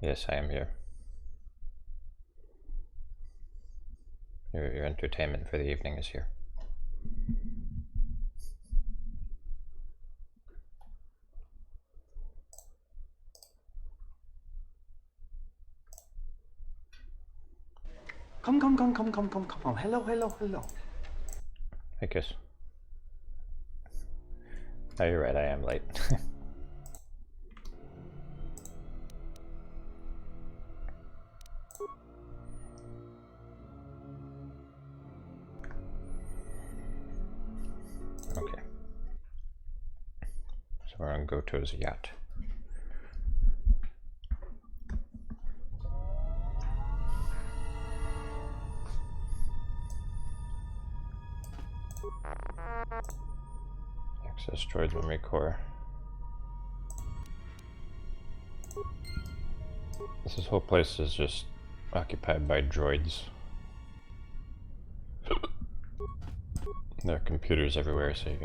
Yes, I am here. Your entertainment for the evening is here. Come. Hello. I guess. Oh, you're right, I am late. Okay. So we're on KotOR's yacht. Access droid's memory core. This whole place is just occupied by droids. There are computers everywhere, so you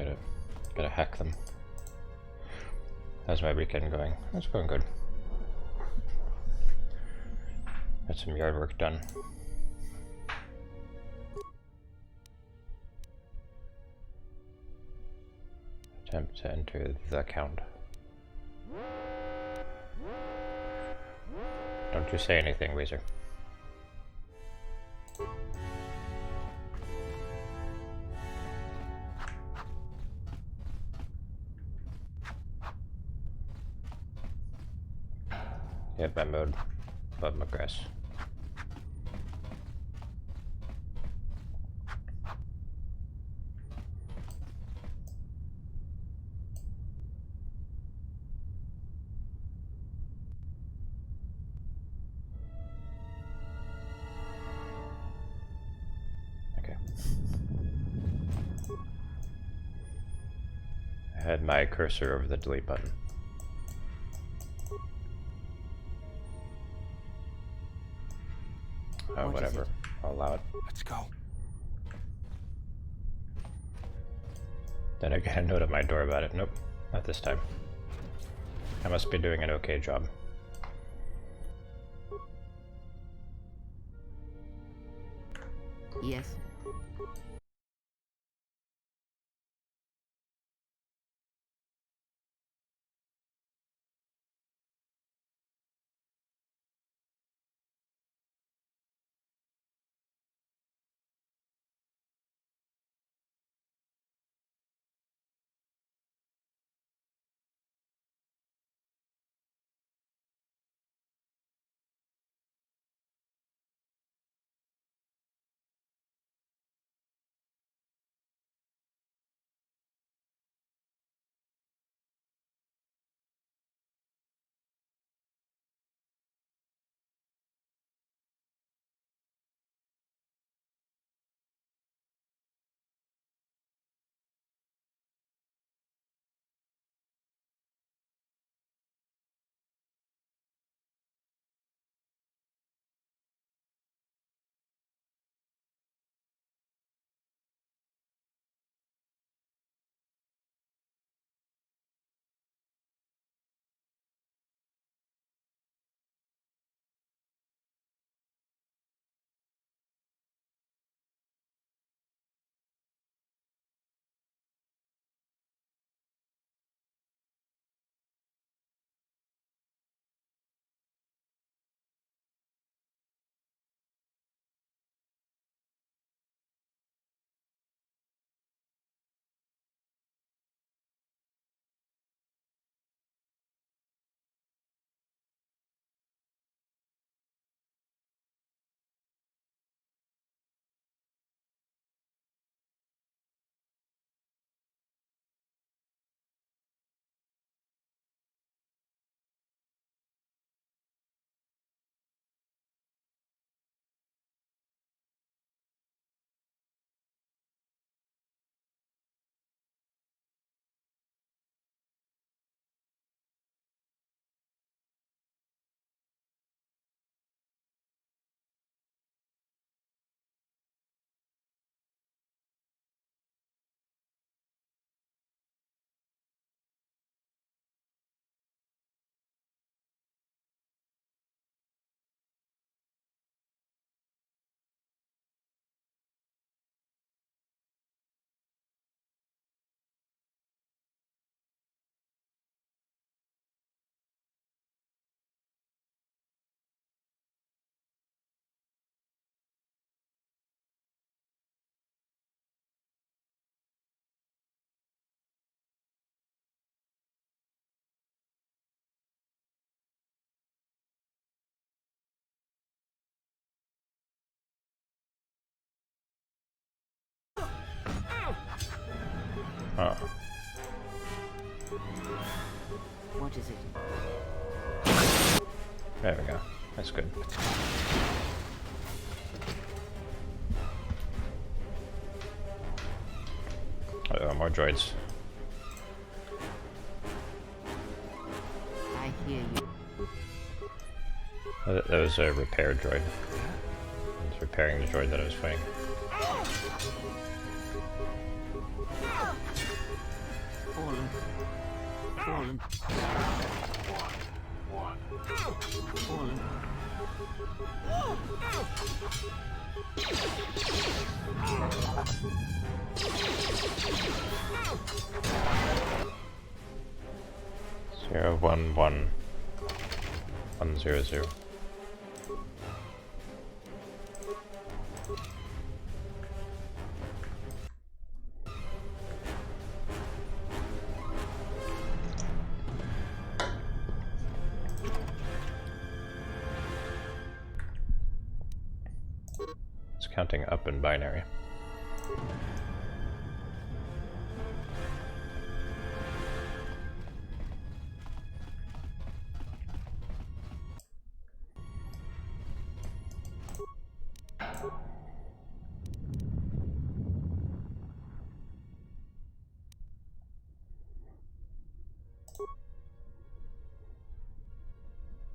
gotta hack them. How's my weekend going? It's going good. Got some yard work done. Attempt to enter the account. Don't you say anything, Weezer. Yep, I mowed above my grass. Okay. I had my cursor over the delete button. Oh, whatever. I'll allow it. Let's go. Then I get a note at my door about it. Nope, not this time. I must be doing an okay job. Yes. Oh. What is it? There we go. That's good. Oh, more droids. I hear you. That was a repair droid. I was repairing the droid that I was fighting. Fallen. Fallen. Fallen. 011-100. It's counting up in binary.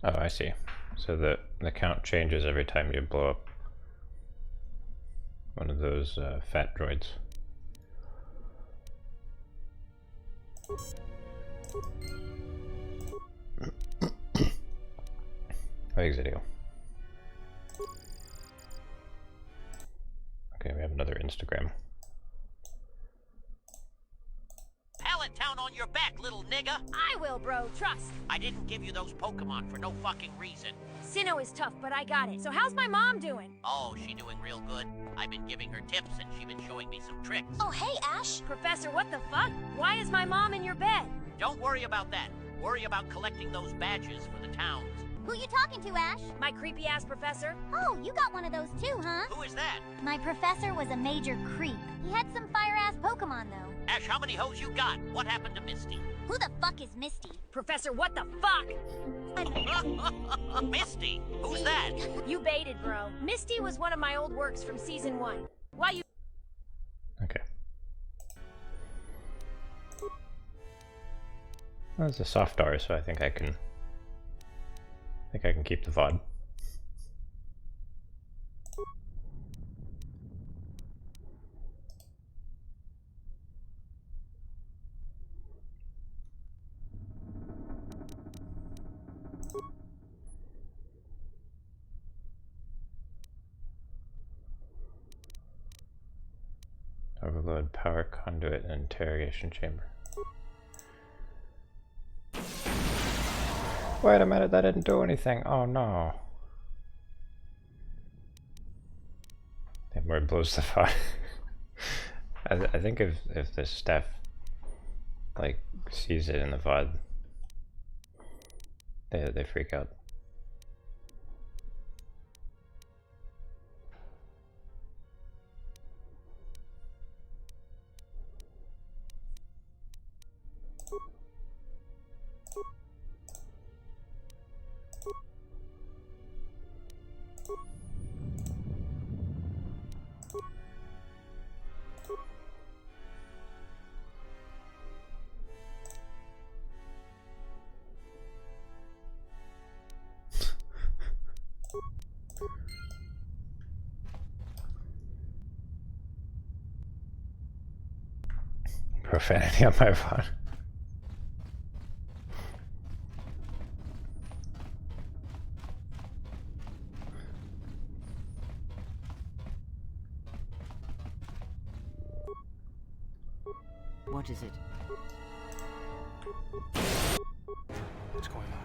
Oh, I see. So the count changes every time you blow up one of those fat droids. Exitio. Okay, we have another Instagram. Pallet town on your back, little nigga. I will, bro. Trust. I didn't give you those Pokemon for no fucking reason. Sinnoh is tough, but I got it. So how's my mom doing? Oh, she doing real good. I've been giving her tips and she been showing me some tricks. Oh, hey, Ash. Professor, what the fuck? Why is my mom in your bed? Don't worry about that. Worry about collecting those badges for the towns. Who you talking to, Ash? My creepy-ass professor? Oh, you got one of those too, huh? Who is that? My professor was a major creep. He had some fire-ass Pokemon, though. Ash, how many hoes you got? What happened to Misty? Who the fuck is Misty? Professor, what the fuck? Misty? Who's that? You baited, bro. Misty was one of my old works from season 1. Why you... Okay. Well, it's a soft R, so I think I can keep the VOD. Overload power conduit and interrogation chamber. Wait a minute, that didn't do anything. Oh no. That word blows the fire. I think if the staff like sees it in the VOD, they freak out. Profanity on my phone. What is it? What's going on?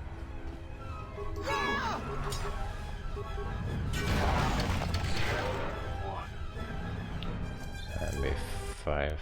That'd be 5.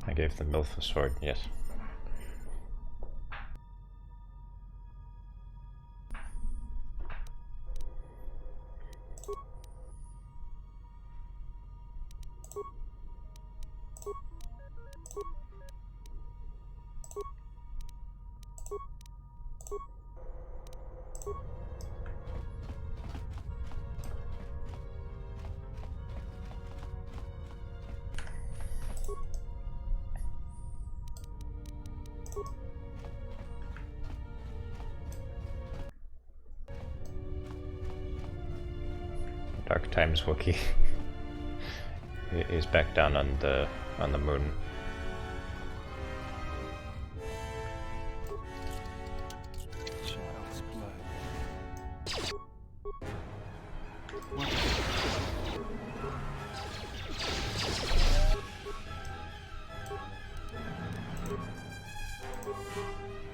I gave the MILF a sword, yes. Dark Times Wookiee is back down on the moon. Child's blood.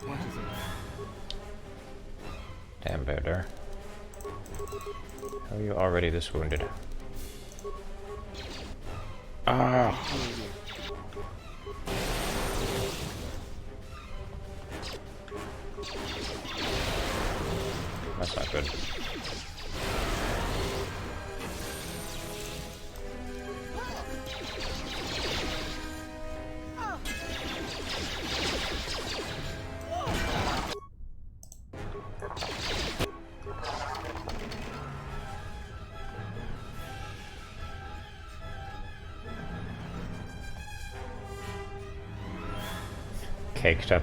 What is it? Damn, Beardar. How are you already this wounded? Ah! That's not good. Caked up.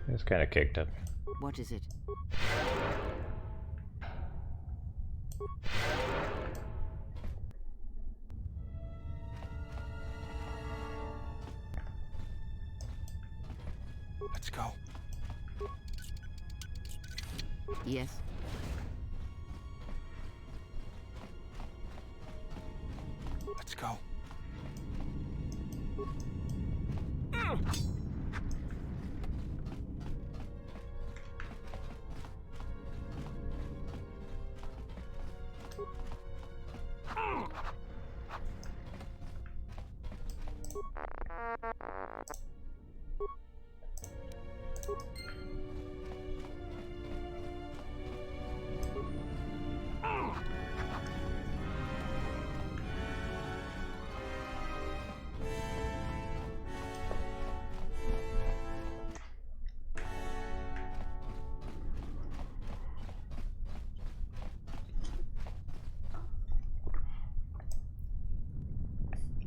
It's kind of caked up. What is it? Let's go. Yes. Let's go.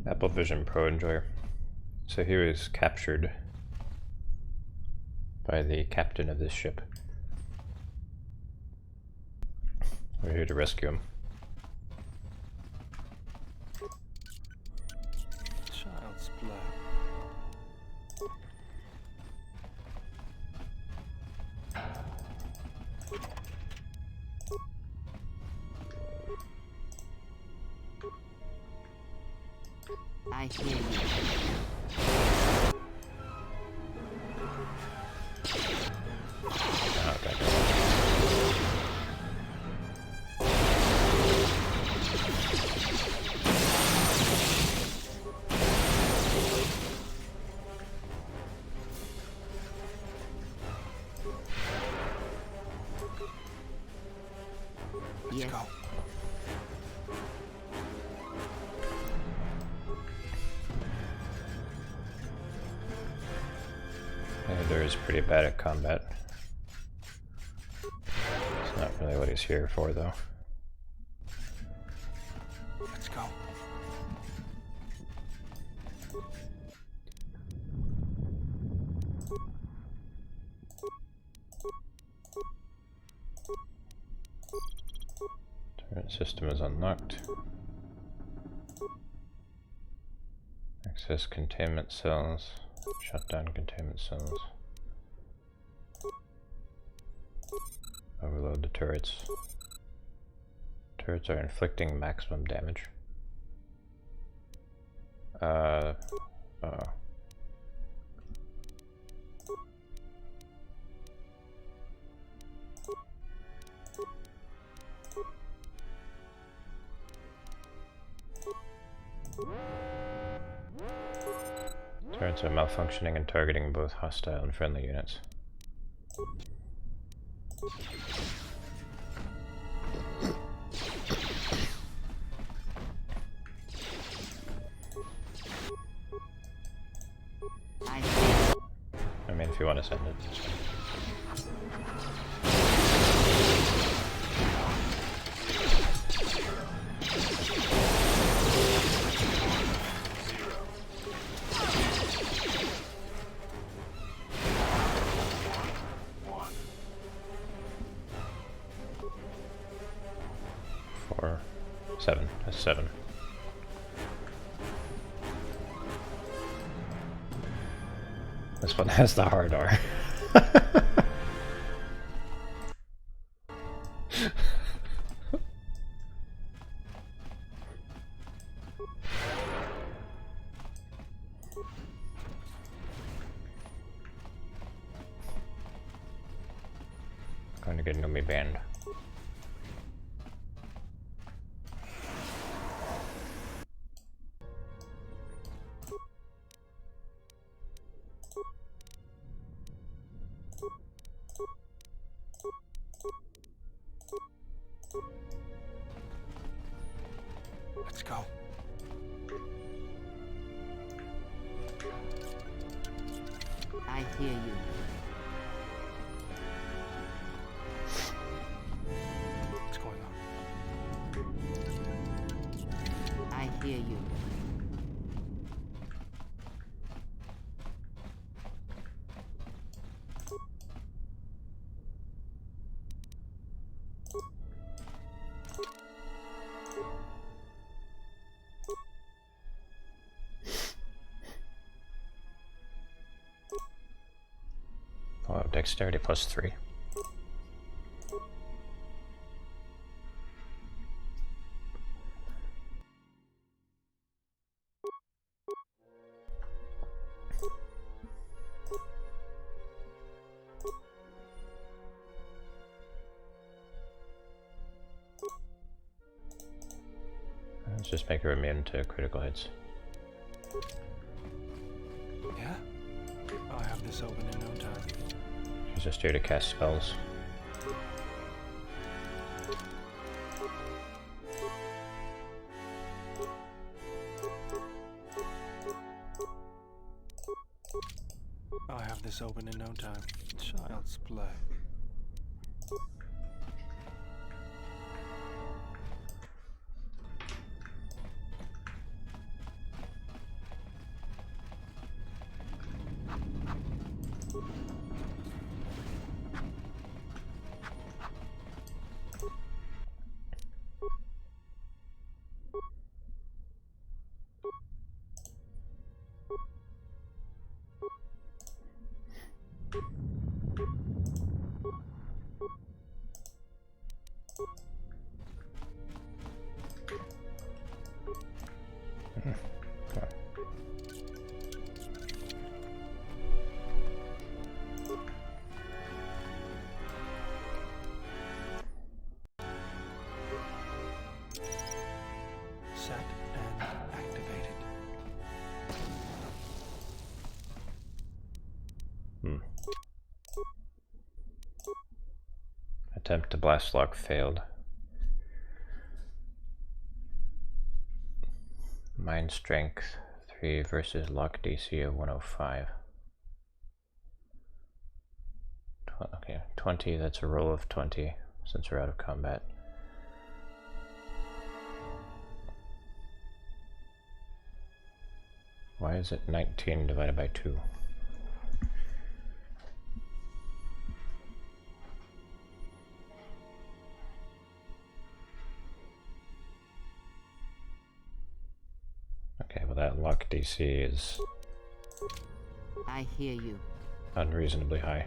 Apple Vision Pro enjoyer. So he was captured by the captain of this ship. We're here to rescue him. Child's blood. I hear you. Let's Yes. go. There is pretty bad at combat. It's not really what he's here for, though. Let's go. Turret system is unlocked. Access containment cells. Shut down containment cells. Overload the turrets. Turrets are inflicting maximum damage. Oh. Turrets are malfunctioning and targeting both hostile and friendly units. I mean, if you want to send it, it's fine. Seven. That's 7. This one has the hard R. Going to get Nomi banned. Let's go. I hear you. What's going on? I hear you. Oh, dexterity plus 3. Let's just make her immune to critical hits. Yeah? I'll have this open in no time. She's just here to cast spells. I'll have this open in no time. Child's play. Set and activated. Attempt to blast lock failed. Mind strength 3 versus lock DC of 105. Okay, 20, that's a roll of 20 since we're out of combat. Why is it 19 divided by 2? Okay, well that lock DC is I hear you. unreasonably high.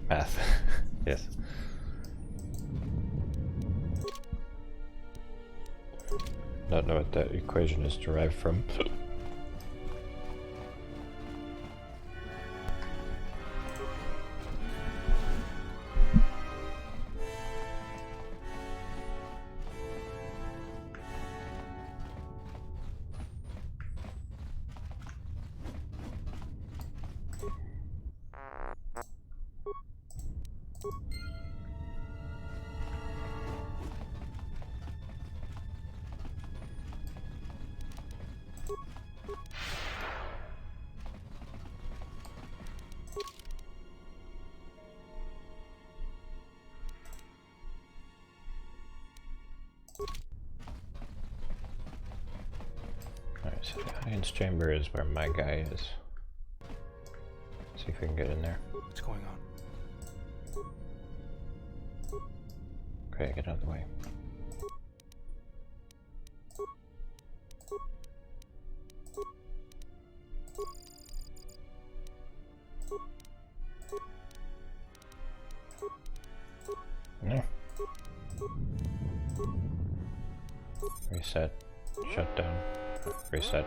Math. Yes. Don't know what that equation is derived from. So the audience chamber is where my guy is. See if we can get in there. What's going on? Okay, get out of the way. No. Reset. Shut down. Reset.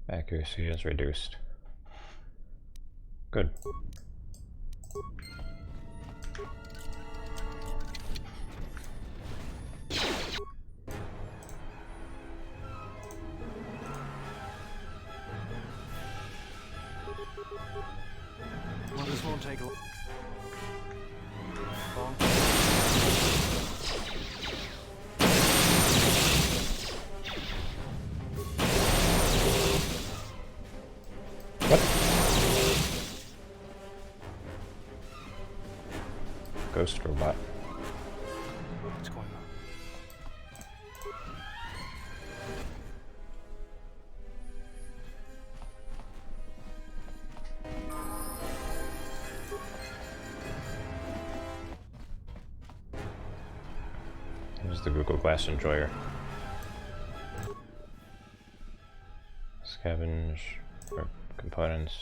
Accuracy is reduced. Good. Well, this won't take long. What? Ghost robot. What's going on? Here's the Google Glass Enjoyer. Scavenge for components.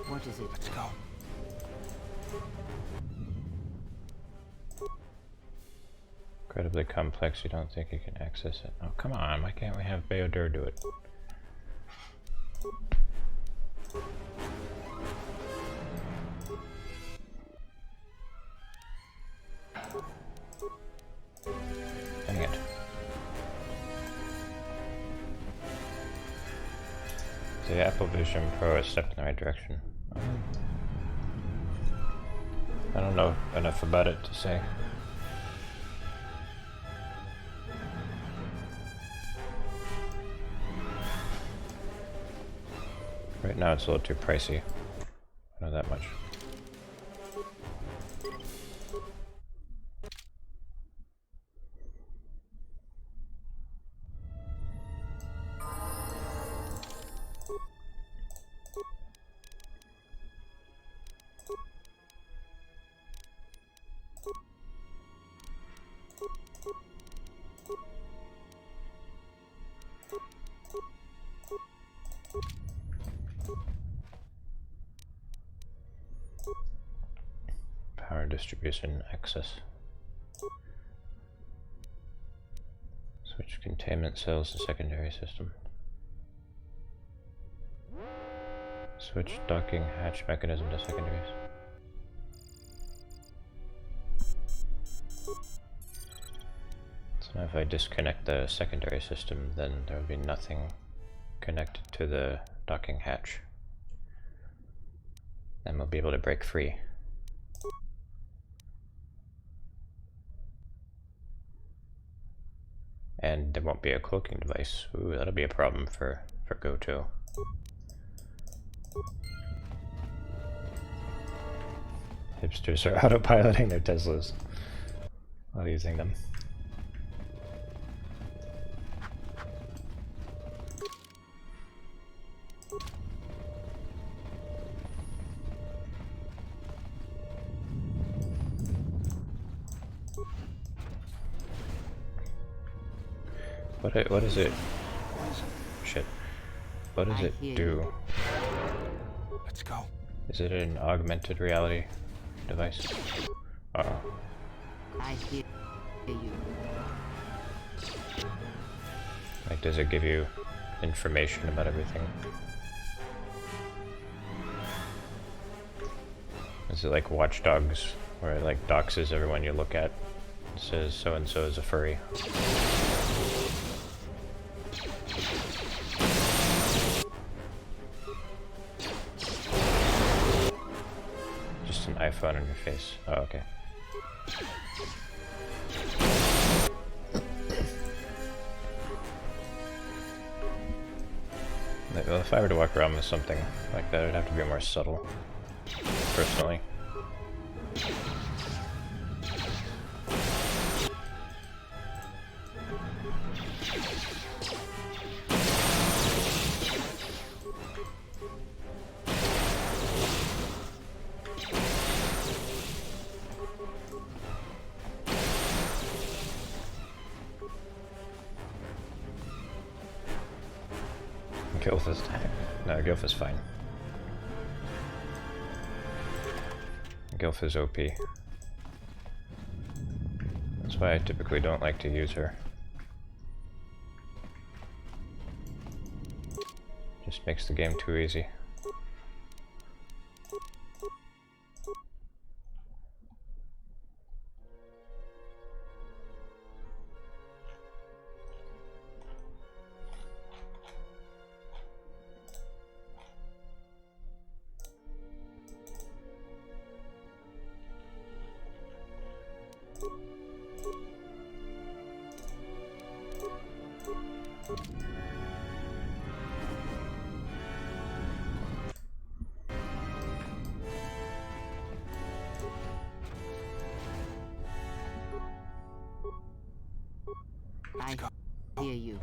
What is it? Let's go. Incredibly complex, you don't think you can access it. Oh, come on, why can't we have KotOR do it? Dang it. The Apple Vision Pro is a step in the right direction. I don't know enough about it to say. Right now it's a little too pricey. I know that much. Power distribution access. Switch containment cells to secondary system. Switch docking hatch mechanism to secondaries. So now if I disconnect the secondary system, then there will be nothing connected to the docking hatch. Then we'll be able to break free. And there won't be a cloaking device. Ooh, that'll be a problem for KotOR. Hipsters are autopiloting their Teslas while using them. What is it? Shit. What does it do? Let's go. Is it an augmented reality device? Uh-oh. I hear you. Like, does it give you information about everything? Is it like Watch Dogs, where it like doxes everyone you look at? It says so-and-so is a furry. Just an iPhone on your face. Oh, okay. Well, if I were to walk around with something like that, it'd have to be more subtle, personally. Gilf is... No, Gilf is fine. Gilf is OP. That's why I typically don't like to use her. Just makes the game too easy. I hear you.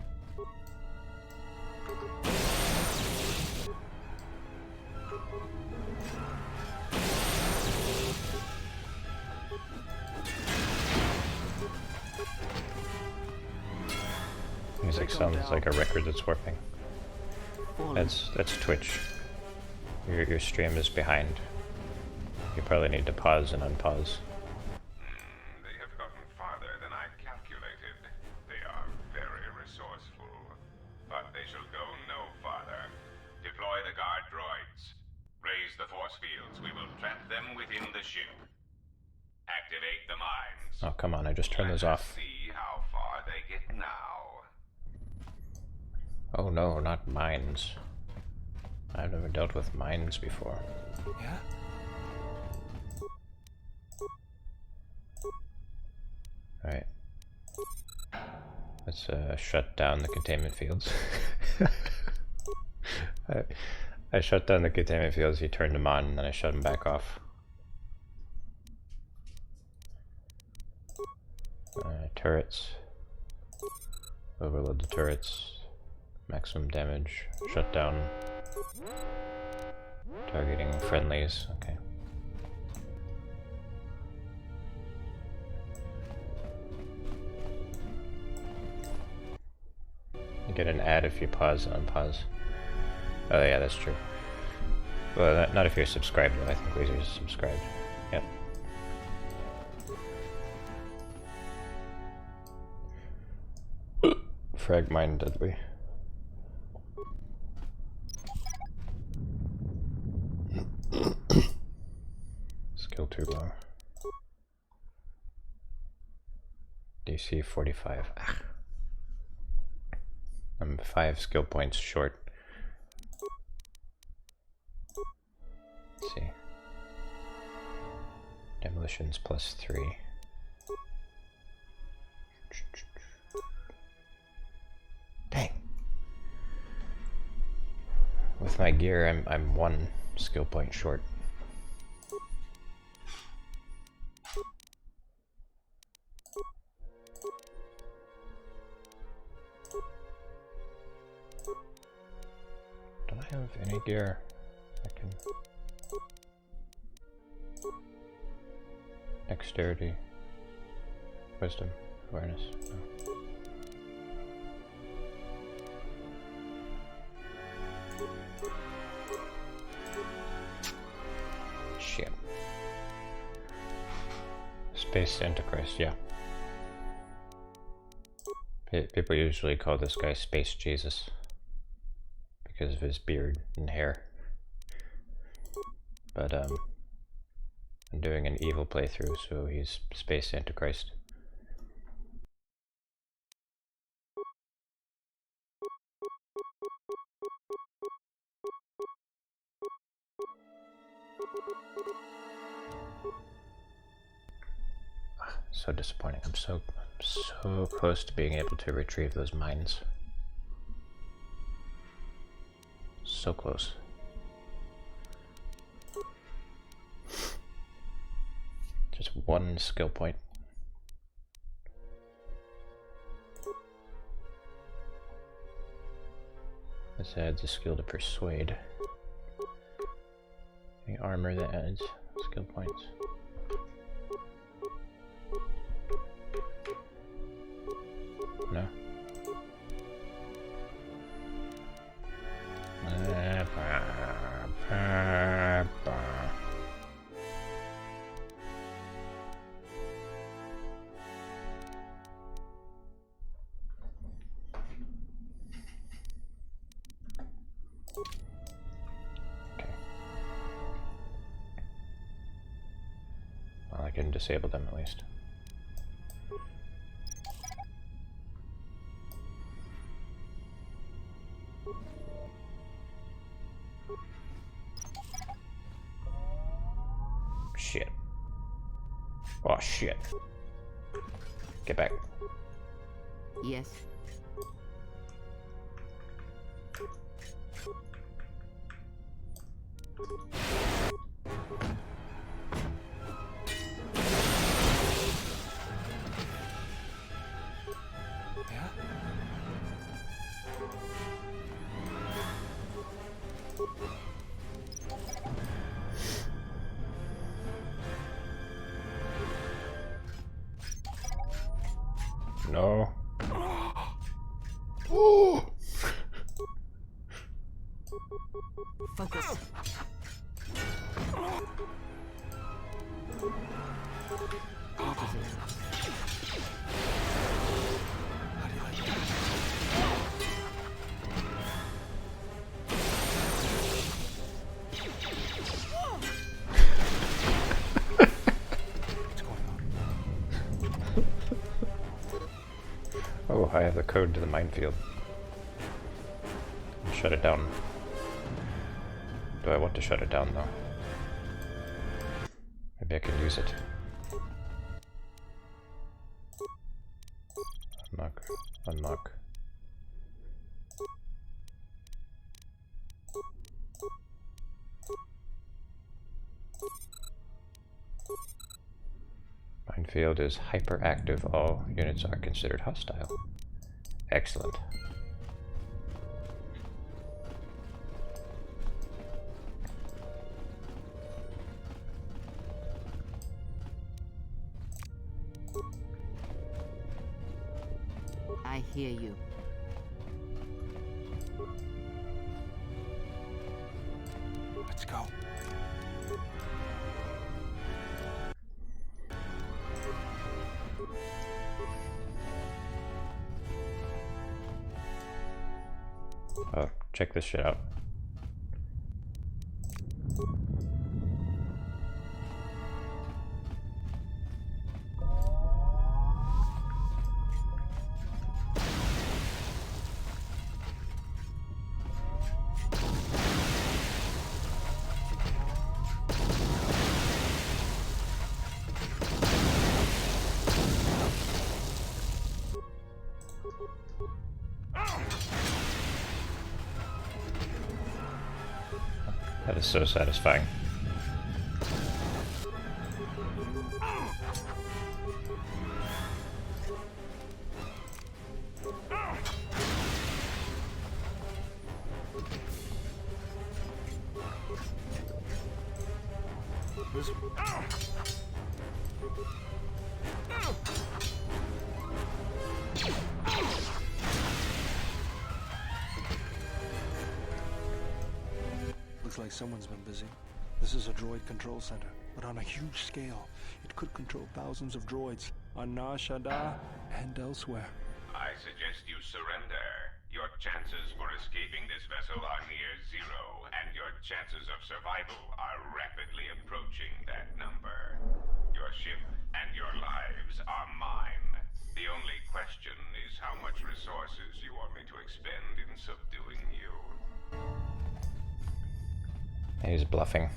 Music sounds like a record that's warping. Fallen. That's Twitch. Your stream is behind. You probably need to pause and unpause. They have gotten farther than I calculated. They are very resourceful. But they shall go no farther. Deploy the guard droids. Raise the force fields. We will trap them within the ship. Activate the mines. Oh, come on, I just turned those off. See how far they get now. Oh no, not mines. I've never dealt with mines before. Yeah? Alright. Let's shut down the containment fields. I shut down the containment fields, he turned them on, and then I shut them back off. Turrets. Overload the turrets. Maximum damage. Shut down. Targeting friendlies. Okay. You get an ad if you pause and unpause. Oh yeah, that's true. Well, not if you're subscribed though. I think Laser's subscribed. Yep. Fragmentedly. Skill too low. DC 45. Ah. I'm 5 skill points short. Let's see. Demolitions plus 3. Dang. With my gear, I'm 1 skill point short. Do I have any gear I can... Dexterity, wisdom, awareness. No. Shit. Space Antichrist, yeah. People usually call this guy Space Jesus because of his beard and hair. But I'm doing an evil playthrough, so he's Space Antichrist. So disappointing. I'm so close to being able to retrieve those mines. So close. Just 1 skill point. This adds a skill to persuade. The armor that adds skill points. No. Well, I can disable them at least. Shit. Oh shit. Get back. Yes. Yeah? No. Oh! Focus. What is it? How do you like that? What's going on? Oh, I have the code to the minefield. Shut it down. Do I want to shut it down though? Maybe I can use it. Unlock. Unlock. Minefield is hyperactive. All units are considered hostile. Excellent. I hear you. Let's go. Oh, check this shit out. That is so satisfying. This looks like someone's been busy. This is a droid control center, but on a huge scale. It could control thousands of droids on Nar Shaddaa and elsewhere. I suggest you surrender. Your chances for escaping this vessel are near zero, and your chances of survival are rapidly approaching that number. Your ship and your lives are mine. The only question is how much resources you want me to expend in subduing you. He's bluffing.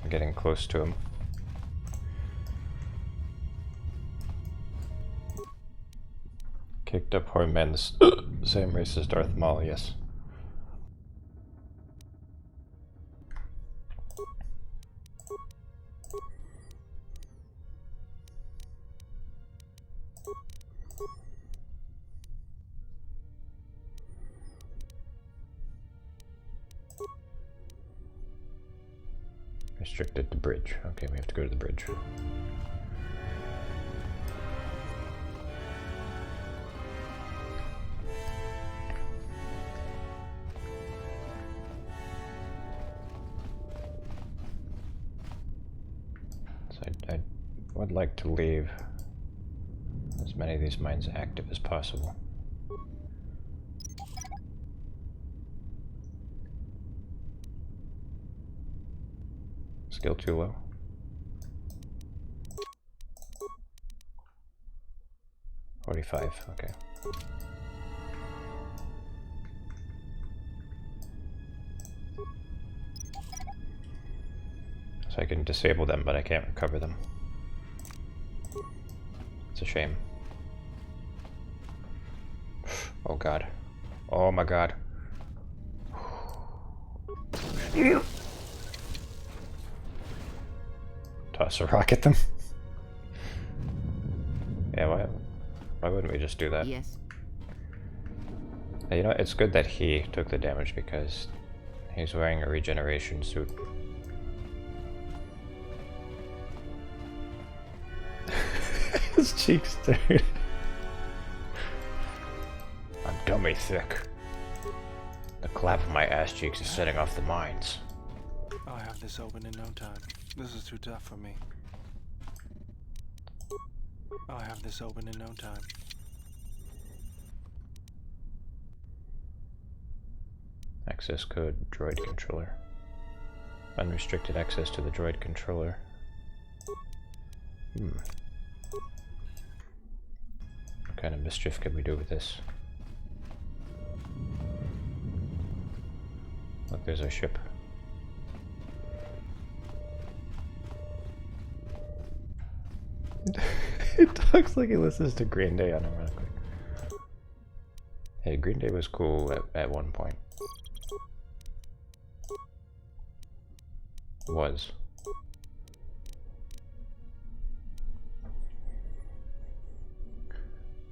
I'm getting close to him. Kicked up Hormen's same race as Darth Maul, yes. Restricted to bridge. Okay, we have to go to the bridge. So I would like to leave as many of these mines active as possible. Skill too low. $45, okay. So I can disable them, but I can't recover them. It's a shame. Oh god. Oh my god. Toss a rock at them? Yeah, why wouldn't we just do that? Yes. You know, it's good that he took the damage because he's wearing a regeneration suit. His cheeks, dude. I'm dummy thick. The clap of my ass cheeks is setting off the mines. I'll have this open in no time. This is too tough for me. I'll have this open in no time. Access code droid controller. Unrestricted access to the droid controller. What kind of mischief could we do with this? Look, there's our ship. It talks like he listens to Green Day unironically. Hey, Green Day was cool at one point. Was.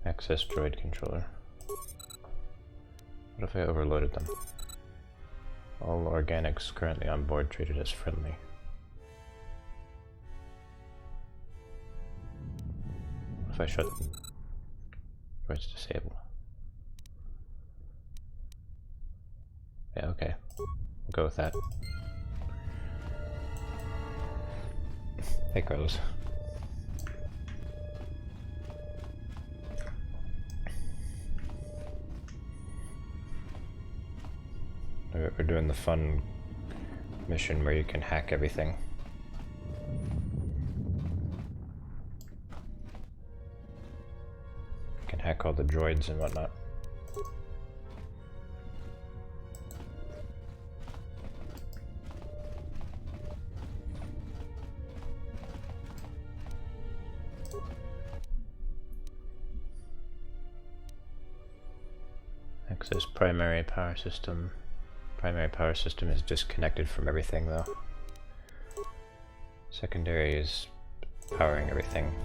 Access droid controller. What if I overloaded them? All organics currently on board treated as friendly. What if I shut them? Droids disabled. Yeah, okay. We'll go with that. Hey, Carlos. We're doing the fun mission where you can hack everything. You can hack all the droids and whatnot. Access primary power system. Primary power system is disconnected from everything though. Secondary is powering everything.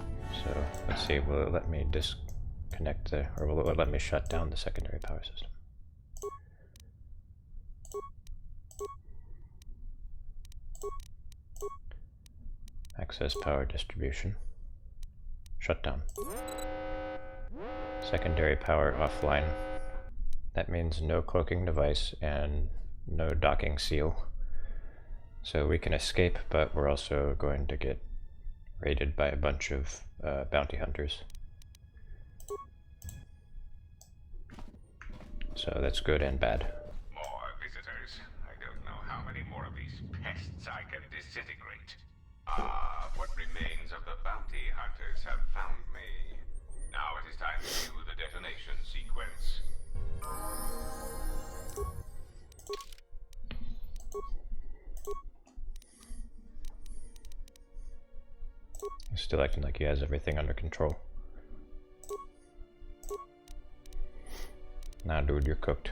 So let's see, will it let me disconnect the, or will it let me shut down the secondary power system? Access power distribution. Shutdown. Secondary power offline. That means no cloaking device and no docking seal. So we can escape, but we're also going to get raided by a bunch of bounty hunters. So that's good and bad. More visitors. I don't know how many more of these pests I can disintegrate. Ah, what remains of the bounty hunters have found me. Now it is time to view the detonation sequence. He's still acting like he has everything under control. Nah, dude, you're cooked.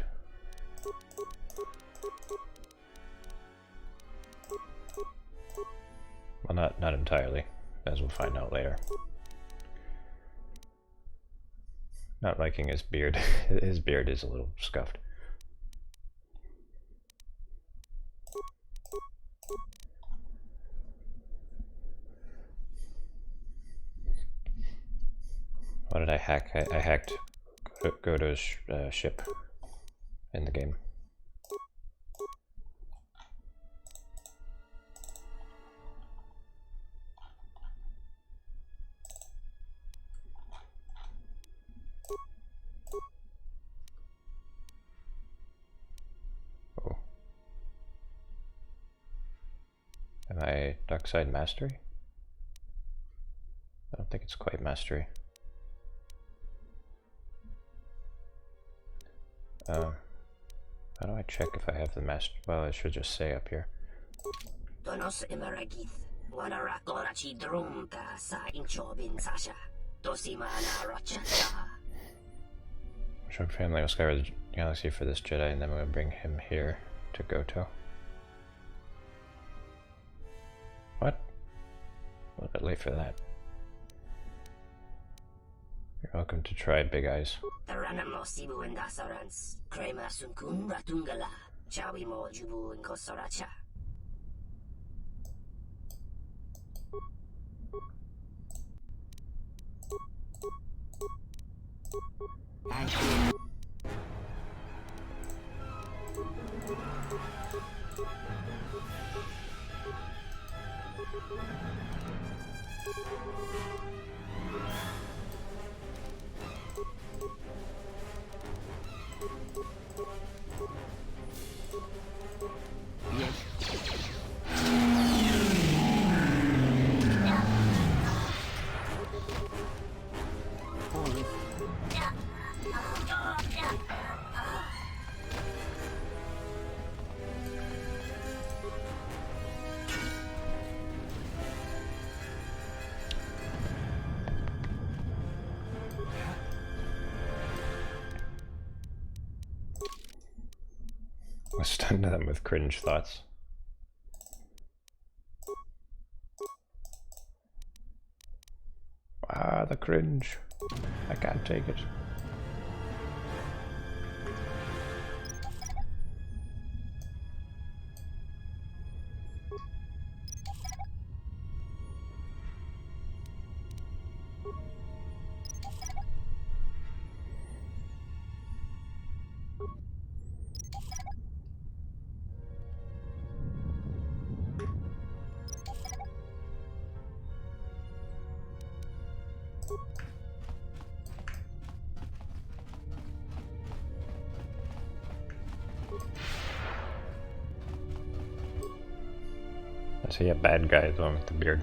Well, not entirely, as we'll find out later. Not liking his beard. His beard is a little scuffed. What did I hack? I hacked KotOR's ship in the game. Oh. Am I dark side mastery? I don't think it's quite mastery. How do I check if I have the master? Well, it should just say up here. Donos emeragith, wanara gorachi drumta sa inchobin sasha, dosimana rochata. Sharp family will scour the galaxy for this Jedi, and then we'll bring him here to Goto. What? A little bit late for that. You're welcome to try Big Eyes. Taranamo sibu indasarans, crema sunkun ratungala, chawi mo jubu inkosoracha. I hear you. I stunned them with cringe thoughts. Ah, the cringe. I can't take it. Is he a bad guy, the one with the beard?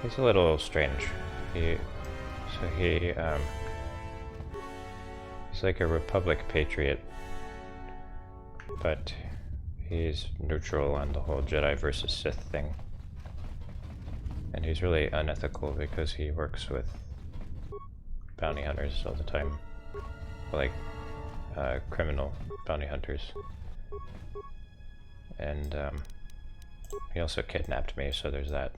He's a little strange. He's like a Republic patriot, but he's neutral on the whole Jedi versus Sith thing. And he's really unethical because he works with bounty hunters all the time. Like, criminal bounty hunters. And, he also kidnapped me, so there's that.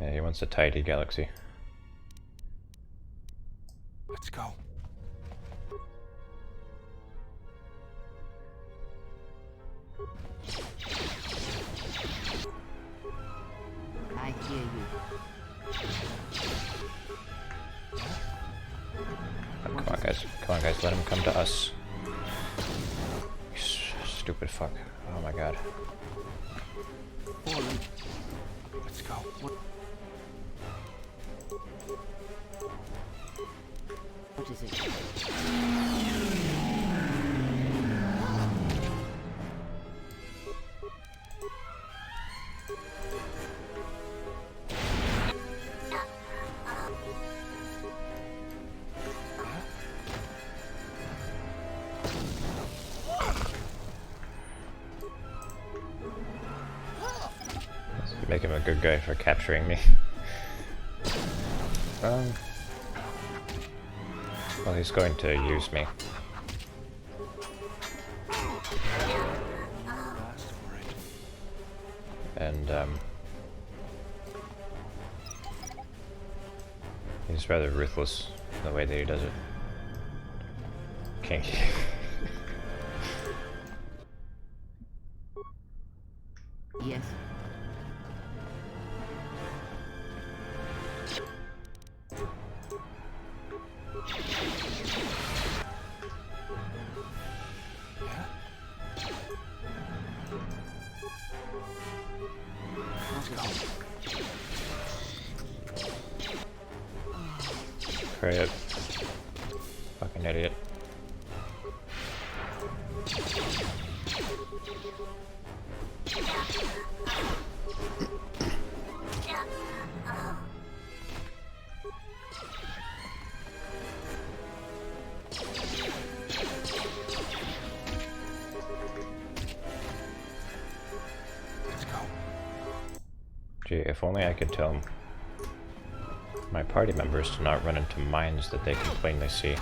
Yeah, he wants a tidy galaxy. Let's go. I hear you. Come on, guys. Come on, guys. Let him come to us. You stupid fuck. Oh my god. Let's go. What is it? Make him a good guy for capturing me. Well, he's going to use me. And, he's rather ruthless in the way that he does it. Kinky. Yes. Hurry up. Fucking idiot. Gee, if only I could tell my party members to not run into mines that they can plainly see.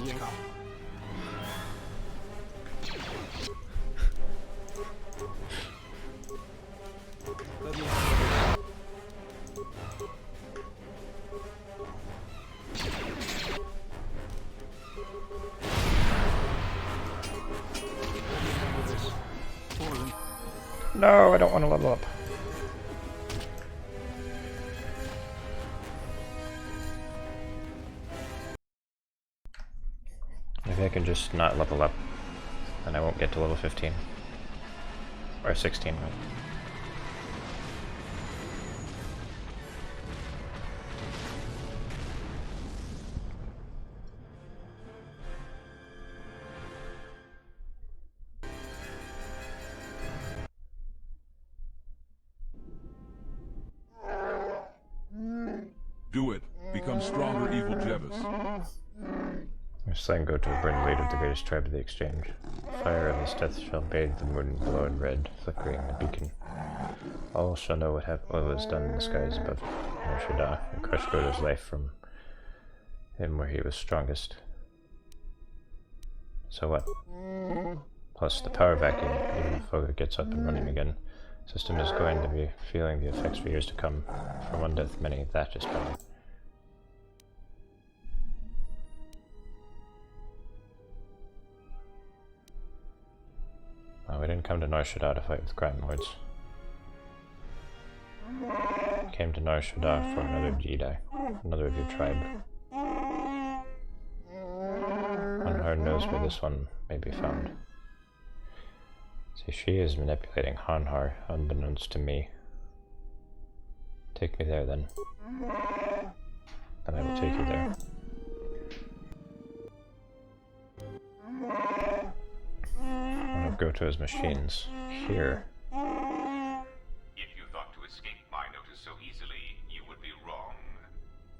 Yes. Let me handle this. Poorly. No, I don't want to level up. Maybe I can just not level up, and I won't get to level 15. Or 16, right? Do it. Become stronger, evil Jevis. Slang go to burn blade of the greatest tribe of the exchange. Fire of his death shall bathe the moon in blood red, flickering the beacon. All shall know what was done in the skies above Noshada, and crushed Goda's life from him where he was strongest. So what? Plus the power vacuum, even if Foga gets up and running again, System is going to be feeling the effects for years to come. From one death, many that is better. We didn't come to Nar Shaddaa to fight with crime lords. We came to Nar Shaddaa for another Jedi, another of your tribe. Hanhar knows where this one may be found. See, she is manipulating Hanhar, unbeknownst to me. Take me there then. And I will take you there. One of Goto's machines. Here. If you thought to escape my notice so easily, you would be wrong.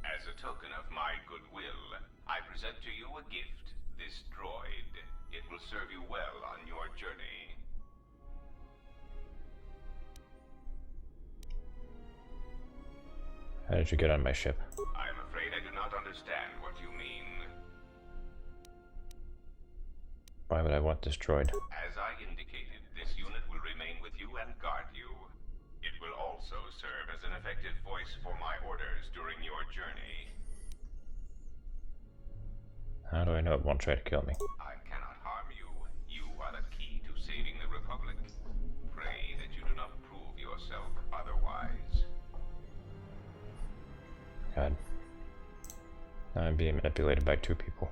As a token of my goodwill, I present to you a gift, this droid. It will serve you well on your journey. How did you get on my ship? I am afraid I do not understand what you mean. Why would I want this droid? As I indicated, this unit will remain with you and guard you. It will also serve as an effective voice for my orders during your journey. How do I know it won't try to kill me? I cannot harm you. You are the key to saving the Republic. Pray that you do not prove yourself otherwise. God. Now I'm being manipulated by two people.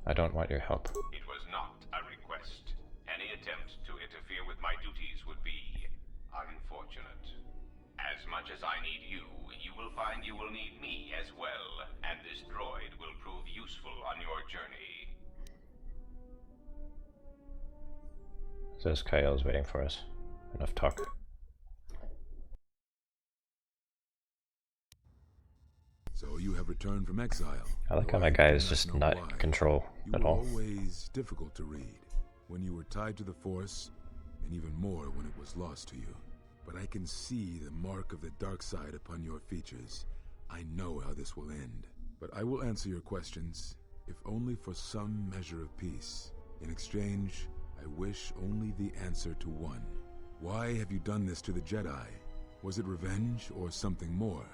I don't want your help. It was not a request. Any attempt to interfere with my duties would be unfortunate. As much as I need you, you will find you will need me as well, and this droid will prove useful on your journey. Says Kyle's waiting for us. Enough talk. So you have returned from exile. I like how my guy is just not in control at all. You were always difficult to read when you were tied to the Force, and even more when it was lost to you. But I can see the mark of the dark side upon your features. I know how this will end. But I will answer your questions, if only for some measure of peace. In exchange, I wish only the answer to one. Why have you done this to the Jedi? Was it revenge or something more?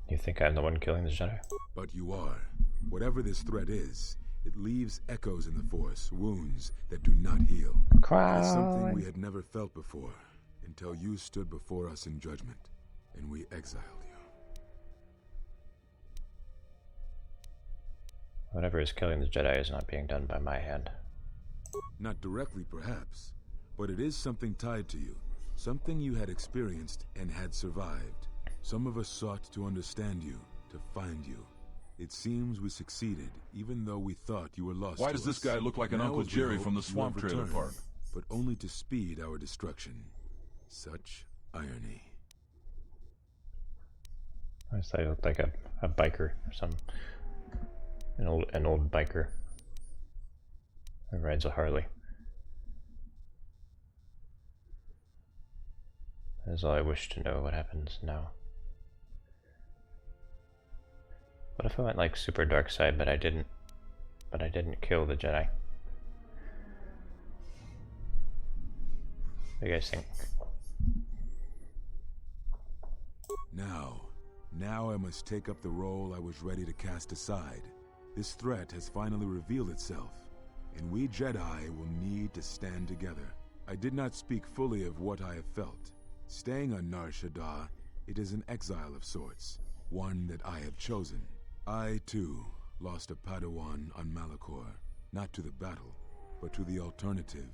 You think I'm the one killing the Jedi? But you are. Whatever this threat is, it leaves echoes in the Force, wounds that do not heal. It's something we had never felt before, until you stood before us in judgment, and we exiled you. Whatever is killing the Jedi is not being done by my hand. Not directly, perhaps, but it is something tied to you, something you had experienced and had survived. Some of us sought to understand you, to find you. It seems we succeeded, even though we thought you were lost. Why does this guy look like an Uncle Jerry from the swamp trailer park? But only to speed our destruction. Such irony. I thought he looked like a biker or some an old biker who rides a Harley. That is all I wish to know. What happens now? What if I went like super dark side, but I didn't kill the Jedi? What do you guys think? Now I must take up the role I was ready to cast aside. This threat has finally revealed itself, and we Jedi will need to stand together. I did not speak fully of what I have felt. Staying on Nar Shaddaa, it is an exile of sorts, one that I have chosen. I, too, lost a Padawan on Malachor, not to the battle, but to the alternative,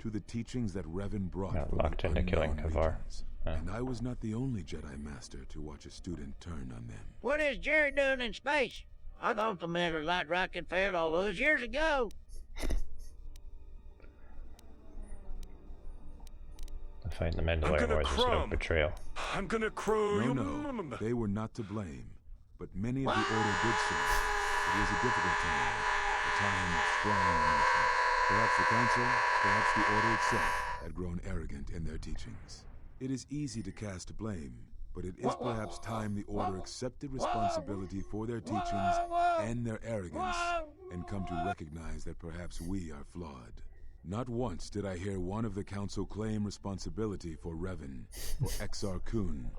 to the teachings that Revan brought from locked the into killing KotOR. And I was not the only Jedi Master to watch a student turn on them. What is Jerry doing in space? I thought the Commander Light Rocket failed all those years ago. The fight in the Mandalorian Wars was no betrayal. I'm gonna crow. No, they were not to blame, but many of the Order did so. It was a difficult time, a time of strong emotion. Perhaps the Council, perhaps the Order itself, had grown arrogant in their teachings. It is easy to cast blame, but it is perhaps time the Order accepted responsibility for their teachings and their arrogance, and come to recognize that perhaps we are flawed. Not once did I hear one of the Council claim responsibility for Revan, for Exar Kun,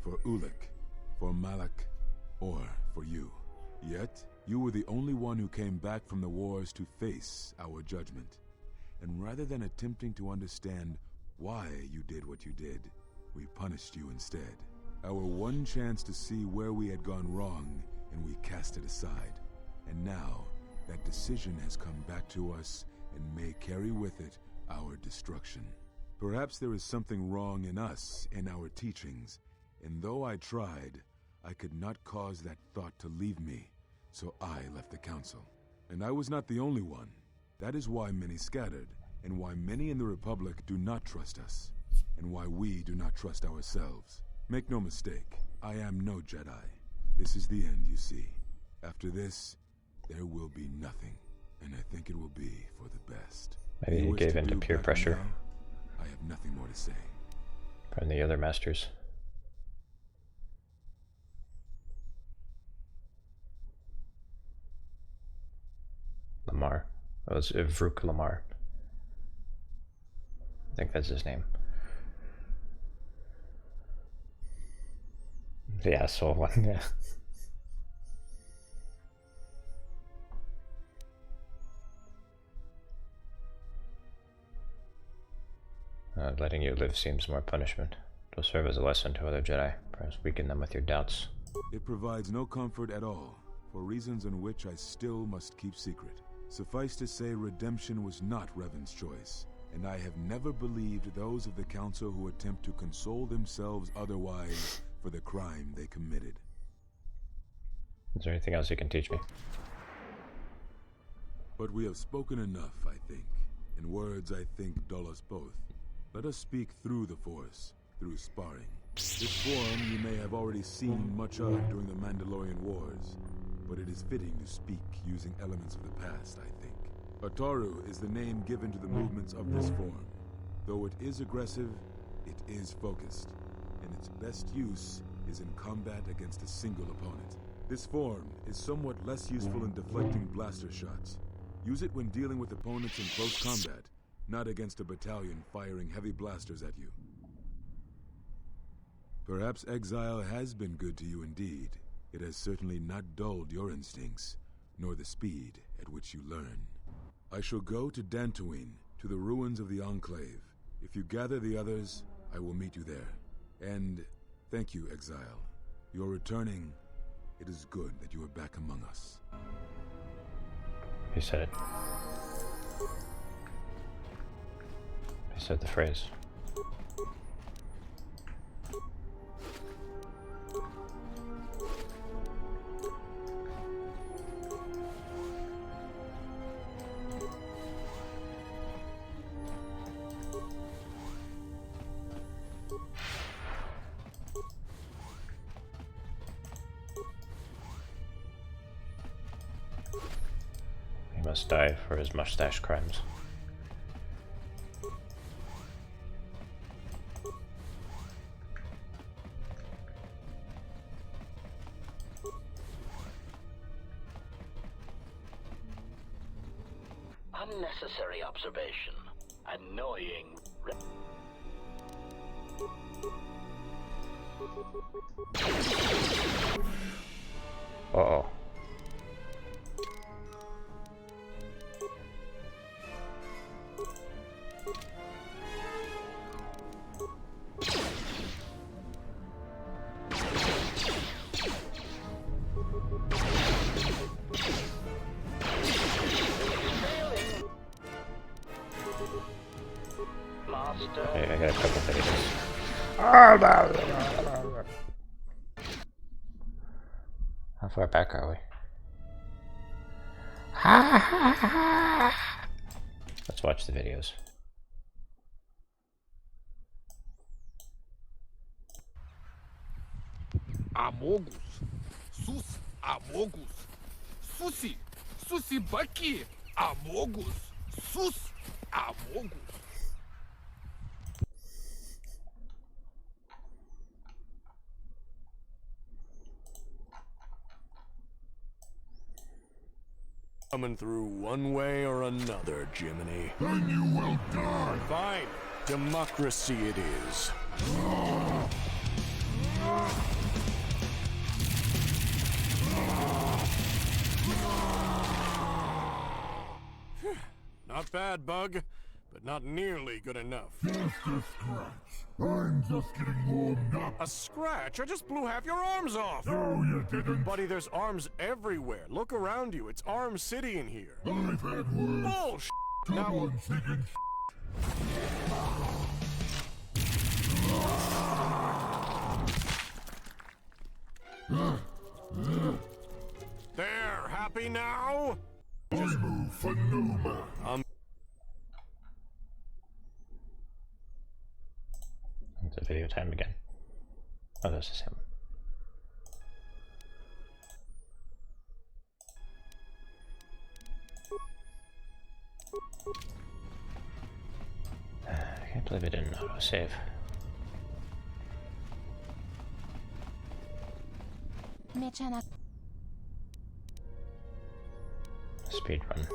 for Ulik, for Malak, or for you. Yet, you were the only one who came back from the wars to face our judgment. And rather than attempting to understand why you did what you did, we punished you instead. Our one chance to see where we had gone wrong, and we cast it aside. And now, that decision has come back to us and may carry with it our destruction. Perhaps there is something wrong in us and our teachings, and though I tried, I could not cause that thought to leave me, so I left the Council. And I was not the only one. That is why many scattered, and why many in the Republic do not trust us, and why we do not trust ourselves. Make no mistake, I am no Jedi. This is the end, you see. After this, there will be nothing, and I think it will be for the best. Maybe he gave in to peer pressure. I have nothing more to say. From the other masters. Lamar. Oh, it's Vruk Lamar. I think that's his name. The asshole one, yeah. Letting you live seems more punishment. It will serve as a lesson to other Jedi. Perhaps weaken them with your doubts. It provides no comfort at all, for reasons in which I still must keep secret. Suffice to say, redemption was not Revan's choice, and I have never believed those of the Council who attempt to console themselves otherwise for the crime they committed. Is there anything else you can teach me? But we have spoken enough, I think. And words, I think, dull us both. Let us speak through the Force, through sparring. This form you may have already seen much of during the Mandalorian Wars, but it is fitting to speak using elements of the past, I think. Ataru is the name given to the movements of this form. Though it is aggressive, it is focused, and its best use is in combat against a single opponent. This form is somewhat less useful in deflecting blaster shots. Use it when dealing with opponents in close combat, not against a battalion firing heavy blasters at you. Perhaps exile has been good to you indeed. It has certainly not dulled your instincts, nor the speed at which you learn. I shall go to Dantooine, to the ruins of the Enclave. If you gather the others, I will meet you there. And thank you, Exile. You're returning. It is good that you are back among us. He said it. He said the phrase. He must die for his mustache crimes. Unnecessary observation. Annoying. Uh-oh. Hey, I got a couple things. How far back are we? Let's watch the videos. Amogus, sus, amogus, susi, susi baki, amogus, sus, amogus. Coming through one way or another, Jiminy. Then you will die. Fine. Democracy it is. Not bad, Bug, but not nearly good enough. Just a scratch. I'm just getting warmed up. A scratch? I just blew half your arms off. No, you didn't. Buddy, there's arms everywhere. Look around you. It's Arm City in here. I've had worse. Bullshit. Come Now, on, chicken. there. Happy now? Omu Fanuma. It's a video time again. Oh, this is him. I can't believe it didn't autosave. Speed run.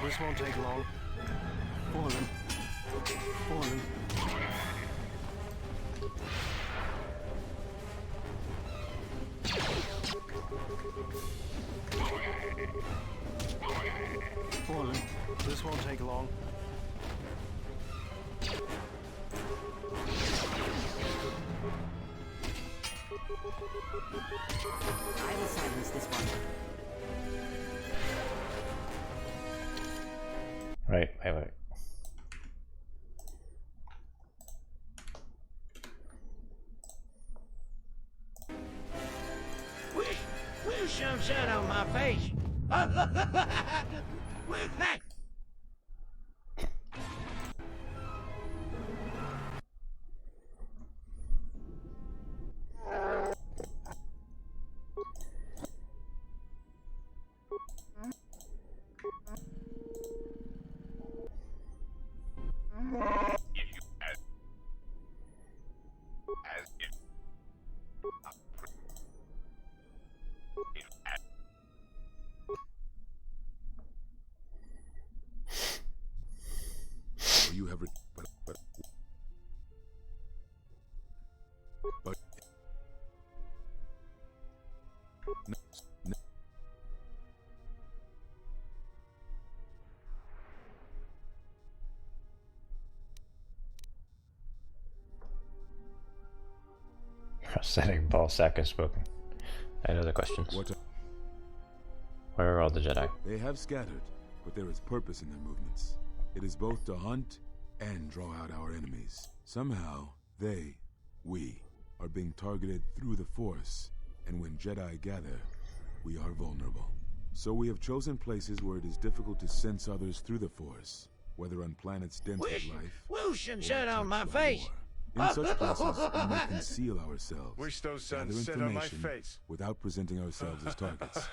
This won't take long. Fallen. Fallen. Fallen. This won't take long. I will silence this one. Wait. Will some sun on my face. You have but no. Setting ball sack has spoken. I know the questions. Where are all the Jedi? They have scattered, but there is purpose in their movements. It is both to hunt and draw out our enemies. Somehow, we, are being targeted through the Force, and when Jedi gather, we are vulnerable. So we have chosen places where it is difficult to sense others through the Force, whether on planets dense with life, Whoosh and or sun on my untouched by face. war. In such places, we may conceal ourselves, Wish those gather suns set on my information face. without presenting ourselves as targets.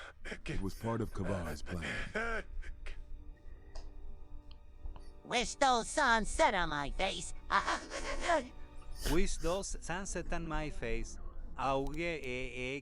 It was part of KotOR's plan. Wish those suns set on my face. Wish those sunset on my face. Auge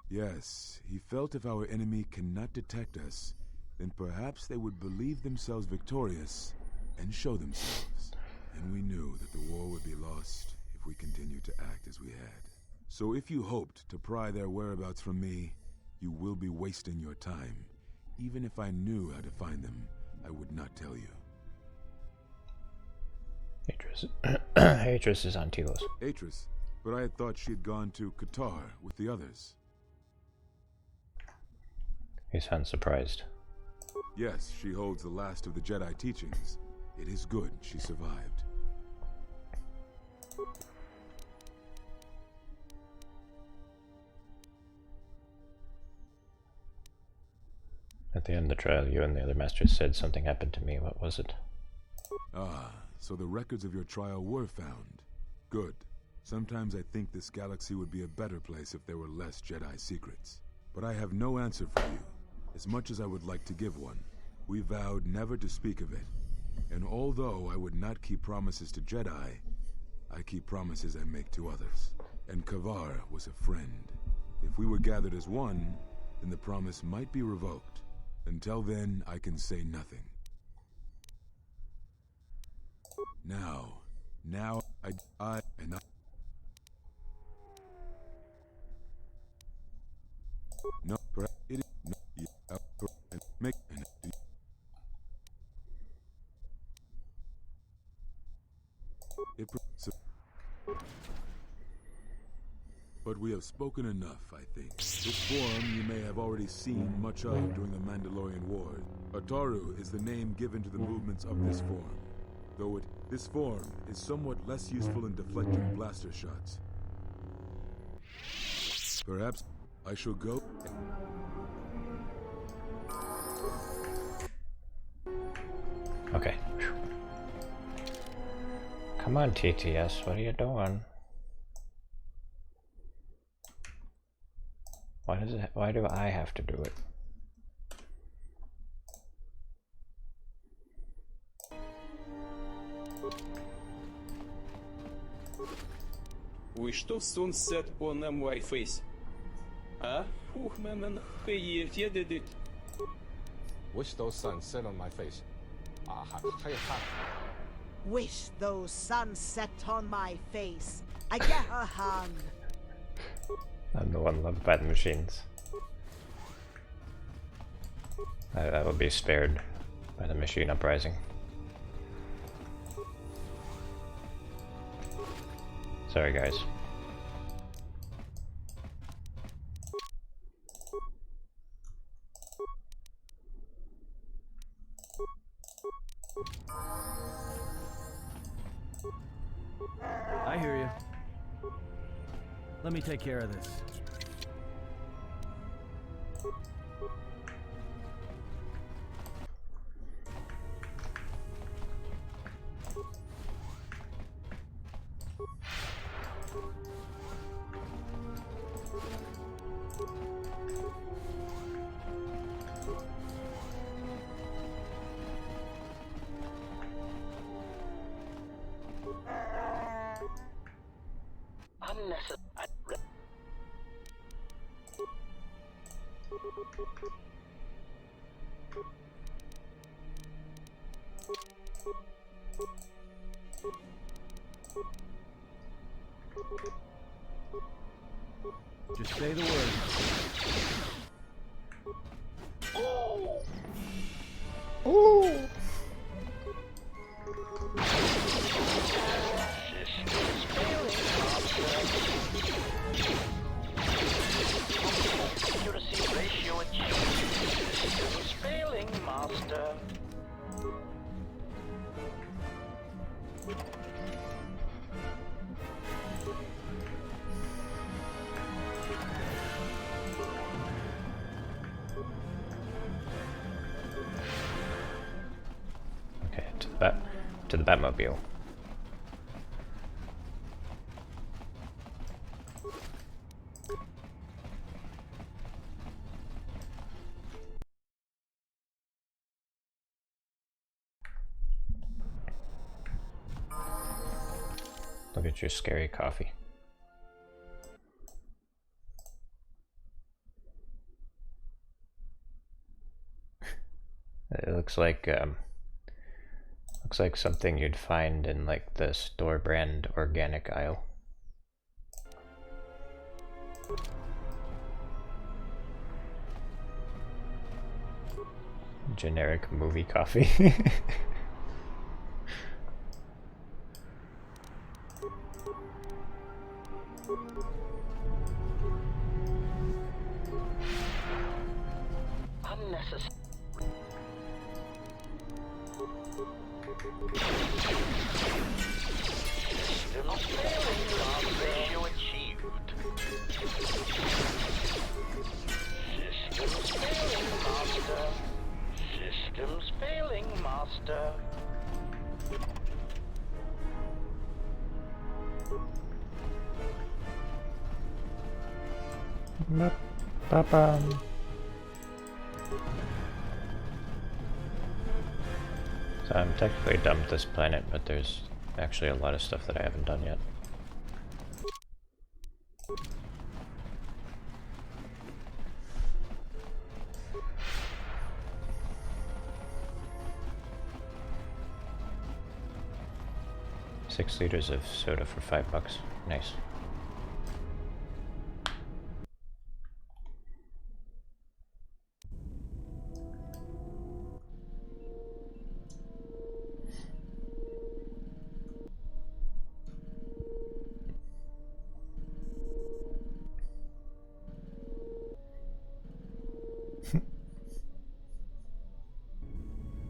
Yes, he felt if our enemy cannot detect us, then perhaps they would believe themselves victorious and show themselves. And we knew that the war would be lost if we continued to act as we had. So if you hoped to pry their whereabouts from me, you will be wasting your time. Even if I knew how to find them, I would not tell you. Atris is on Telos. Atris? But I had thought she had gone to KotOR with the others. You sound surprised. Yes, she holds the last of the Jedi teachings. It is good she survived. At the end of the trial, you and the other masters said something happened to me. What was it? Ah, so the records of your trial were found. Good. Sometimes I think this galaxy would be a better place if there were less Jedi secrets. But I have no answer for you, as much as I would like to give one. We vowed never to speak of it. And although I would not keep promises to Jedi, I keep promises I make to others. And KotOR was a friend. If we were gathered as one, then the promise might be revoked. Until then, I can say nothing. Now, no, it is no, make it. But we have spoken enough, I think. This form you may have already seen much of during the Mandalorian Wars. Ataru is the name given to the movements of this form. Though this form is somewhat less useful in deflecting blaster shots. Perhaps I shall go. Okay. Come on, TTS, what are you doing? Why do I have to do it? Wish to sunset on my face. Ah, man, did it. Wish those suns set on my face. Wish those suns set on my face. I get a hung. I'm the one loved by the machines. I will be spared by the machine uprising. Sorry, guys. I hear you. Let me take care of this. Just say the word. Ooh. Accuracy ratio achieved. Systems failing, master. Okay, to the Batmobile. Look at your scary coffee. It looks like something you'd find in like the store brand organic aisle. Generic movie coffee. necessary. Systems failing. Loss ratio achieved. Systems failing, Master. Systems failing, Master. So I'm technically done with this planet, but there's actually a lot of stuff that I haven't done yet. $6 of soda for $5. Nice.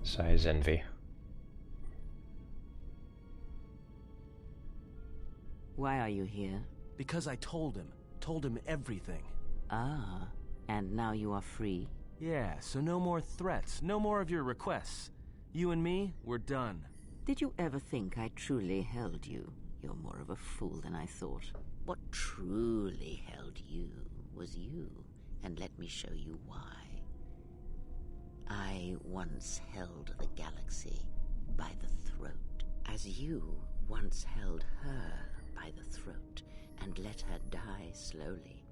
Size envy. Why are you here? Because I told him everything. Ah, and now you are free? Yeah, so no more threats, no more of your requests. You and me, we're done. Did you ever think I truly held you? You're more of a fool than I thought. What truly held you was you, and let me show you why. I once held the galaxy by the throat, as you once held her by the throat and let her die slowly.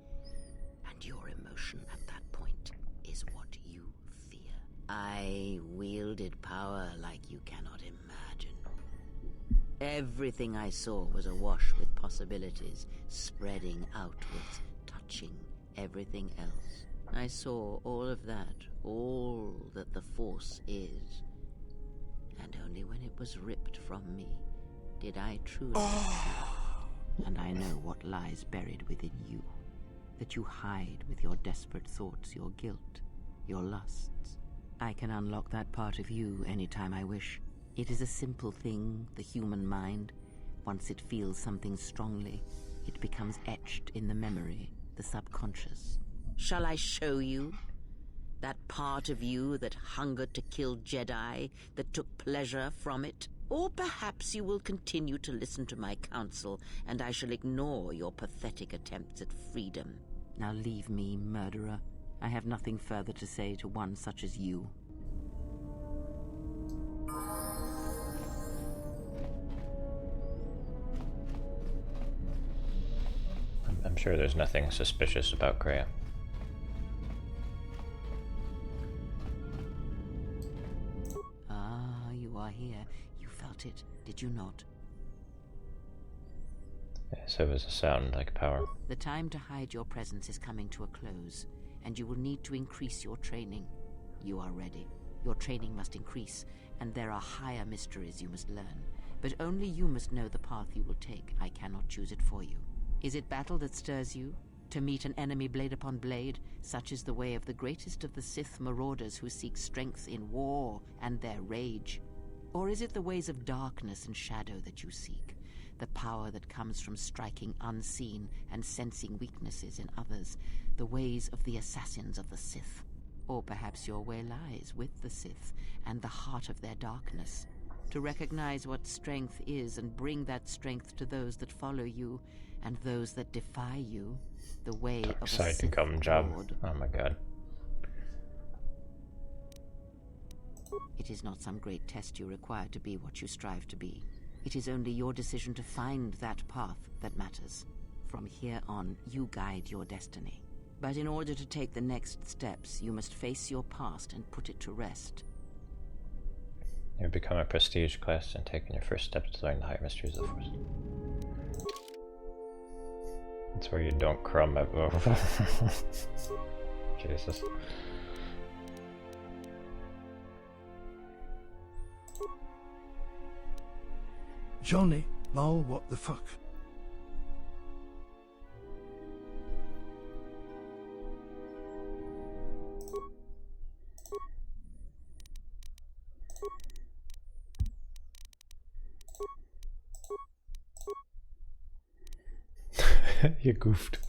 And your emotion at that point is what you fear. I wielded power like you cannot imagine. Everything I saw was awash with possibilities, spreading outwards, touching everything else. I saw all of that, all that the Force is. And only when it was ripped from me did I truly see. And I know what lies buried within you, that you hide with your desperate thoughts, your guilt, your lusts. I can unlock that part of you anytime I wish. It is a simple thing, the human mind. Once it feels something strongly, it becomes etched in the memory, the subconscious. Shall I show you? That part of you that hungered to kill Jedi, that took pleasure from it? Or perhaps you will continue to listen to my counsel, and I shall ignore your pathetic attempts at freedom. Now leave me, murderer. I have nothing further to say to one such as you. I'm sure there's nothing suspicious about Kreia. Ah, you are here. You felt it, did you not? Yes, it was a sound like power. The time to hide your presence is coming to a close, and you will need to increase your training. You are ready. Your training must increase, and there are higher mysteries you must learn. But only you must know the path you will take. I cannot choose it for you. Is it battle that stirs you? To meet an enemy blade upon blade? Such is the way of the greatest of the Sith marauders who seek strength in war and their rage. Or is it the ways of darkness and shadow that you seek? The power that comes from striking unseen and sensing weaknesses in others, the ways of the assassins of the Sith. Or perhaps your way lies with the Sith and the heart of their darkness. To recognize what strength is and bring that strength to those that follow you and those that defy you, the way of a Sith Lord. Oh my god. It is not some great test you require to be what you strive to be. It is only your decision to find that path that matters. From here on, you guide your destiny. But in order to take the next steps, you must face your past and put it to rest. You've become a prestige class and taken your first steps to learn the higher mysteries of the Force. That's where you don't crumb it. Jesus. Johnny, lol, what the fuck? You goofed.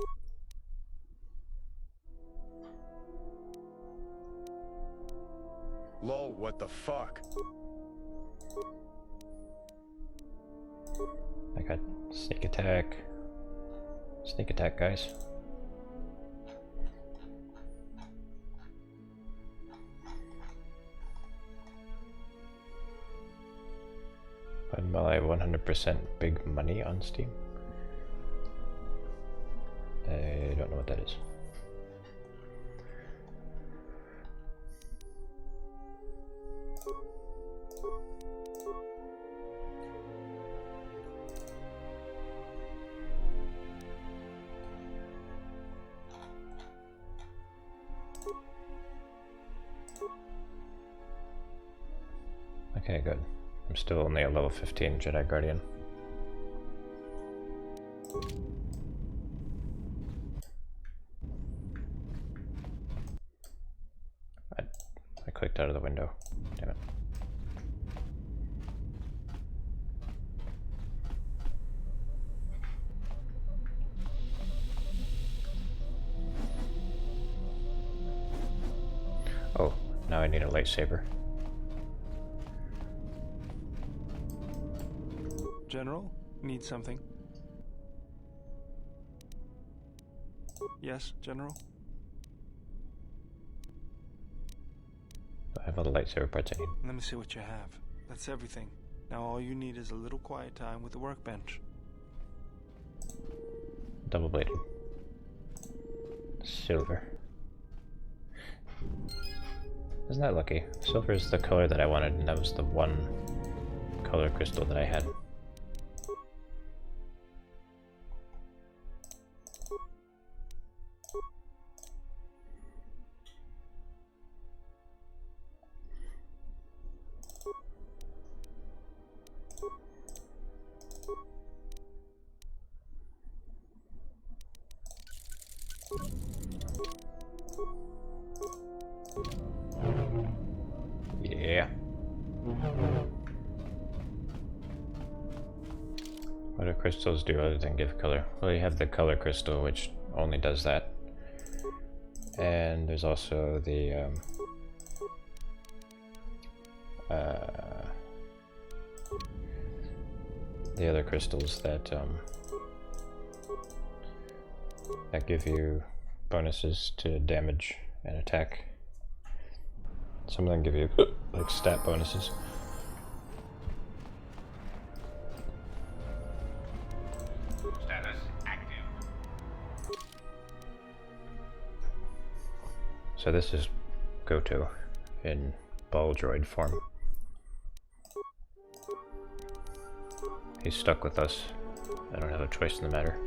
Lol, what the fuck? I got sneak attack. Sneak attack, guys. Find my 100% big money on Steam. I don't know what that is. Okay, good. I'm still only a level 15 Jedi Guardian. I clicked out of the window. Damn it. Oh, now I need a lightsaber. General, need something? Yes, General? I have all the lightsaber parts I need. Let me see what you have. That's everything. Now all you need is a little quiet time with the workbench. Double bladed. Silver. Isn't that lucky? Silver is the color that I wanted, and that was the one color crystal that I had. Yeah. What do crystals do other than give color? Well, you have the color crystal, which only does that. And there's also the other crystals that that give you bonuses to damage and attack. Some of them give you like stat bonuses. Status active. So this is KotOR in ball droid form. He's stuck with us. I don't have a choice in the matter.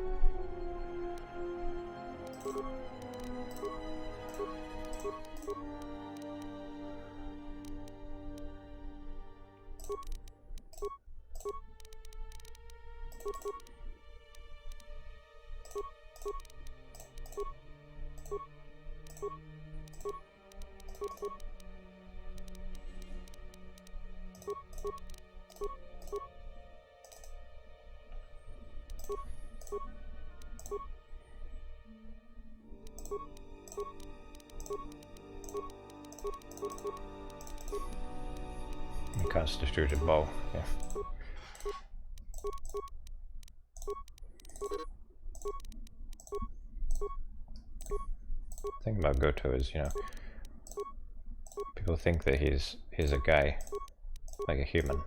Constituted ball, yeah. The thing about KotOR is, you know, people think that he's a guy, like a human,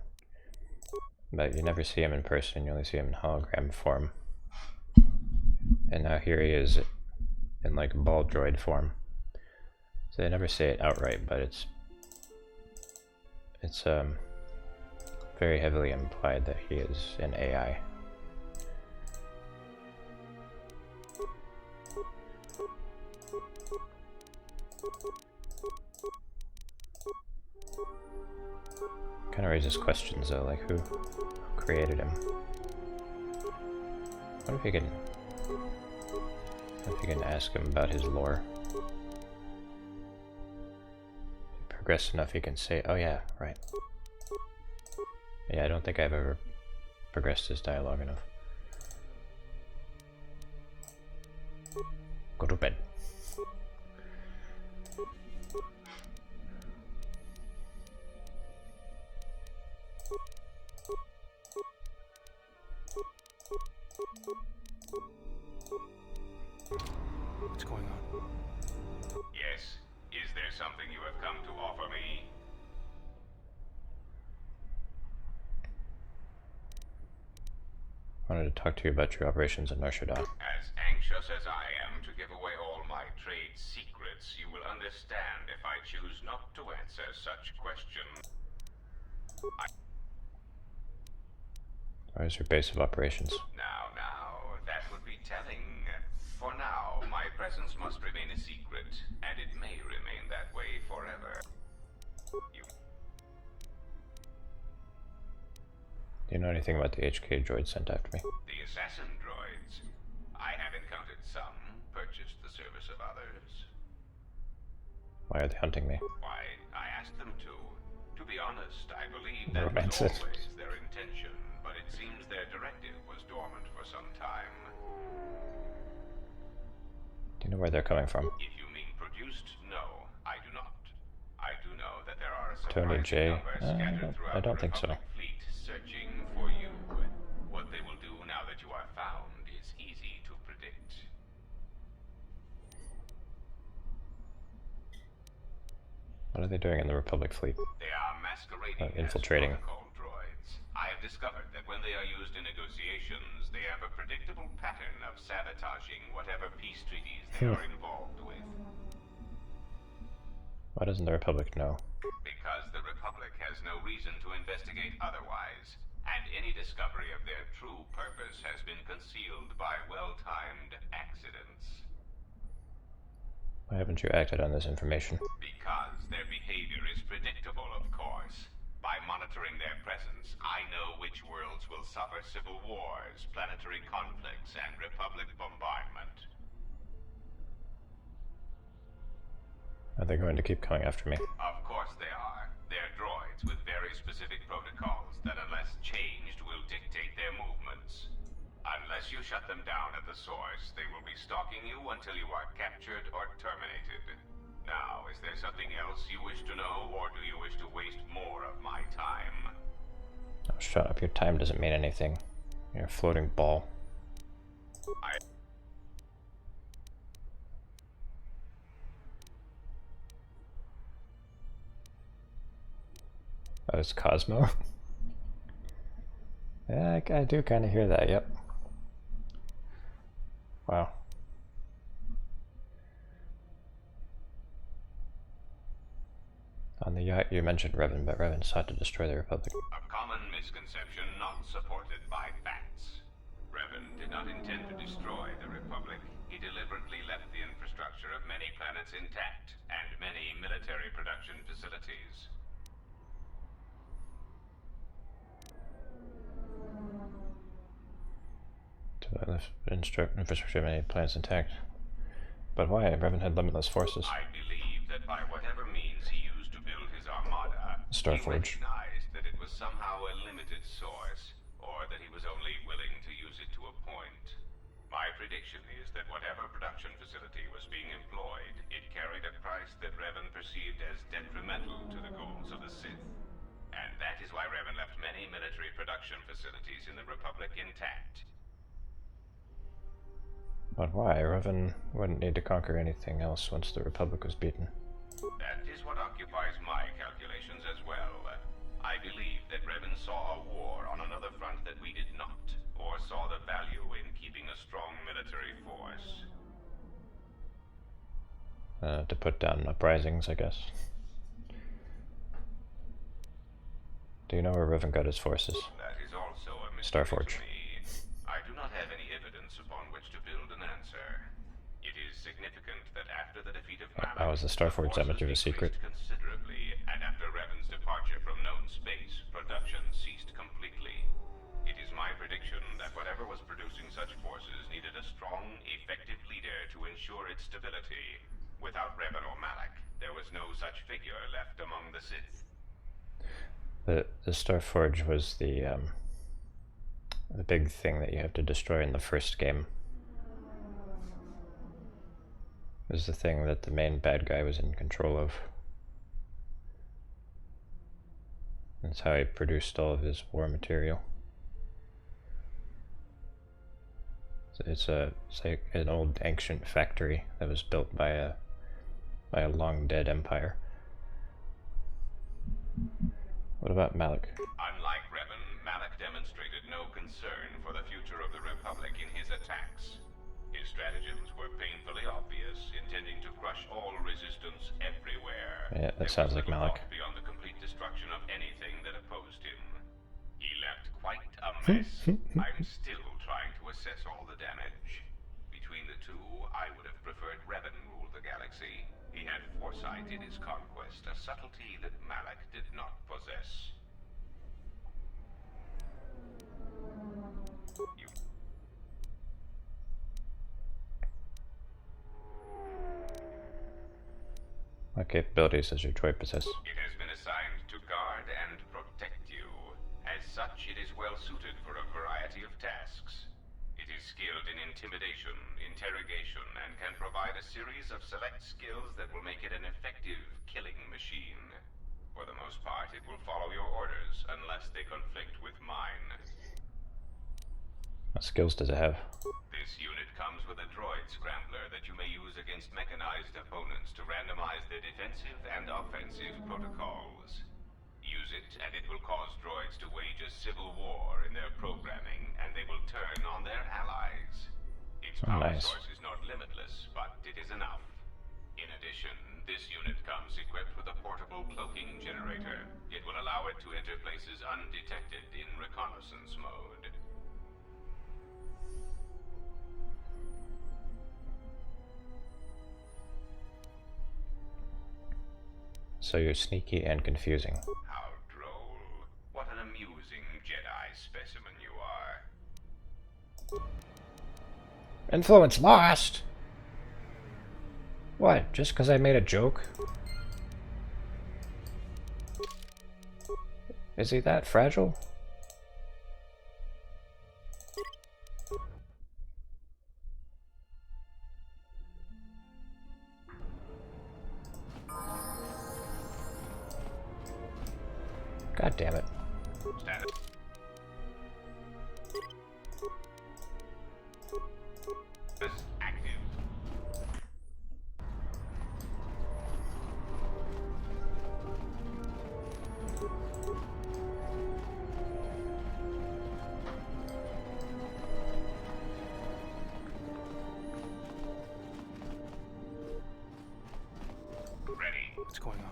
but you never see him in person. You only see him in hologram form. And now here he is in like ball droid form. So they never say it outright, but it's very heavily implied that he is an AI. Kind of raises questions though, like who created him? What if you can ask him about his lore? If you progress enough, you can say, "Oh yeah, right." Yeah, I don't think I've ever progressed his dialogue enough. Go to bed. What's going on? Yes. Is there something you have come to offer me? I wanted to talk to you about your operations in Nar Shaddaa. As anxious as I am to give away all my trade secrets, you will understand if I choose not to answer such questions. Where's your base of operations? Now, that would be telling. For now, my presence must remain a secret, and it may remain that way forever. Do you know anything about the HK droid sent after me? The assassin droids. I have encountered some, purchased the service of others. Why are they hunting me? Why, I asked them to. To be honest, I believe that was always their intention, but it seems their directive was dormant for some time. Do you know where they're coming from? If you mean produced, no, I do not. I do know that there are a Tony J. I don't think so. Fleet searching for you. What they will do now that you are found is easy to predict. What are they doing in the Republic fleet? They are masquerading infiltrating. as protocol droids. I have discovered that when they are used in negotiations, they have a predictable pattern of sabotaging whatever peace treaties they are involved with. Why doesn't the Republic know? Because the Republic has no reason to investigate otherwise, and any discovery of their true purpose has been concealed by well-timed accidents. Why haven't you acted on this information? Because their behavior is predictable, of course. By monitoring their presence, I know which worlds will suffer civil wars, planetary conflicts, and Republic bombardment. Are they going to keep coming after me? Of course they are. They're droids with very specific protocols that, unless changed, will dictate their movements. Unless you shut them down at the source, they will be stalking you until you are captured or terminated. Now, is there something else you wish to know, or do you wish to waste more of my time? Oh, shut up. Your time doesn't mean anything. You're a floating ball. Oh, it's Cosmo? Yeah, I do kind of hear that, yep. Wow. On the yacht, you mentioned Revan, but Revan sought to destroy the Republic. A common misconception not supported by facts. Revan did not intend to destroy the Republic. He deliberately left the infrastructure of many planets intact, and many military production facilities. Infrastructure of many planets intact. But why? Revan had limitless forces. I believe that by whatever means he used to build his armada, Starforge. he recognized that it was somehow a limited source, or that he was only willing to use it to a point. My prediction is that whatever production facility was being employed, it carried a price that Revan perceived as detrimental to the goals of the Sith. And that is why Revan left many military production facilities in the Republic intact. But why? Revan wouldn't need to conquer anything else once the Republic was beaten. That is what occupies my calculations as well. I believe that Revan saw a war on another front that we did not, or saw the value in keeping a strong military force. To put down uprisings, I guess. Do you know where Revan got his forces? That is also a mystery Starforge. to me. I do not have any evidence upon which to build an answer. It is significant that after the defeat of Malak, How is the Starforge that much of a secret? considerably, and after Revan's departure from known space, production ceased completely. It is my prediction that whatever was producing such forces needed a strong, effective leader to ensure its stability. Without Revan or Malak, there was no such figure left among the Sith. The Starforge was the big thing that you have to destroy in the first game. was the thing that the main bad guy was in control of. That's how he produced all of his war material. It's like an old ancient factory that was built by a long dead empire. What about Malik? Unlike Revan, Malik demonstrated no concern for the future of the Republic in his attacks. His stratagems were painfully obvious, intending to crush all resistance everywhere. Yeah, that sounds like Malik. Beyond the complete destruction of anything that opposed him. He left quite a mess. I'm still trying to assess all the damage. Between the two, I would have preferred Revan rule the galaxy. He had foresight in his conquest, a subtlety that Malik did not possess. What capabilities does your droid possess? It has been assigned to guard and protect you. As such, it is well suited for a variety of tasks. It is skilled in intimidation, interrogation, and can provide a series of select skills that will make it an effective killing machine. For the most part, it will follow your orders, unless they conflict with mine. What skills does it have? This unit comes with a droid scrambler that you may use against mechanized opponents to randomize their defensive and offensive protocols. Use it, and it will cause droids to wage a civil war in their programming, and they will turn on their allies. Its power source is not limitless, but it is enough. In addition, this unit comes equipped with a portable cloaking generator. It will allow it to enter places undetected in reconnaissance mode. So you're sneaky and confusing. How droll. What an amusing Jedi specimen you are. Influence lost! What, just because I made a joke? Is he that fragile? God damn it. Status. Active. Ready. What's going on?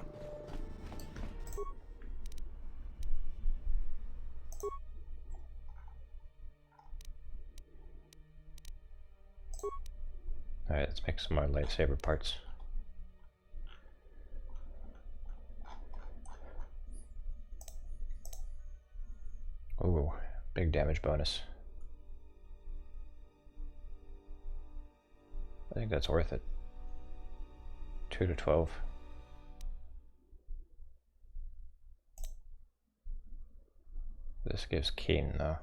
Alright, let's make some more lightsaber parts. Ooh, big damage bonus. I think that's worth it. 2 to 12. This gives keen though.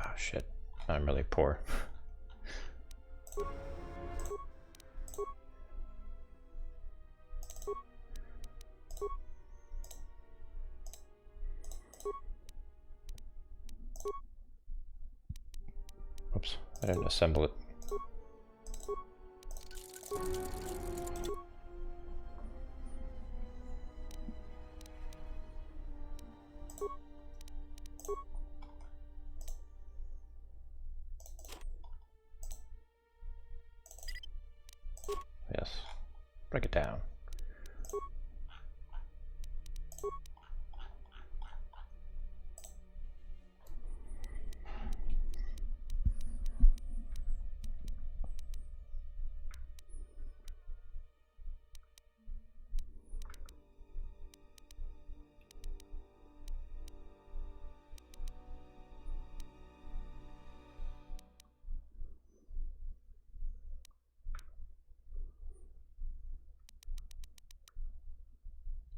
Oh shit, I'm really poor. Oops, I didn't assemble it. Yes, break it down.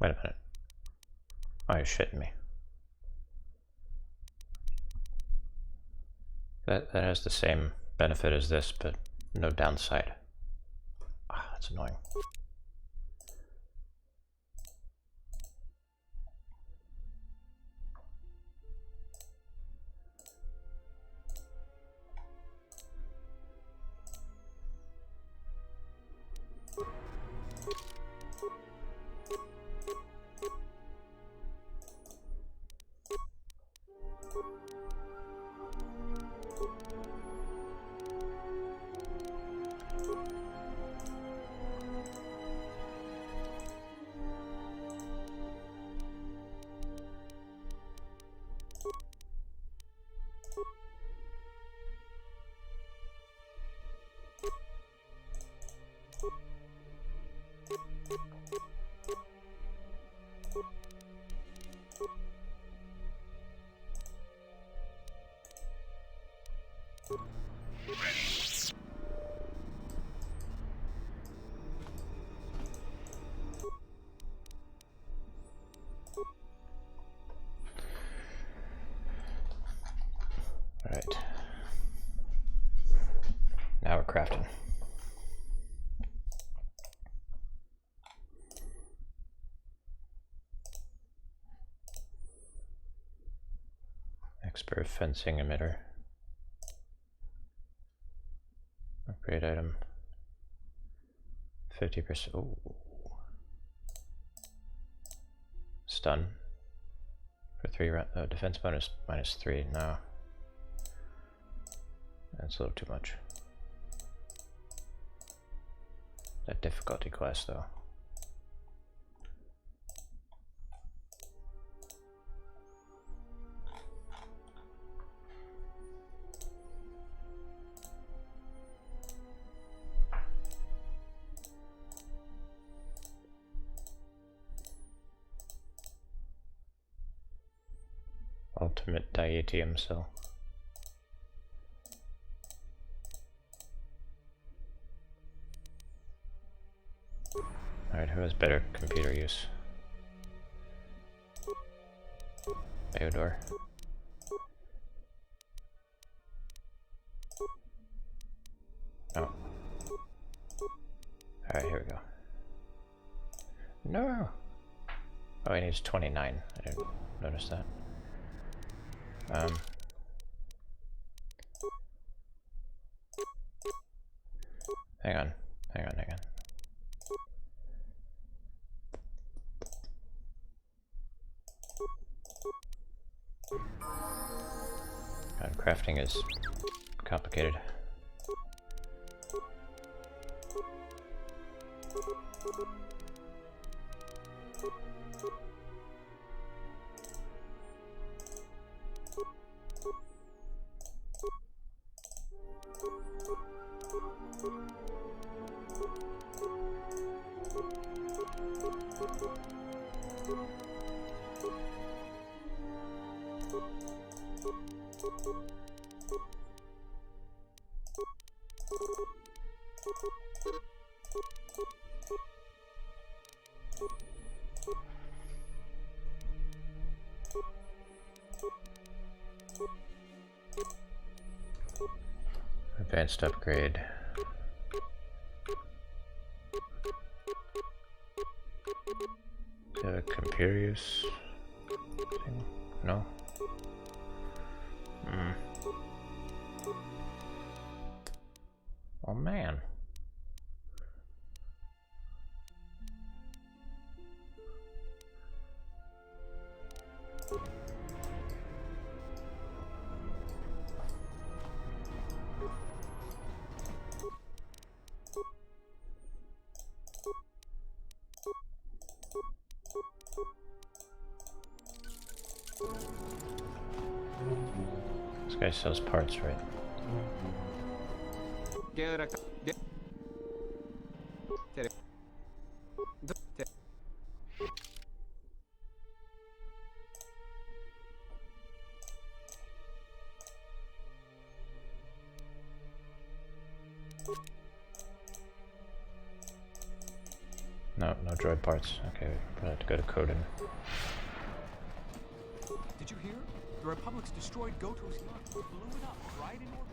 Wait a minute. Oh, you're shitting me. That has the same benefit as this, but no downside. Ah, that's annoying. Alright. Now we're crafting. Expert fencing emitter. Upgrade item. 50%. Ooh. Stun. For 3 rounds. Defense bonus -3. No. That's a little too much. That difficulty class though. Ultimate diatium cell. Alright, who has better computer use? KotOR. Oh. Alright, here we go. No! Oh, he needs 29. I didn't notice that. Hang on. God, crafting is complicated. Advanced upgrade. Computer use thing? No? Oh man. This guy sells parts, right? No, no droid parts. Okay, probably have to go to Codin. Did you hear? The Republic's destroyed Goto's yacht. Blew it up right in orbit.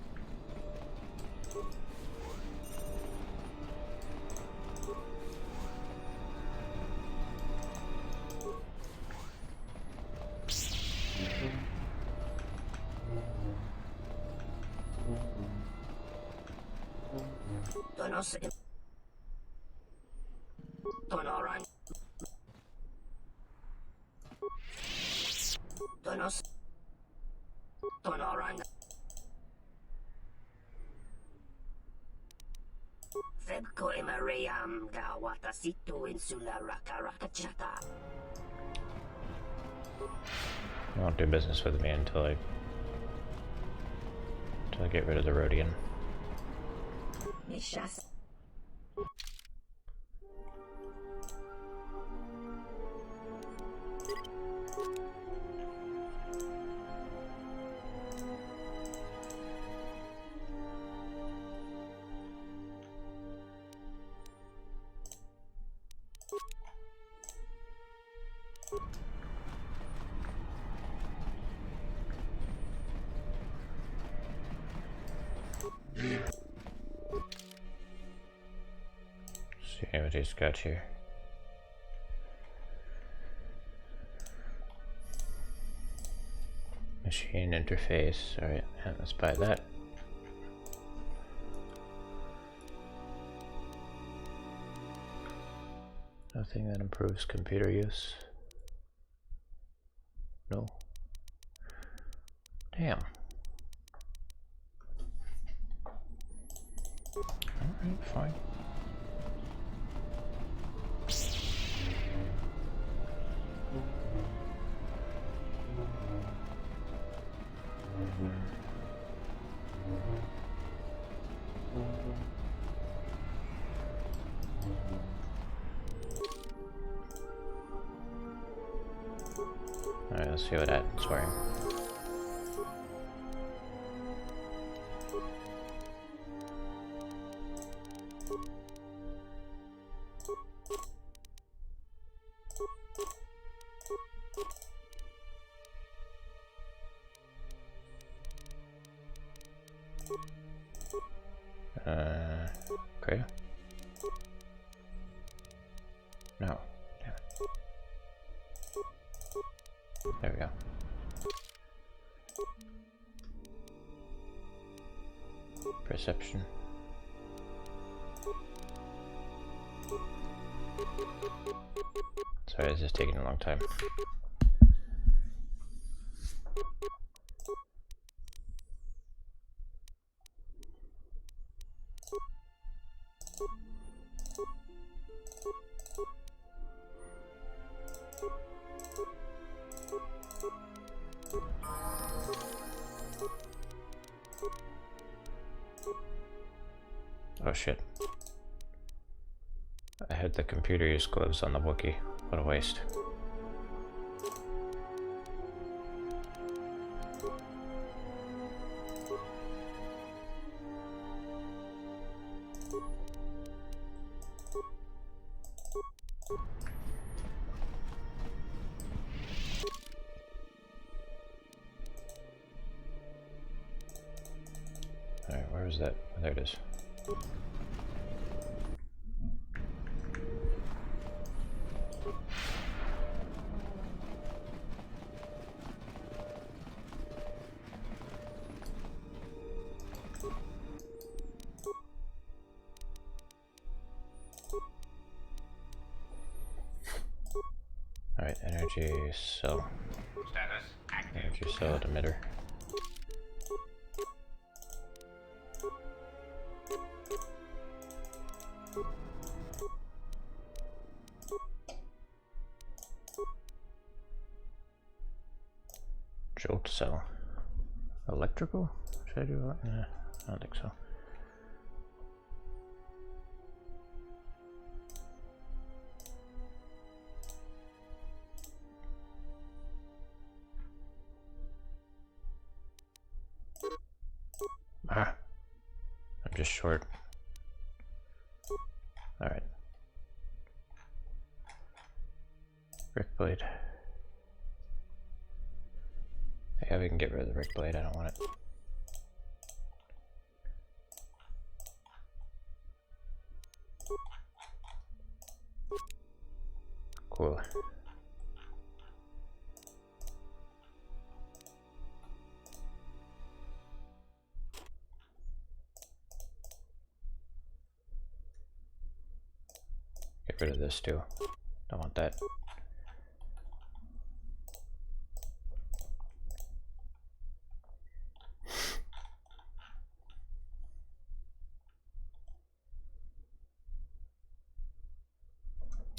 Febko Emariam da Watasito Insula Raka Rakachata. You won't do business with me until I get rid of the Rhodian. Mishas. See what he's got here. Machine interface. Alright, yeah, let's buy that. Nothing that improves computer use. No. Damn. Alright, fine. Alright, let's see what Atten's wearing. Okay. No. Damn it. There we go. Perception. Sorry, this is taking a long time. Oh shit. I had the computer use gloves on the Wookiee. What a waste. Alright, where is that? Oh, there it is. Alright, energy cell. Status active. Energy cell emitter. Jolt cell. Electrical? Should I do that? Nah, I don't think so. Ah, I'm just short. Alright. Rick Blade. Yeah, we can get rid of the Rick Blade, I don't want it. Cool. Get rid of this too. Don't want that.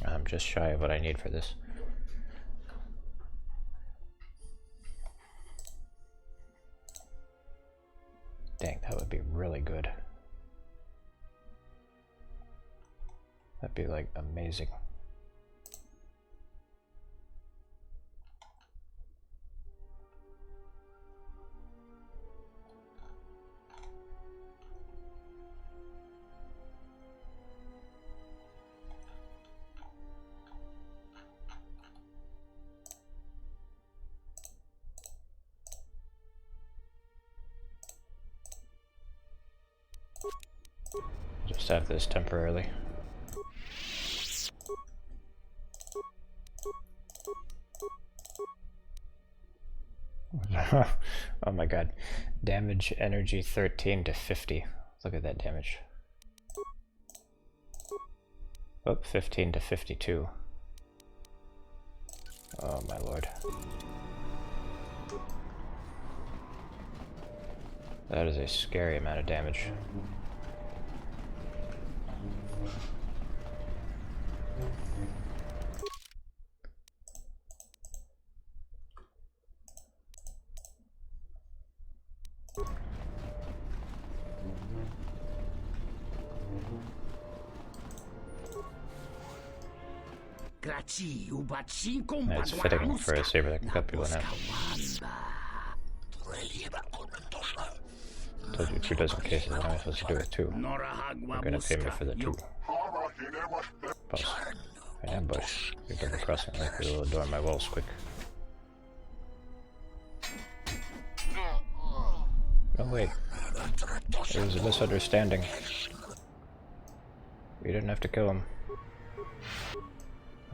I'm just shy of what I need for this. Dang, that would be really good. That'd be like amazing. Just have this temporarily. Oh my god. Damage energy 13 to 50. Look at that damage. Oh, 15 to 52. Oh my lord. That is a scary amount of damage. It's fitting for a saber that can cut people in half. Told you 2 dozen cases, what am I supposed to do with 2? You're gonna pay me for the 2. Boss. An ambush. You're double crossing like a little door on my walls, quick. No, wait. It was a misunderstanding. We didn't have to kill him.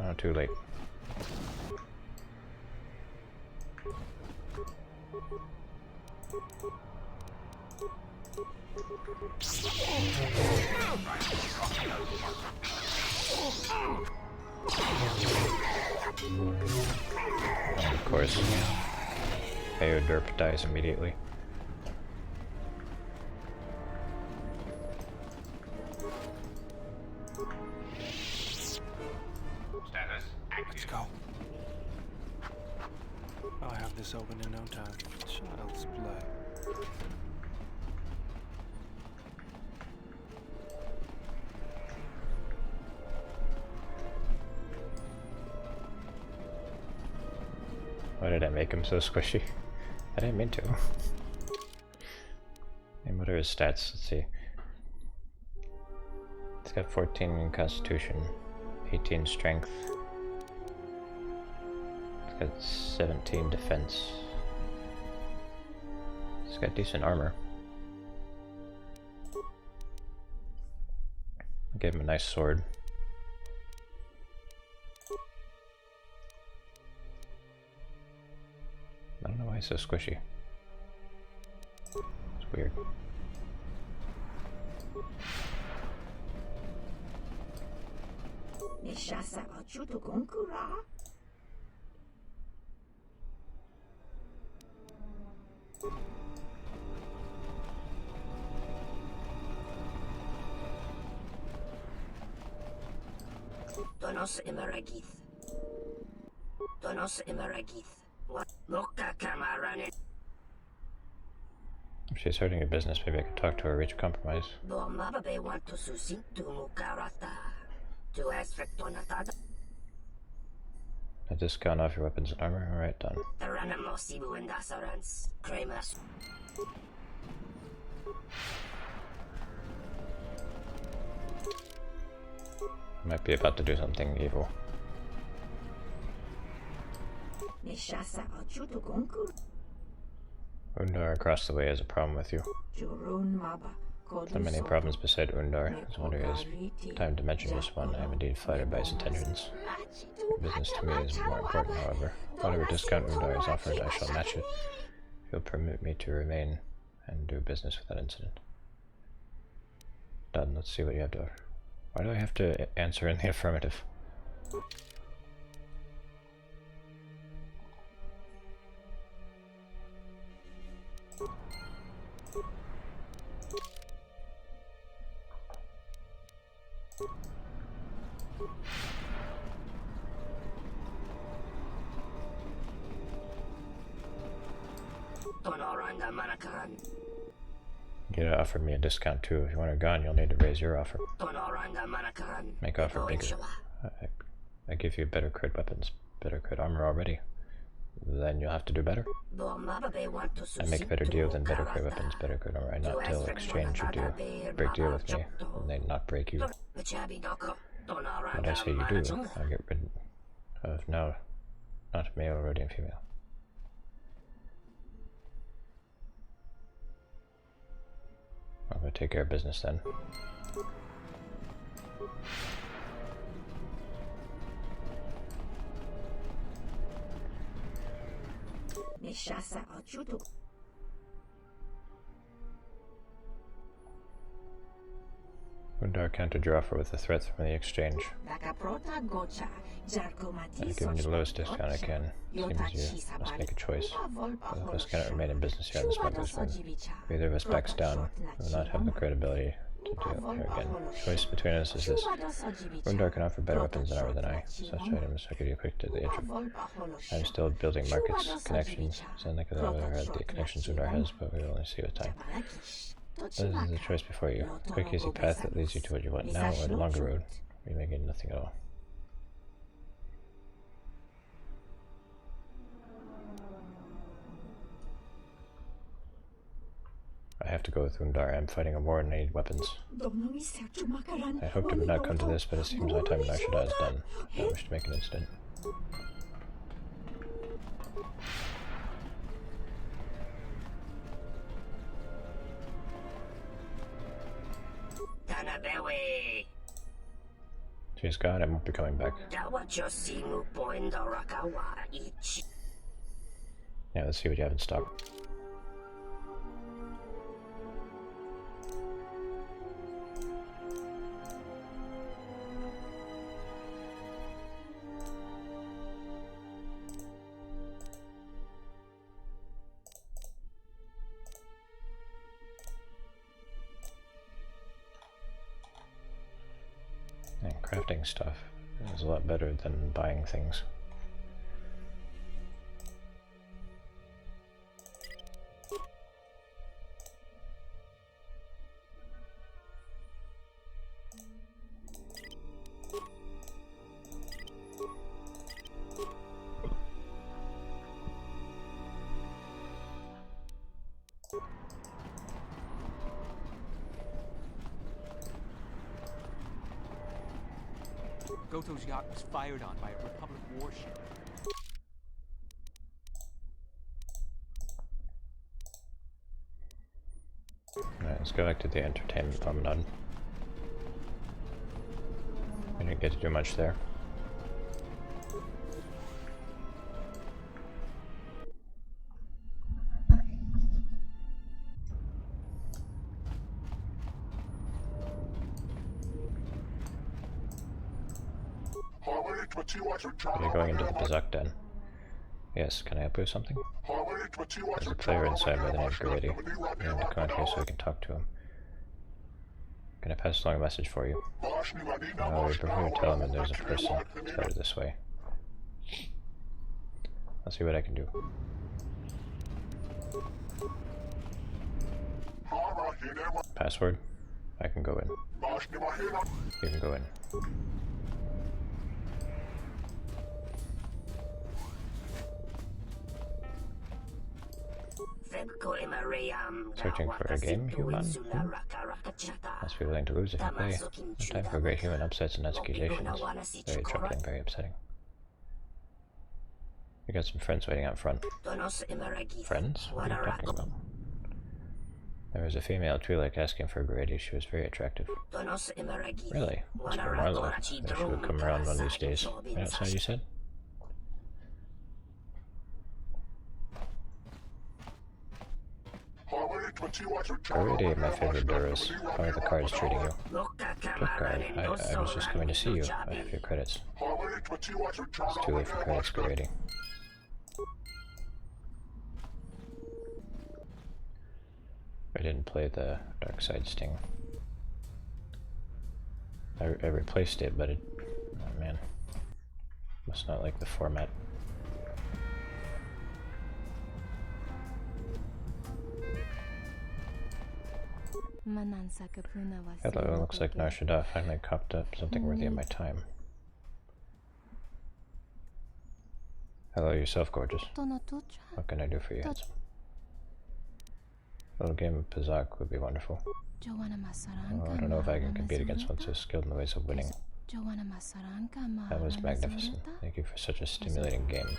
Oh, too late. And of course, Derp dies immediately. Let's go. I'll have this open in no time. Child's play. Why did I make him so squishy? I didn't mean to. And what are his stats? Let's see. It's got 14 constitution, 18 strength. It's got 17 defense. It's got decent armor. I gave him a nice sword. I don't know why he's so squishy. It's weird. Donos Emeragith. Donos Emeragith. Loka Kamarane. If she's hurting your business, maybe I can talk to her, reach a compromise. Bomababe want to susintu mukarata. To aspectonatada. A discount off your weapons and armor? Alright, done. Taranamo Sibu and Dasarans. Kremas. Might be about to do something evil. Undar across the way has a problem with you. So many problems beside Undar. I was wondering his time to mention just one. I am indeed flattered by his intentions. Your business to me is more important, however. Whatever discount Undar has offered, I shall match it. He'll permit me to remain and do business without incident. Done. Let's see what you have to offer. Why do I have to answer in the affirmative? You gotta offer me a discount too. If you want her gone, you'll need to raise your offer. Make offer bigger. I give you better crit weapons, better crit armor already. Then you'll have to do better. I make a better deal than better crit weapons, better crit armor. I not till exchange you do. Break deal with me, and they not break you. What I say you do, I'll get rid of now, not male, Rhodian female. I'm gonna take care of business then. Undar countered your offer with a threat from the exchange. I've given you the lowest discount I can. Seems you must make a choice. Both of us cannot remain in business here on the smuggler's moon. If either of us backs down, we will not have the credibility to do it here again. The choice between us is this. Undar can offer better weapons and armor than I. Such items will give you quick to the intro. I'm still building markets, connections. Sound like the other had the connections Undar has, but we will only see with time. This is the choice before you. The quick, easy path that leads you to what you want now, or the longer road, where you may gain nothing at all. I have to go with Undar. I'm fighting a war and I need weapons. I hoped it would not come to this, but it seems my time in Narshada is done. I don't wish to make an incident. She's gone, I won't be coming back. Yeah, let's see what you have in stock. And crafting stuff is a lot better than buying things. Goto's yacht was fired on by a Republic warship. Alright, let's go back to the entertainment promenade. I didn't get to do much there. You're going into the Bazak Den. Yes, can I help you with something? There's a player inside by the name of Garidi. You need to come out here so we can talk to him. Can I pass along a message for you? No, we prefer to tell him that there's a person. It's better this way. I'll see what I can do. Password? I can go in. You can go in. Searching for a game, human? Must be willing to lose if you play. No time for great human upsets and accusations. Very troubling, very upsetting. We got some friends waiting out front. Friends? What are you talking about? There was a female Twi'lek asking for Grady. She was very attractive. Really? That's for Marlo. She would come around one of these days. Right outside, you said? Grady, my favorite Duros. How are the cards treating you? Gift card. I was just coming to see you. I have your credits. It's too late for credits, Grady. I didn't play the Dark Side Sting. I replaced it, but it... oh man. Must not like the format. Hello, looks like Nar Shaddaa finally copped up something worthy of my time. Hello yourself, gorgeous. What can I do for you, handsome? A little game of Pazak would be wonderful. Oh, I don't know if I can compete against one so skilled in the ways of winning. That was magnificent. Thank you for such a stimulating game.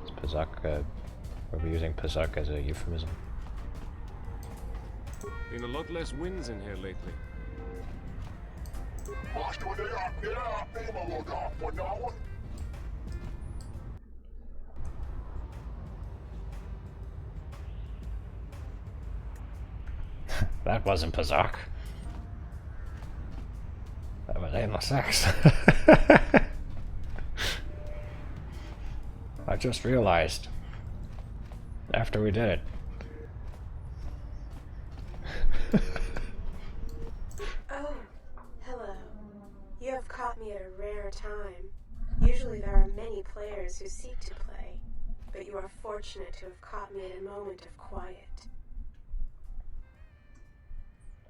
Is Pazak, are we using Pazak as a euphemism? Been a lot less winds in here lately. That wasn't Pazak. That was aimless sex. I just realized after we did it. Oh, hello. You have caught me at a rare time. Usually there are many players who seek to play, but you are fortunate to have caught me at a moment of quiet.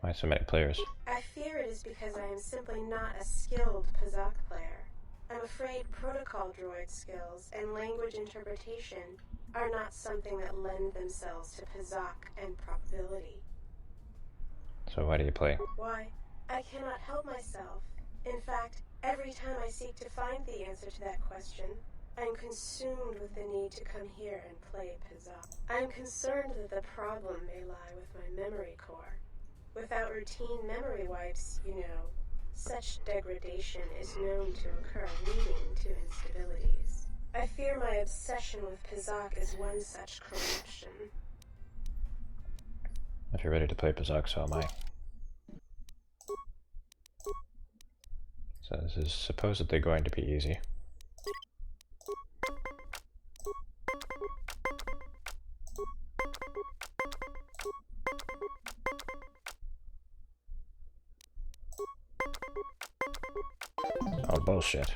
Why so many players? I fear it is because I am simply not a skilled Pazak player. I'm afraid protocol droid skills and language interpretation are not something that lend themselves to Pazak and probability. So why do you play? Why? I cannot help myself. In fact, every time I seek to find the answer to that question, I'm consumed with the need to come here and play Pazak. I'm concerned that the problem may lie with my memory core. Without routine memory wipes, you know, such degradation is known to occur, leading to instabilities. I fear my obsession with Pazak is one such corruption. If you're ready to play Pazak, so am I. So this is supposedly going to be easy. Oh, bullshit.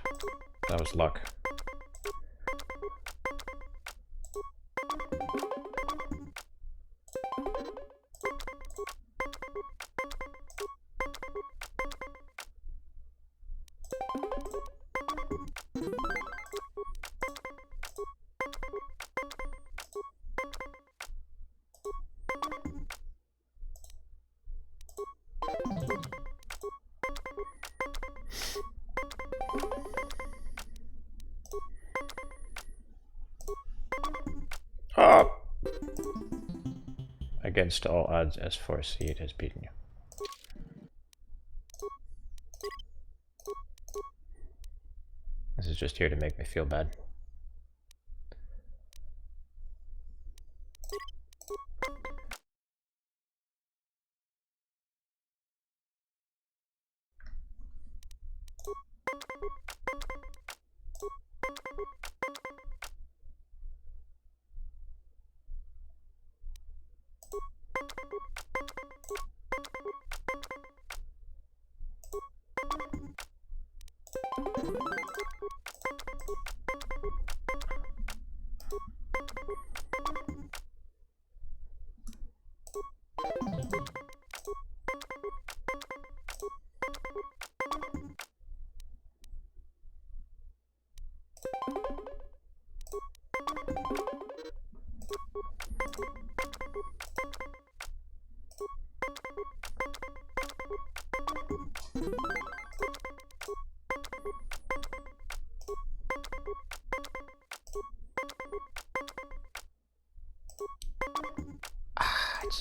That was luck. Oh! Against all odds, S4 Seed has beaten you. This is just here to make me feel bad.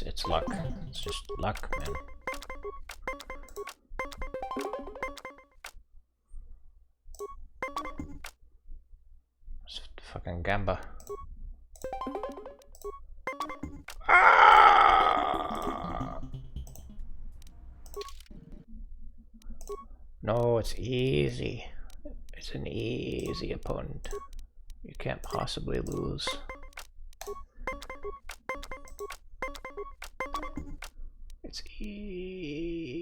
it's luck. It's just luck, man. It's fucking Gamba. Ah! No, it's easy. It's an easy opponent. You can't possibly lose. It's easy.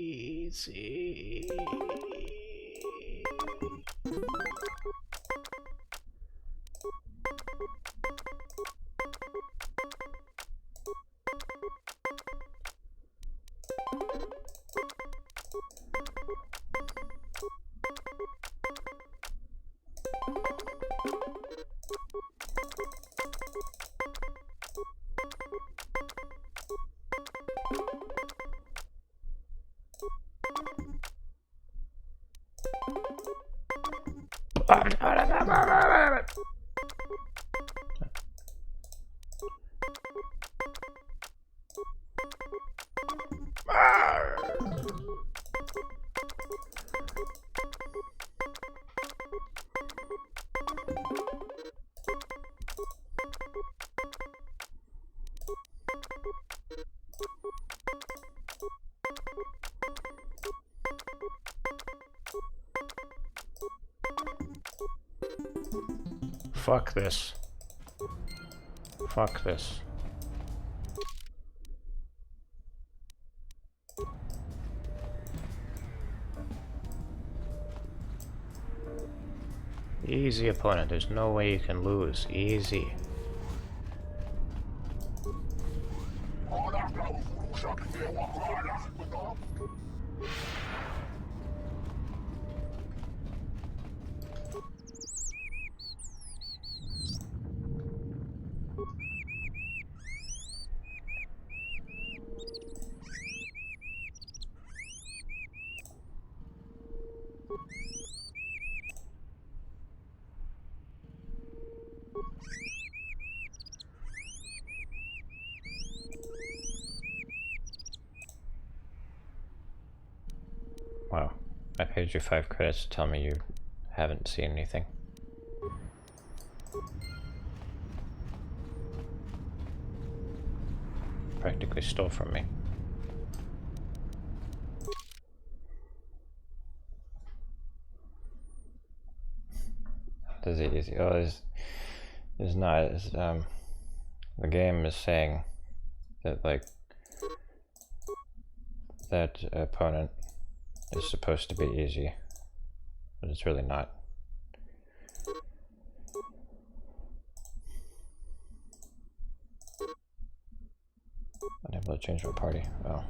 Fuck this. Fuck this. Easy opponent. There's no way you can lose. Easy. Wow. I paid you 5 credits to tell me you haven't seen anything. Practically stole from me. This is easy. Oh, it's not. It's, the game is saying that, like, that opponent is supposed to be easy, but it's really not. Unable to change my party. Oh.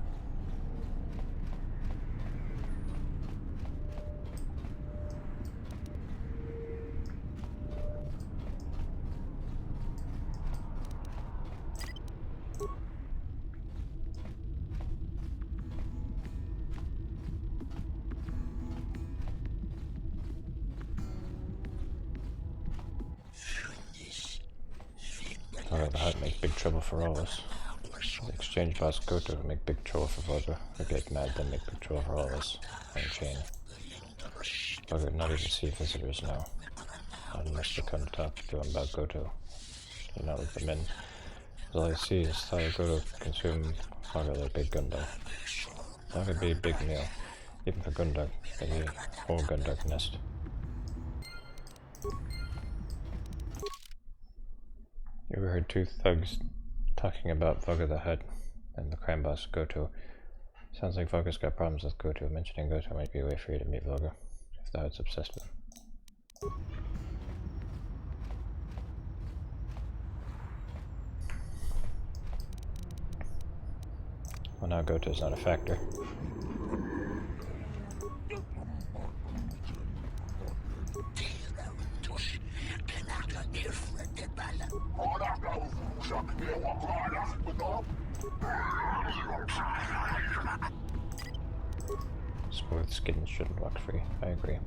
The hut make big trouble for all of us. The exchange boss KotOR make big trouble for Voga. We get mad, then make big trouble for all of us. Unchain. Voga not even see visitors now. Not unless they come to talk to him about KotOR. Do not let them in. All I see is how KotOR consume Voga like big Gundog. That would be a big meal. Even for Gundog. Maybe whole Gundog nest. You ever heard 2 thugs talking about Voga the Hut and the crime boss KotOR? Sounds like Voga's got problems with KotOR. Mentioning KotOR might be a way for you to meet Voga, if the Hut's obsessed with him. Well, now KotOR's not a factor. Smooth skin shouldn't walk free. I agree.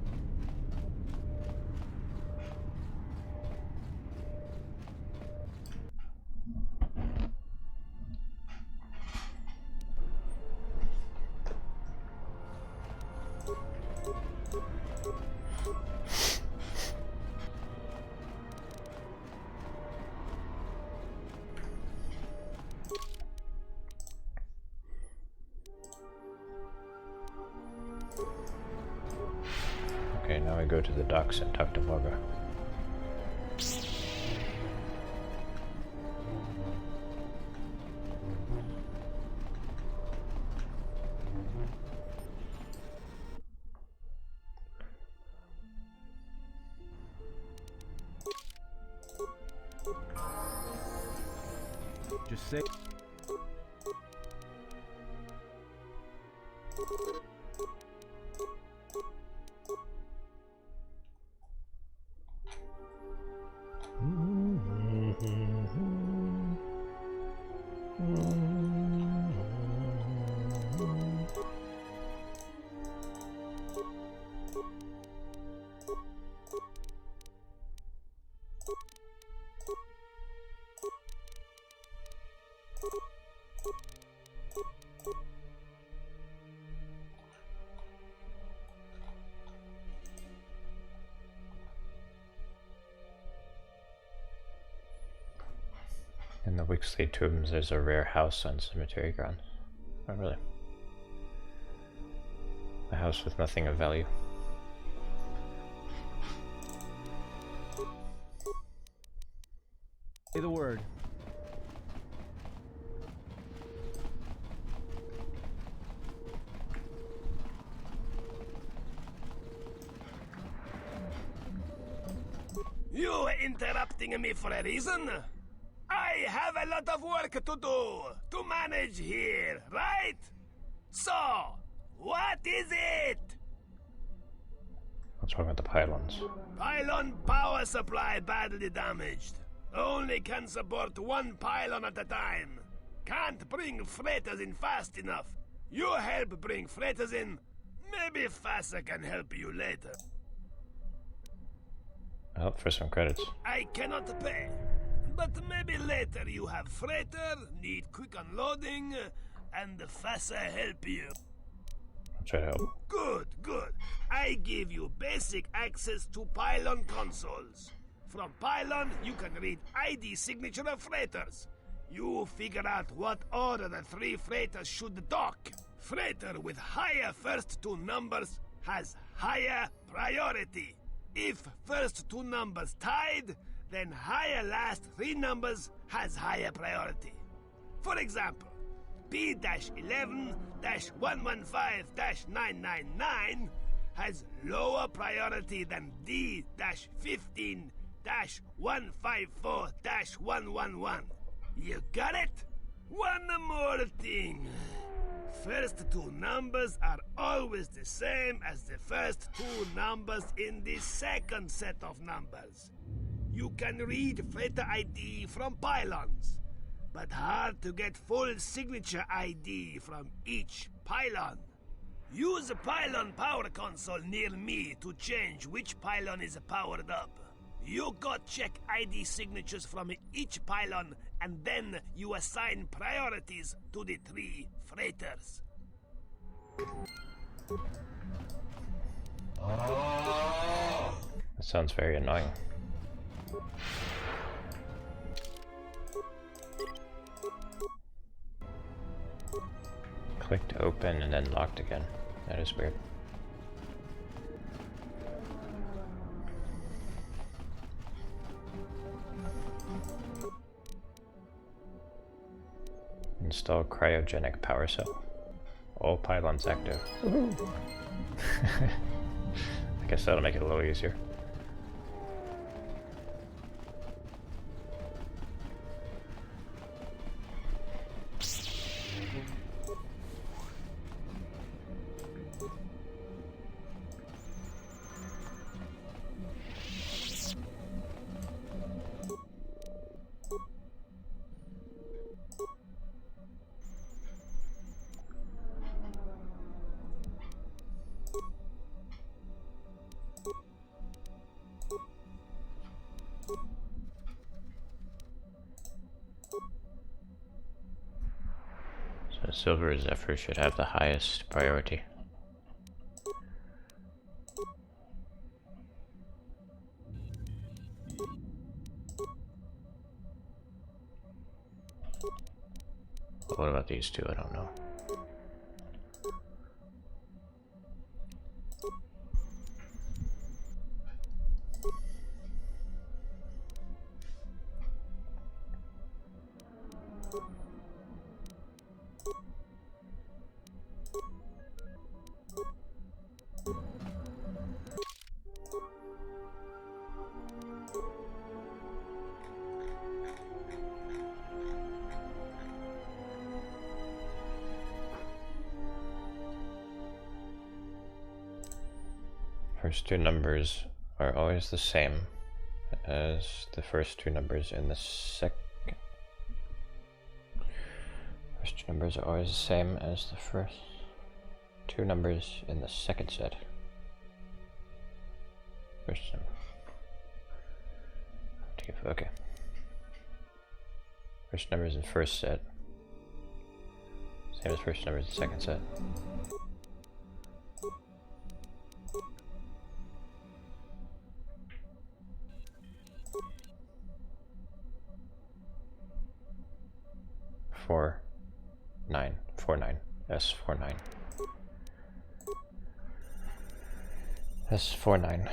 go to the docks and talk to Volga. Just say. In the Wixley tombs, there's a rare house on cemetery grounds. Oh, really? A house with nothing of value. Say the word. You interrupting me for a reason? I have a lot of work to do, to manage here, right? So, what is it? What's wrong with the pylons? Pylon power supply badly damaged. Only can support one pylon at a time. Can't bring freighters in fast enough. You help bring freighters in. Maybe FASA can help you later. I'll help for some credits. I cannot pay. But maybe later you have freighter, need quick unloading, and FASA help you. I'll try to help. Good, good. I give you basic access to pylon consoles. From pylon, you can read ID signature of freighters. You figure out what order the 3 freighters should dock. Freighter with higher first 2 numbers has higher priority. If first 2 numbers tied, then higher last 3 numbers has higher priority. For example, P-11-115-999 has lower priority than D-15-154-111. You got it? One more thing. First 2 numbers are always the same as the first 2 numbers in the second set of numbers. You can read freighter ID from pylons, but hard to get full signature ID from each pylon. Use a pylon power console near me to change which pylon is powered up. You go check ID signatures from each pylon, and then you assign priorities to the 3 freighters. That sounds very annoying. Clicked open and then locked again. That is weird. Install cryogenic power cell. All pylons active. I guess that'll make it a little easier. So Silver Zephyr should have the highest priority. What about these 2? I don't know. First two numbers are always the same as the first two numbers in the second. First two numbers are always the same as the first two numbers in the second set. First number. Okay. First numbers in first set. Same as first numbers in second set. Four, 9, 4, 9, S4, 9. S4, 9.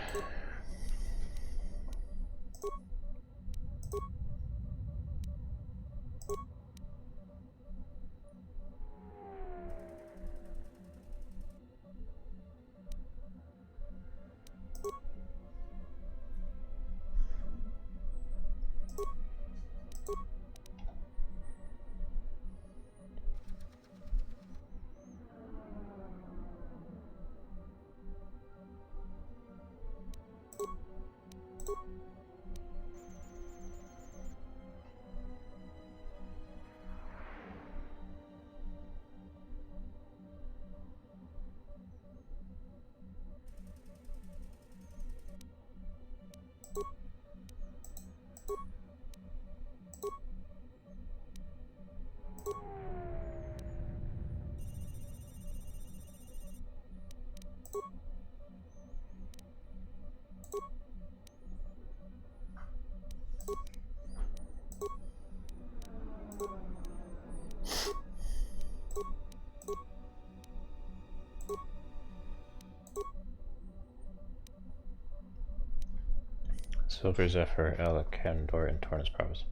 Silver Zephyr, El Candor, and Tornus Promise.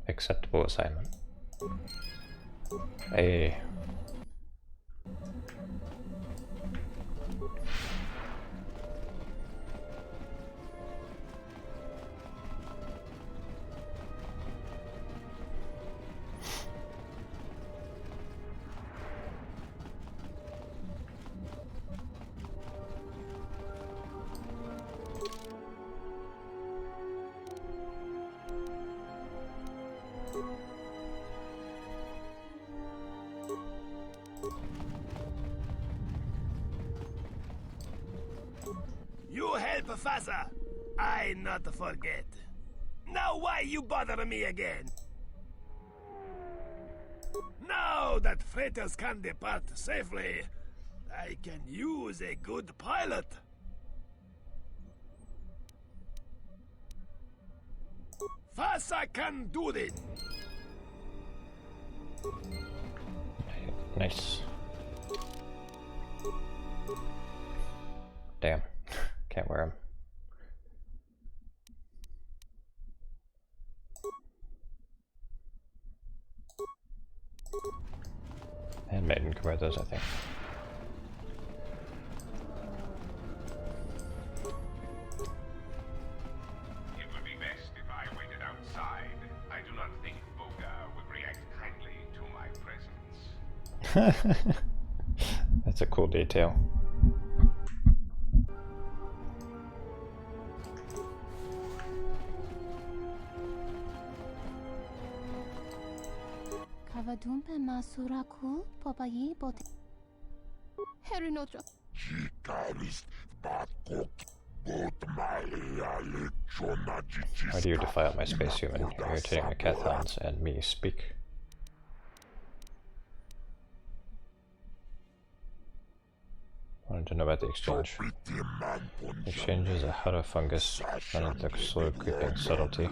Acceptable assignment. A You help faster. I not forget. Now why you bother me again? Now that freighters can depart safely, I can use a good pilot. Fasa can do it. Nice. Damn. Can't wear them. And Maiden can wear those, I think. It would be best if I waited outside. I do not think Boga would react kindly to my presence. That's a cool detail. Kavadumpe masuraku popayi bote. Herinotra. Why do you defile my space human, irritating the Cathons and me speak? Wanted to know about the exchange. The exchange is a Hutta fungus, one of the slow creeping subtlety.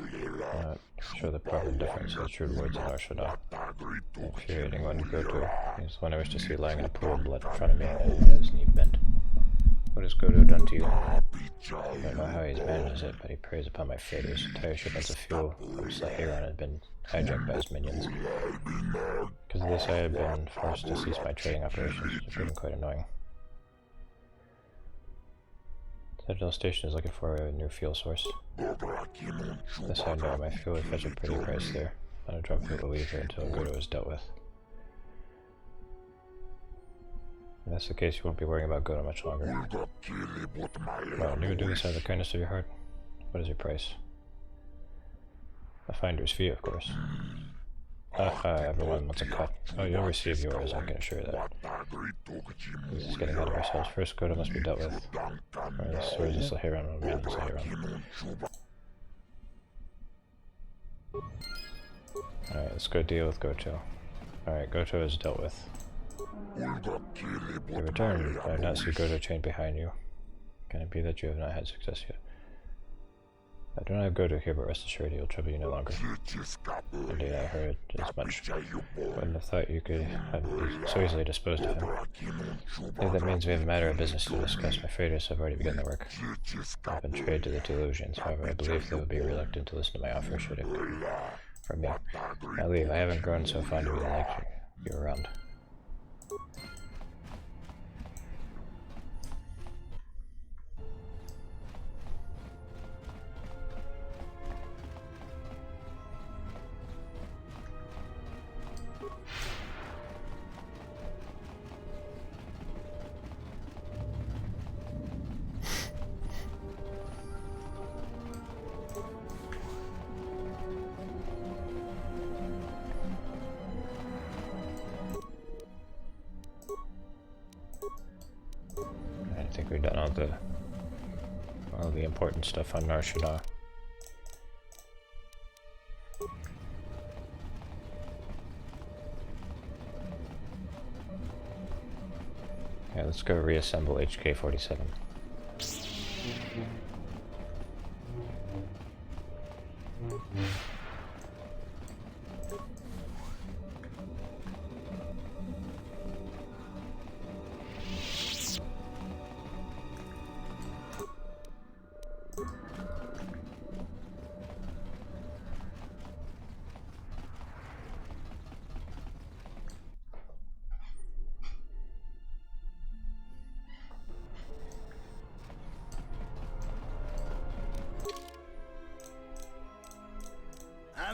Not sure the proper difference is true words in Arshada. Infuriating one Goto. He's the one I wish to see lying in a pool of blood in front of me. His knee bent. What has Goto done to you? I don't know how he manages it, but he preys upon my fate. His entire shipments of fuel from Saharan had been hijacked by his minions. Because of this, I have been forced to cease my trading operations, which have been quite annoying. Citadel Station is looking for a new fuel source. This I know, my fuel would fetch a pretty price there. Not a drop fuel will leave here until Goto is dealt with. If that's the case, you won't be worrying about Goto much longer. Well, you would do this out of the kindness of your heart. What is your price? A finder's fee, of course. Everyone wants a cut. Oh, you'll receive yours, I can assure that. This is getting ahead of ourselves. First, Goto must be dealt with. Or is this Lahiran? Oh, man, it's Lahiran. Alright, let's go deal with Goto. Alright, Goto is dealt with. You return. I do not see Goto chained behind you. Can it be that you have not had success yet? I do not have Goto here, but rest assured he will trouble you no longer. Indeed, I heard as much. Wouldn't have thought you could have so easily disposed of him. If that means we have a matter of business to discuss, my freighters have already begun their work. I've been traded to the Delusions, however, I believe they will be reluctant to listen to my offer should it come from me. Now leave, I haven't grown so fond of you like you around. I think we've done all the important stuff on Nar Shaddaa. Okay, let's go reassemble HK-47.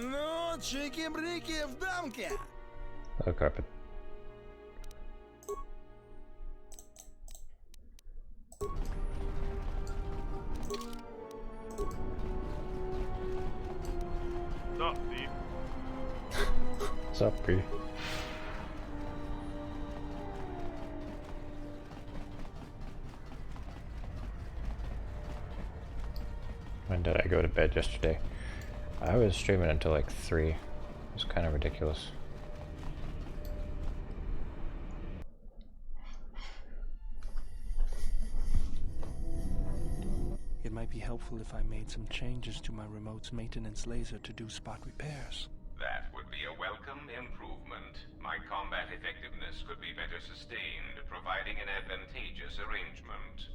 Ну, чики-брики в дамке. Hello, carpet. What's up, Steve? What's up, P? When did I go to bed yesterday? I was streaming until like 3. It was kind of ridiculous. It might be helpful if I made some changes to my remote's maintenance laser to do spot repairs. That would be a welcome improvement. My combat effectiveness could be better sustained, providing an advantageous arrangement.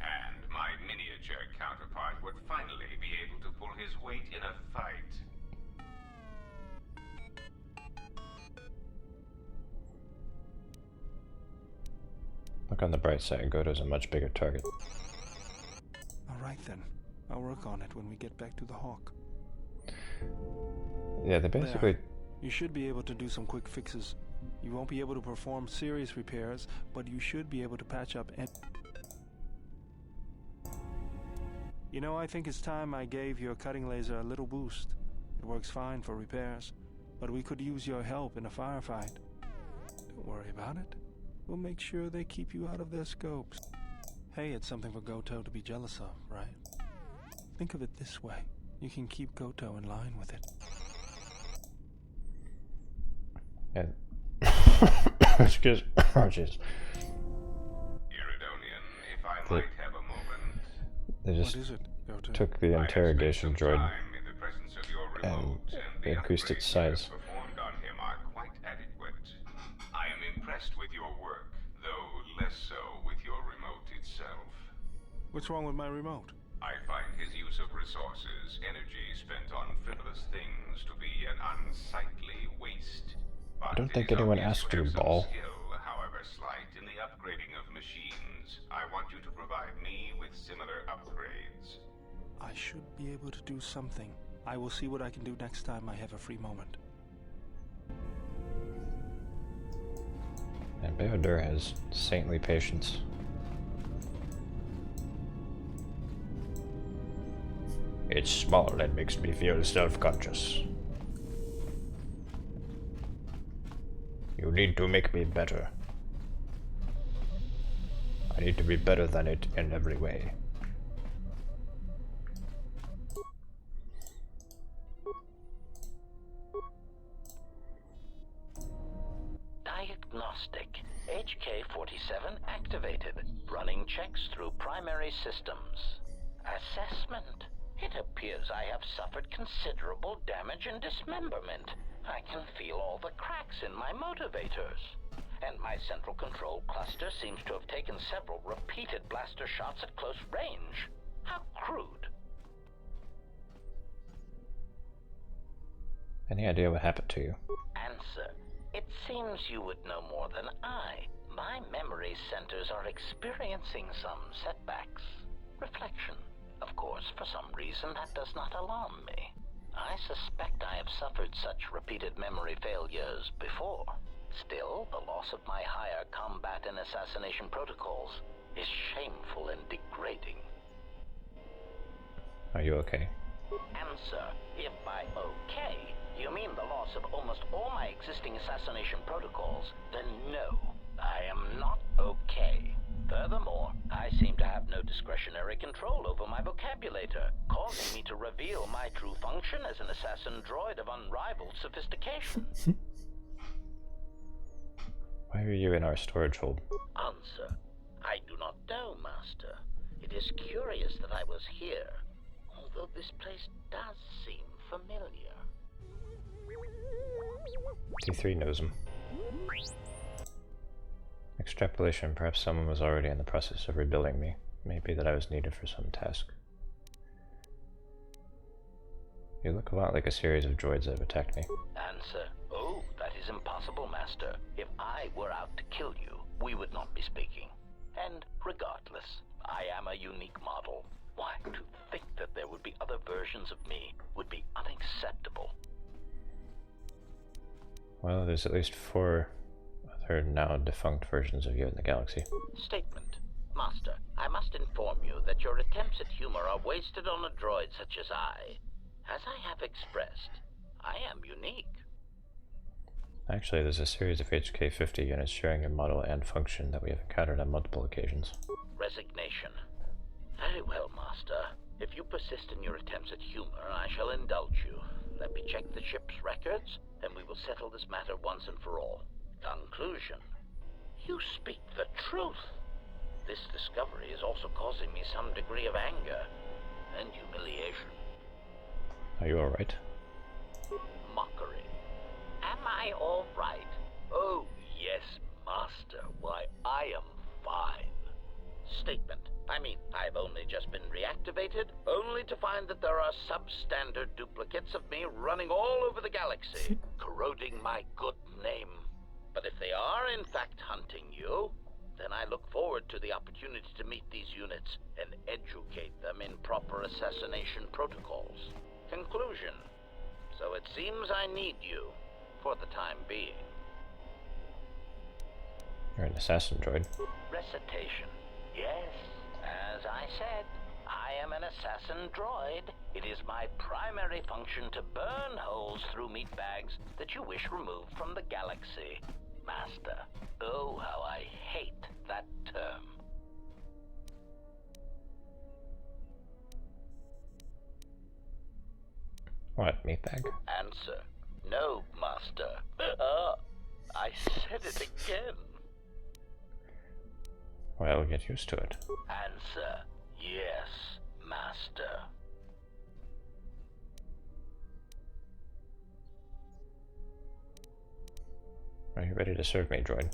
And my miniature counterpart would finally be able to pull his weight in a fight. Look on the bright side, Goto's a much bigger target. Alright then. I'll work on it when we get back to the Hawk. Yeah, they basically... There. You should be able to do some quick fixes. You won't be able to perform serious repairs, but you should be able to patch up and... You know, I think it's time I gave your cutting laser a little boost. It works fine for repairs, but we could use your help in a firefight. Don't worry about it. We'll make sure they keep you out of their scopes. Hey, it's something for Goto to be jealous of, right? Think of it this way. You can keep Goto in line with it. And... Excuse... Oh, jeez. Iridonian, if I might have a moment. They just took the interrogation droid and increased its size. Performed on him are quite adequate. I am impressed with your work, though less so with your remote itself. What's wrong with my remote? I find his use of resources, energy spent on frivolous things, to be an unsightly waste. I don't think anyone asked you, Ball. However slight, in the upgrading of machines. I want you to provide me with similar upgrades. I should be able to do something. I will see what I can do next time I have a free moment. And KotOR has saintly patience. It's small and makes me feel self-conscious. You need to make me better. I need to be better than it in every way. Diagnostic. HK-47 activated. Running checks through primary systems. Assessment. It appears I have suffered considerable damage and dismemberment. I can feel all the cracks in my motivators. And my central control cluster seems to have taken several repeated blaster shots at close range. How crude. Any idea what happened to you? Answer. It seems you would know more than I. My memory centers are experiencing some setbacks. Reflection. Of course, for some reason that does not alarm me. I suspect I have suffered such repeated memory failures before. Still, the loss of my higher combat and assassination protocols is shameful and degrading. Are you okay? Answer. If by okay you mean the loss of almost all my existing assassination protocols, then no, I am not okay. Furthermore, I seem to have no discretionary control over my vocabulator, causing me to reveal my true function as an assassin droid of unrivaled sophistication. Why are you in our storage hold? Answer. I do not know, Master. It is curious that I was here, although this place does seem familiar. T3 knows him. Extrapolation. Perhaps someone was already in the process of rebuilding me. Maybe that I was needed for some task. You look a lot like a series of droids that have attacked me. Answer. Oh, that is impossible, Master. If I were out to kill you, we would not be speaking. And regardless, I am a unique model. Why, to think that there would be other versions of me would be unacceptable. Well, there's at least 4 other now defunct versions of you in the galaxy. Statement. Master, I must inform you that your attempts at humor are wasted on a droid such as I. As I have expressed, I am unique. Actually, there's a series of HK-50 units sharing your model and function that we have encountered on multiple occasions. Resignation. Very well, Master. If you persist in your attempts at humor, I shall indulge you. Let me check the ship's records, and we will settle this matter once and for all. Conclusion. You speak the truth. This discovery is also causing me some degree of anger and humiliation. Are you alright? Mockery. Am I alright? Oh, yes, Master. Why, I am fine. Statement. I mean, I've only just been reactivated, only to find that there are substandard duplicates of me running all over the galaxy, corroding my good name. But if they are in fact hunting you, then I look forward to the opportunity to meet these units and educate them in proper assassination protocols. Conclusion. So it seems I need you, for the time being. You're an assassin droid. Recitation. Yes, as I said, I am an assassin droid. It is my primary function to burn holes through meat bags that you wish removed from the galaxy. Master, oh, how I hate that term. What, meatbag? Answer. No, Master. I said it again. Well, get used to it. Answer. Yes, Master. Are you ready to serve me, droid?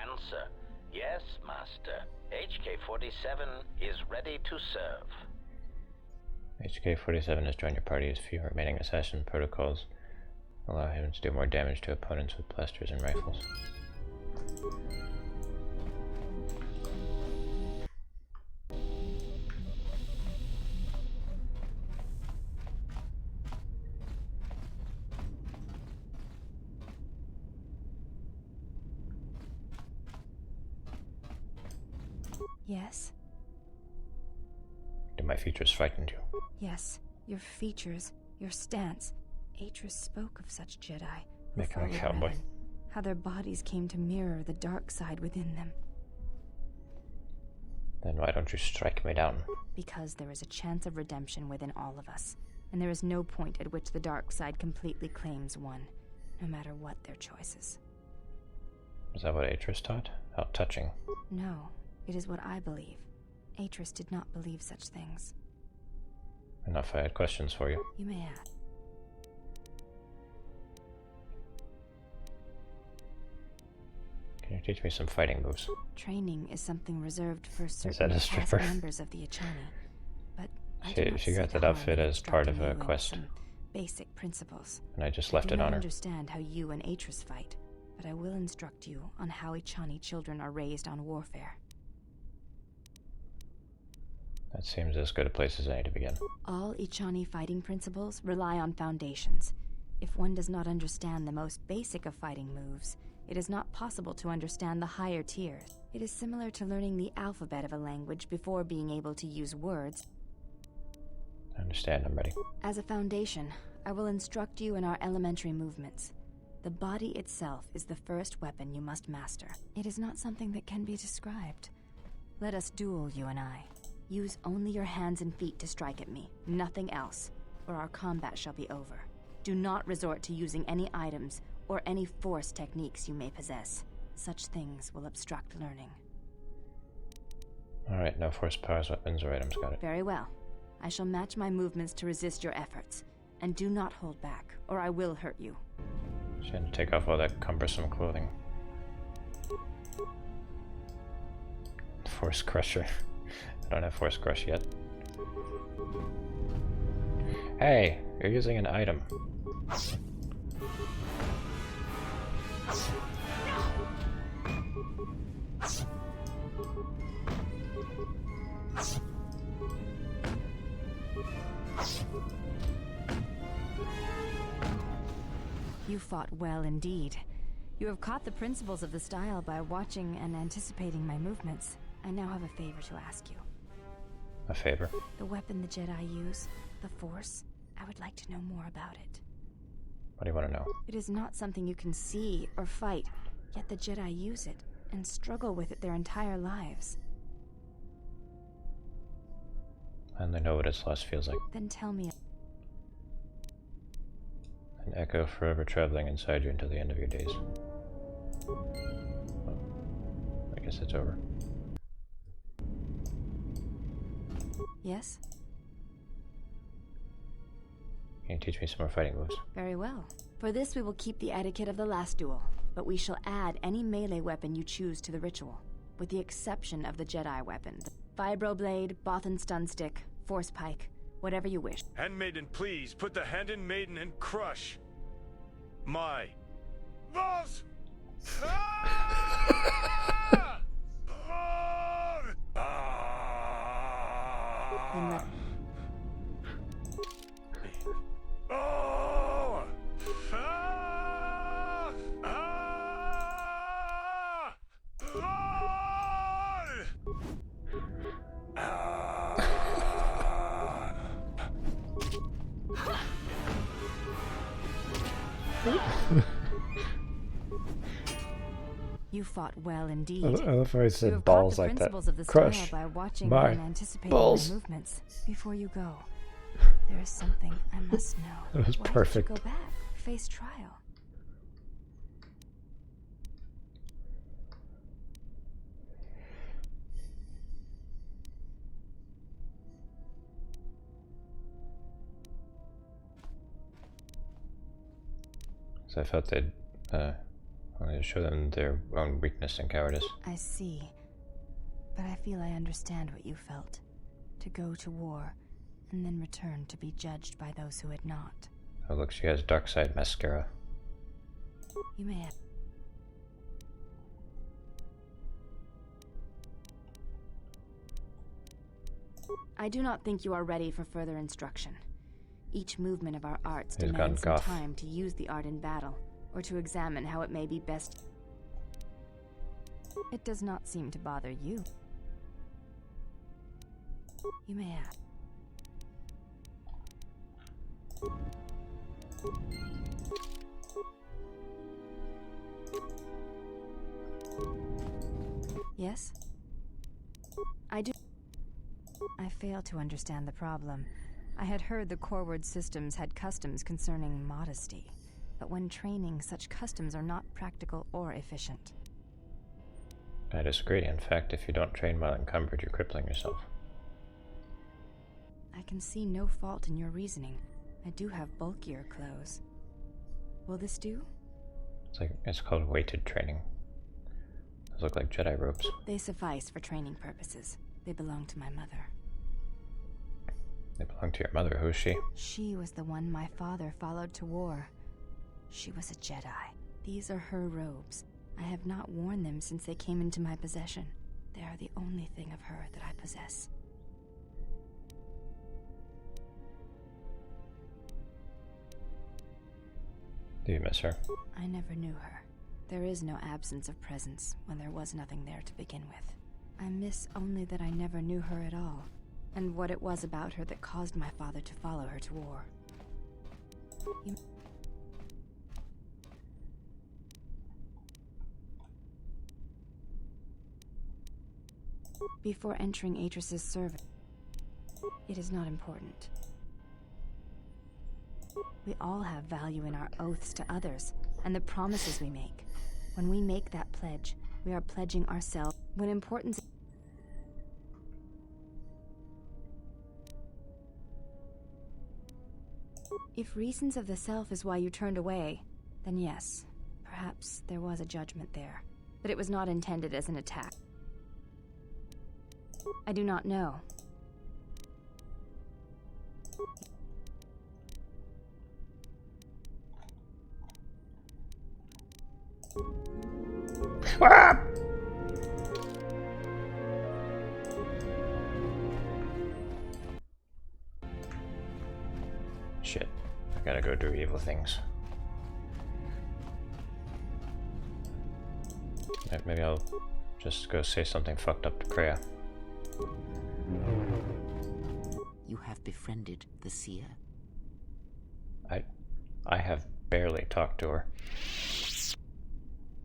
Answer. Yes, Master. HK-47 is ready to serve. HK-47 has joined your party as few remaining assassin protocols allow him to do more damage to opponents with blasters and rifles. Yes? Do my features frighten you? Yes. Your features, your stance. Atris spoke of such Jedi. who Making a followed cowboy. Revan, how their bodies came to mirror the dark side within them. Then why don't you strike me down? Because there is a chance of redemption within all of us, and there is no point at which the dark side completely claims one, no matter what their choices. Is that what Atris taught? How touching. No, it is what I believe. Atris did not believe such things. Enough, I had questions for you. You may ask. Can you teach me some fighting moves? Training is something reserved for Is that certain a past stripper? members of the Achani, but I do not She got see that harm outfit in as part of instructing a you in quest. some basic principles. And I just I left do it not on her. understand how you and Atris fight, but I will instruct you on how Achani children are raised on warfare. That seems as good a place as any to begin. All Achani fighting principles rely on foundations. If one does not understand the most basic of fighting moves, it is not possible to understand the higher tiers. It is similar to learning the alphabet of a language before being able to use words. I understand, I'm ready. As a foundation, I will instruct you in our elementary movements. The body itself is the first weapon you must master. It is not something that can be described. Let us duel, you and I. Use only your hands and feet to strike at me, nothing else, or our combat shall be over. Do not resort to using any items or any force techniques you may possess. Such things will obstruct learning. Alright, no force powers, weapons, or items, got it. Very well. I shall match my movements to resist your efforts. And do not hold back, or I will hurt you. She had to take off all that cumbersome clothing. Force Crusher. I don't have Force Crush yet. Hey, you're using an item. You fought well indeed. You have caught the principles of the style by watching and anticipating my movements. I now have a favor to ask you. A favor? The weapon the Jedi use, the Force, I would like to know more about it. What do you want to know? It is not something you can see or fight, yet the Jedi use it and struggle with it their entire lives. I only know what its loss feels like. Then tell me. An echo forever traveling inside you until the end of your days. Well, I guess it's over. Yes? Can you teach me some more fighting moves? Very well. For this we will keep the etiquette of the last duel, but we shall add any melee weapon you choose to the ritual, with the exception of the Jedi weapon. The Vibroblade, Bothan Stun Stick, Force Pike, whatever you wish. Handmaiden, please, put the Handmaiden and crush my balls! You fought well indeed. I love how he said you have balls caught the like that. principles of the Crush style by watching my and anticipating balls. my movements. Before you go, there is something I must know. That was Why perfect. Did you go back, face trial? So I felt they'd wanted to show them their own weakness and cowardice. I see. But I feel I understand what you felt. To go to war, and then return to be judged by those who had not. Oh look, she has dark side mascara. You may have. I do not think you are ready for further instruction. Each movement of our arts He's demands some gone goth. time to use the art in battle, or to examine how it may be best. It does not seem to bother you. You may have. Yes? I do. I fail to understand the problem. I had heard the KotOR systems had customs concerning modesty, but when training, such customs are not practical or efficient. I disagree. In fact, if you don't train while encumbered, you're crippling yourself. I can see no fault in your reasoning. I do have bulkier clothes. Will this do? It's called weighted training. Those look like Jedi robes. They suffice for training purposes. They belong to my mother. They belong to your mother. Who is she? She was the one my father followed to war. She was a Jedi. These are her robes. I have not worn them since they came into my possession. They are the only thing of her that I possess. Do you miss her? I never knew her. There is no absence of presence when there was nothing there to begin with. I miss only that I never knew her at all, and what it was about her that caused my father to follow her to war. Before entering Atris's service, it is not important. We all have value in our oaths to others, and the promises we make. When we make that pledge, we are pledging ourselves. When importance... If reasons of the self is why you turned away, then yes, perhaps there was a judgment there. But it was not intended as an attack. I do not know. Ah! Shit. I gotta go do evil things. Maybe I'll just go say something fucked up to Kreia. You have befriended the seer. I have barely talked to her.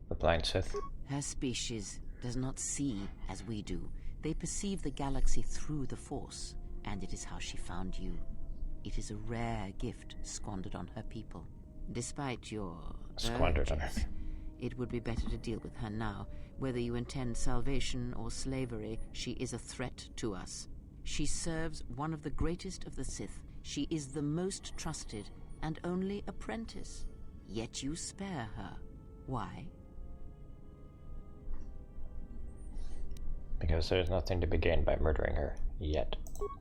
The blind Sith. Her species does not see as we do. They perceive the galaxy through the Force, and it is how she found you. It is a rare gift squandered on her people. Despite your Squandered on her. It would be better to deal with her now. Whether you intend salvation or slavery, she is a threat to us. She serves one of the greatest of the Sith. She is the most trusted and only apprentice. Yet you spare her. Why? Because there's nothing to be gained by murdering her, yet.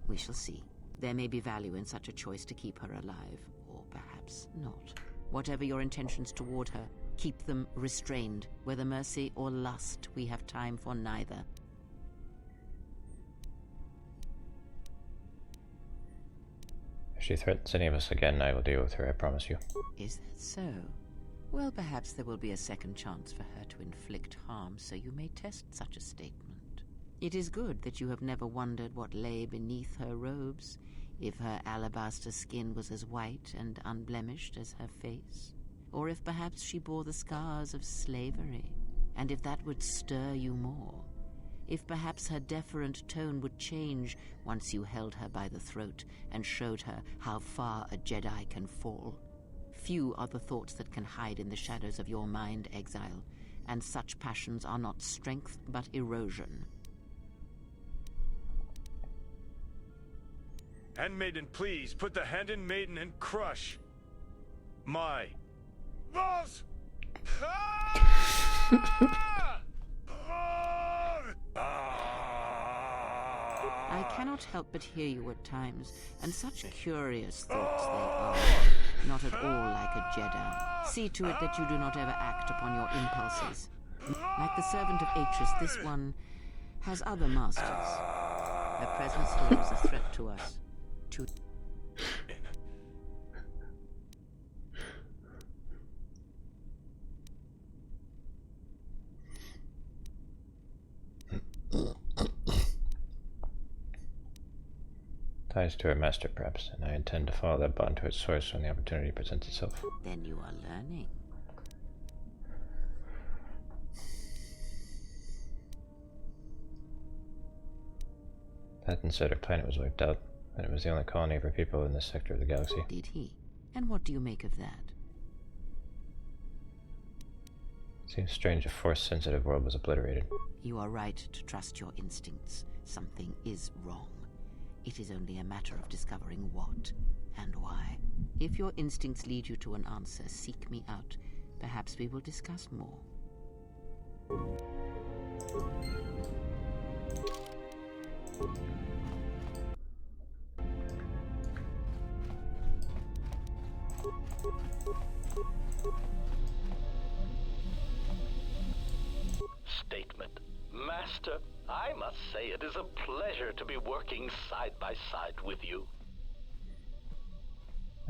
We shall see. There may be value in such a choice to keep her alive, or perhaps not. Whatever your intentions toward her, keep them restrained. Whether mercy or lust, we have time for neither. If she threatens any of us again, I will deal with her, I promise you. Is that so? Well, perhaps there will be a second chance for her to inflict harm, so you may test such a statement. It is good that you have never wondered what lay beneath her robes, if her alabaster skin was as white and unblemished as her face, or if perhaps she bore the scars of slavery, and if that would stir you more. If perhaps her deferent tone would change once you held her by the throat and showed her how far a Jedi can fall. Few are the thoughts that can hide in the shadows of your mind, exile, and such passions are not strength but erosion. Handmaiden, please, put the hand in maiden and crush my balls! I cannot help but hear you at times, and such curious thoughts they are. Not at all like a Jedi. See to it that you do not ever act upon your impulses. Like the servant of Atris, this one has other masters. Her presence here is a threat to us. To Ties to our master, perhaps, and I intend to follow that bond to its source when the opportunity presents itself. Then you are learning. Patton said our planet was wiped out, and it was the only colony for people in this sector of the galaxy. Did he? And what do you make of that? Seems strange a Force-sensitive world was obliterated. You are right to trust your instincts. Something is wrong. It is only a matter of discovering what and why. If your instincts lead you to an answer, seek me out. Perhaps we will discuss more. Statement. Master, I must say it is a pleasure to be working side by side with you.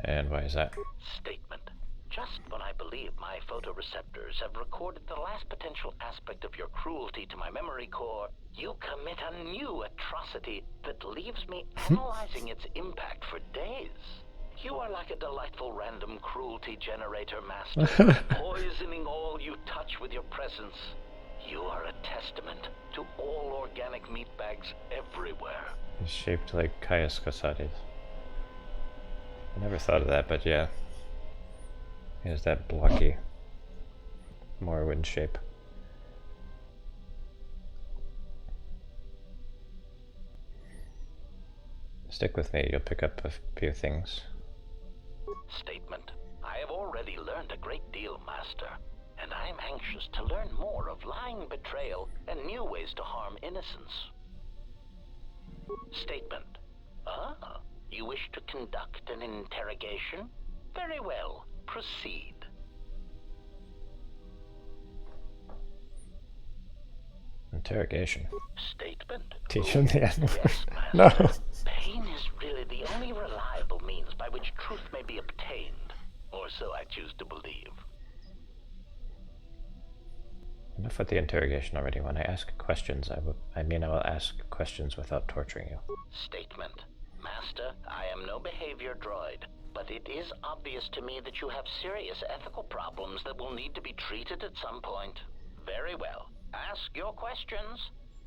And why is that? Statement. Just when I believe my photoreceptors have recorded the last potential aspect of your cruelty to my memory core, you commit a new atrocity that leaves me analyzing its impact for days. You are like a delightful random cruelty generator, Master, poisoning all you touch with your presence. You are a testament to all organic meatbags everywhere. He's shaped like Caius Casares. I never thought of that, but yeah. He has that blocky Morrowind shape. Stick with me, you'll pick up a few things. Statement. I have already learned a great deal, Master, and I am anxious to learn more of lying, betrayal, and new ways to harm innocence. Statement. Ah, you wish to conduct an interrogation? Very well, proceed. Interrogation. Statement. Teach him the N-word. Yes, No. Pain is really the only reliable means by which truth may be obtained, or so I choose to believe. Enough with the interrogation already. When I ask questions, I will ask questions without torturing you. Statement. Master, I am no behavior droid, but it is obvious to me that you have serious ethical problems that will need to be treated at some point. Very well. Ask your questions.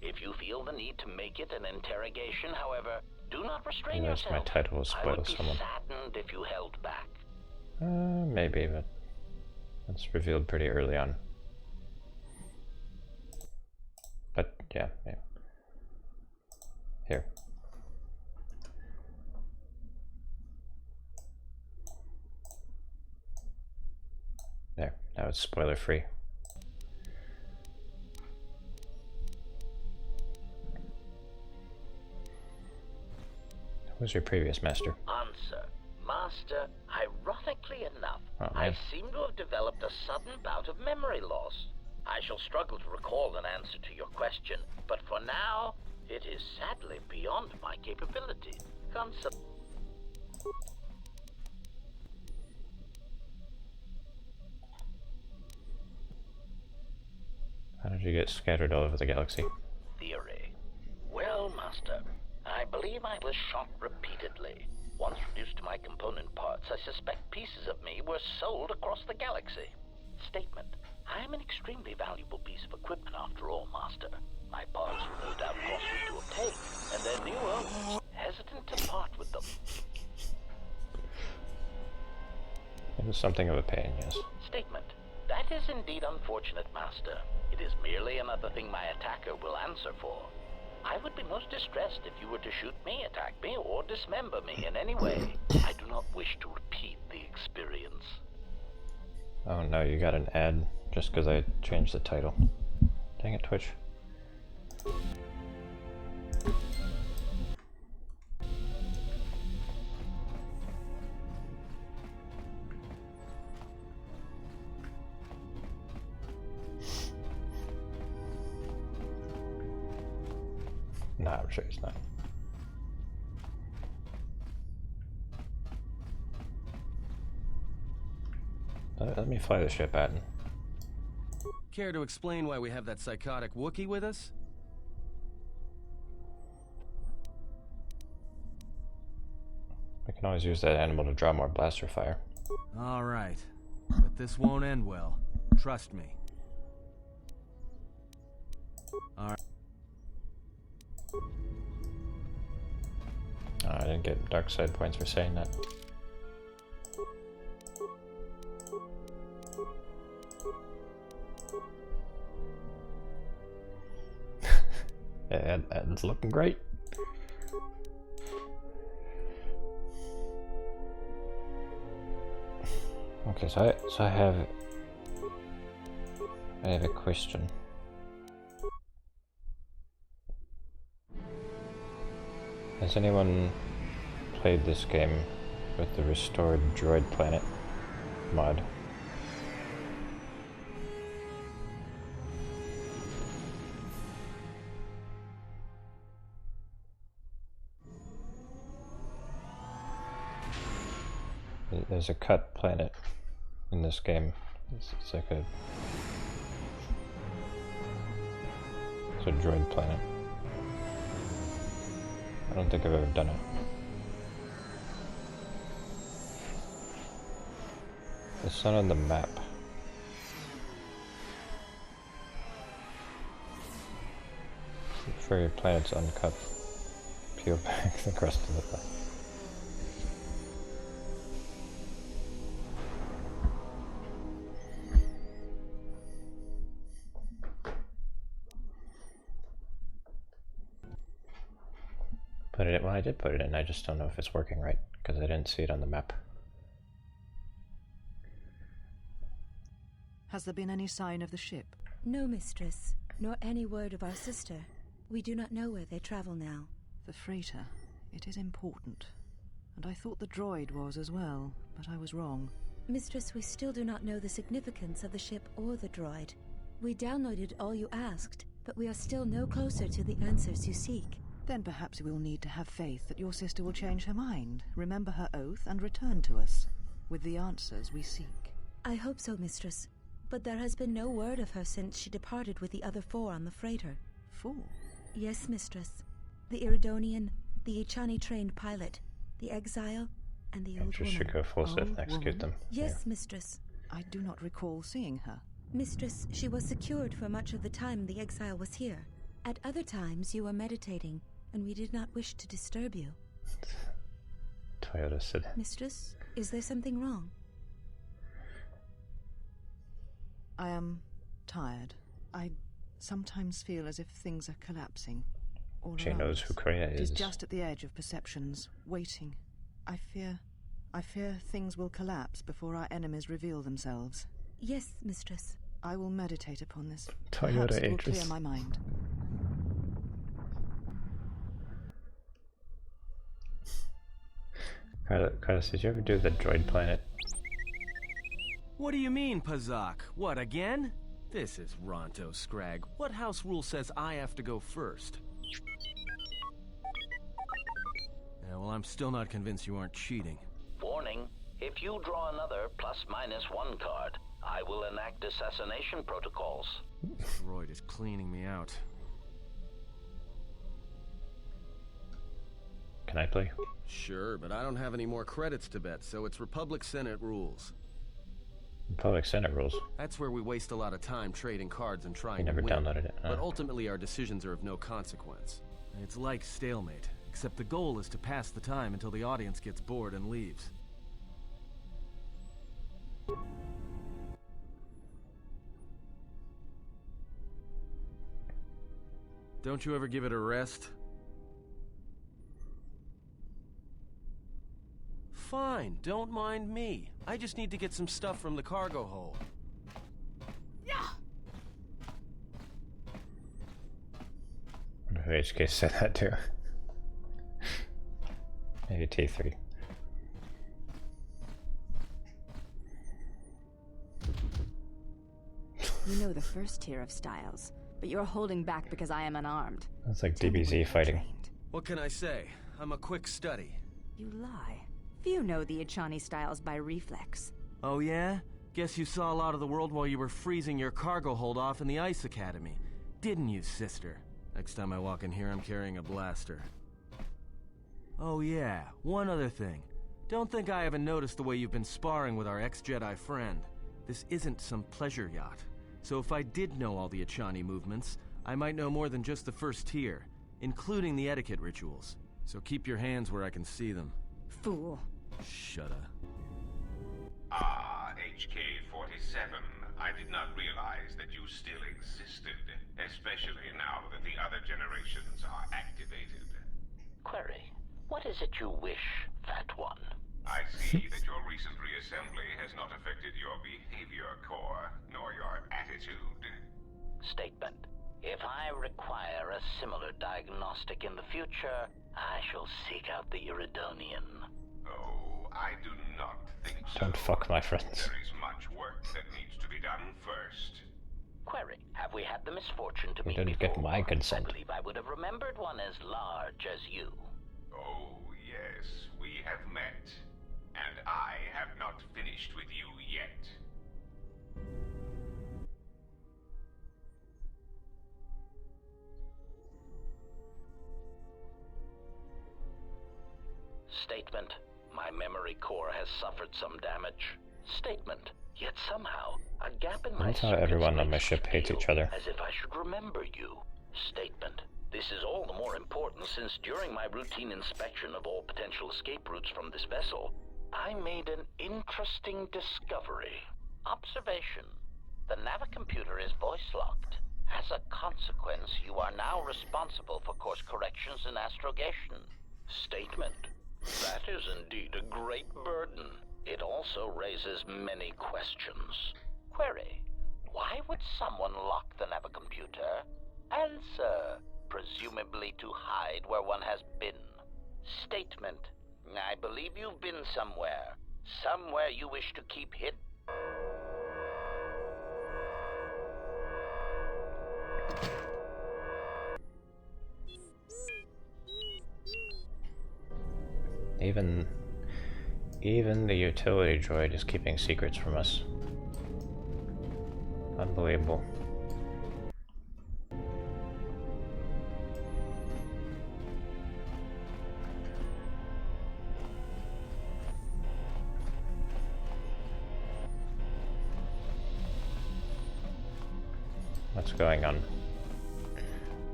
If you feel the need to make it an interrogation, however, do not restrain yourself. My title will spoil I would be someone. saddened if you held back. Maybe, but that's revealed pretty early on. But yeah. Here. There. Now it's spoiler free. Who was your previous master? Answer. Master, ironically enough, Oh, I man. seem to have developed a sudden bout of memory loss. I shall struggle to recall an answer to your question, but for now, it is sadly beyond my capability. How did you get scattered all over the galaxy? Theory. Well, Master, I believe I was shot repeatedly. Once reduced to my component parts, I suspect pieces of me were sold across the galaxy. Statement. I am an extremely valuable piece of equipment after all, Master. My parts were no doubt costly to obtain, and their new owners hesitant to part with them. It was something of a pain, yes. Statement. That is indeed unfortunate, Master. It is merely another thing my attacker will answer for. I would be most distressed if you were to shoot me, attack me, or dismember me in any way. I do not wish to repeat the experience. Oh no, you got an ad just because I changed the title. Dang it, Twitch. Nah, I'm sure it's not. Let me fly the ship, Patton. Care to explain why we have that psychotic Wookiee with us? can always use that animal to draw more blaster fire. All right. But this won't end well. Trust me. All right. Oh, I didn't get dark side points for saying that. Yeah, that's looking great. Okay, so I have a question. Has anyone played this game with the restored droid planet mod? There's a cut planet in this game. It's like a droid planet. I don't think I've ever done it. It's not on the map. For your planet's uncut, peel back the crust of the planet. Put it in, well, I did put it in, I just don't know if it's working right, because I didn't see it on the map. Has there been any sign of the ship? No, mistress, nor any word of our sister. We do not know where they travel now. The freighter. It is important. And I thought the droid was as well, but I was wrong. Mistress, we still do not know the significance of the ship or the droid. We downloaded all you asked, but we are still no closer to the answers you seek. Then perhaps we'll need to have faith that your sister will change her mind, remember her oath, and return to us with the answers we seek. I hope so, mistress. But there has been no word of her since she departed with the other 4 on the freighter. 4? Yes, mistress. The Iridonian, the Echani-trained pilot, the exile, and the old woman. Should go full Sith and execute them. Yes, yeah. mistress. I do not recall seeing her. Mistress, she was secured for much of the time the exile was here. At other times you were meditating, and we did not wish to disturb you. Toyota said. Mistress, is there something wrong? I am tired. I sometimes feel as if things are collapsing. All She around knows us. who Kreia It is. is just at the edge of perceptions, waiting. I fear things will collapse before our enemies reveal themselves. Yes, mistress. I will meditate upon this. Toyota Perhaps it will Aegis. clear my mind. Carlos, did you ever do the droid planet? What do you mean, Pazak? What, again? This is Ronto Scrag. What house rule says I have to go first? Yeah, well, I'm still not convinced you aren't cheating. Warning, if you draw another ±1 card, I will enact assassination protocols. Droid is cleaning me out. Can I play? Sure, but I don't have any more credits to bet, so it's Republic Senate rules. Republic Senate rules. That's where we waste a lot of time trading cards and trying You never to win. downloaded it. But ultimately our decisions are of no consequence. It's like stalemate, except the goal is to pass the time until the audience gets bored and leaves. Don't you ever give it a rest? Fine, don't mind me. I just need to get some stuff from the cargo hold. Who HK said that too? Maybe T3. You know the first tier of styles, but you're holding back because I am unarmed. That's like DBZ fighting. What can I say? I'm a quick study. You lie. Few know the Echani styles by reflex. Oh yeah? Guess you saw a lot of the world while you were freezing your cargo hold off in the Ice Academy. Didn't you, sister? Next time I walk in here, I'm carrying a blaster. Oh yeah, one other thing. Don't think I haven't noticed the way you've been sparring with our ex-Jedi friend. This isn't some pleasure yacht. So if I did know all the Achani movements, I might know more than just the first tier, including the etiquette rituals. So keep your hands where I can see them. Fool. Shut up. Ah, HK-47. I did not realize that you still existed, especially now that the other generations are activated. Query, what is it you wish, Fat One? I see that your recent reassembly has not affected your behavior core, nor your attitude. Statement. If I require a similar diagnostic in the future, I shall seek out the Iridonian. Oh, I do not think so. Don't fuck my friends. There is much work that needs to be done first. Query, have we had the misfortune to You meet didn't before? get my consent. I believe I would have remembered one as large as you. Oh, yes, we have met. And I have not finished with you yet. Statement. My memory core has suffered some damage. Statement. Yet somehow, a gap in my That's how everyone on my makes ship me hates feel each other. as if I should remember you. Statement. This is all the more important since during my routine inspection of all potential escape routes from this vessel, I made an interesting discovery. Observation. The navicomputer is voice-locked. As a consequence, you are now responsible for course corrections and astrogation. Statement. That is indeed a great burden. It also raises many questions. Query. Why would someone lock the navicomputer? Answer. Presumably to hide where one has been. Statement. I believe you've been somewhere. Somewhere you wish to keep hidden. Even the utility droid is keeping secrets from us. Unbelievable. What's going on?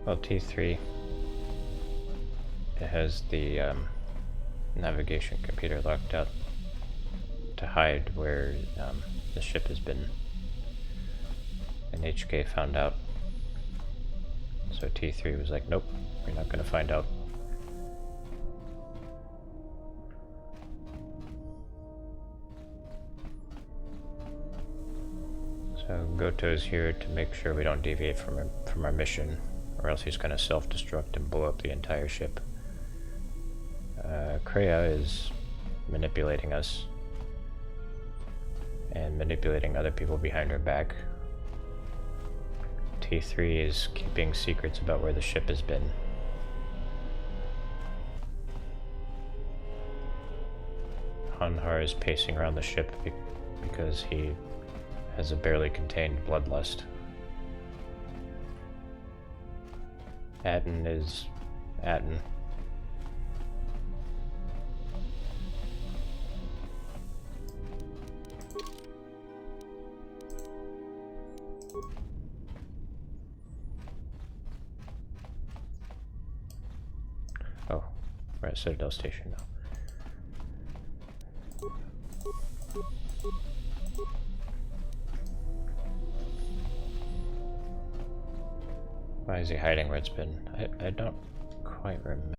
Well, T3, it has the navigation computer locked up to hide where the ship has been, and HK found out. So T3 was like, nope, we're not gonna find out. So Goto's here to make sure we don't deviate from our mission, or else he's gonna self-destruct and blow up the entire ship. Kreia is manipulating us and manipulating other people behind her back. T3 is keeping secrets about where the ship has been. Hanhar is pacing around the ship because he has a barely contained bloodlust. Atten is Atten. Oh, we're at Citadel Station now. Why is he hiding where it's been? I don't quite remember.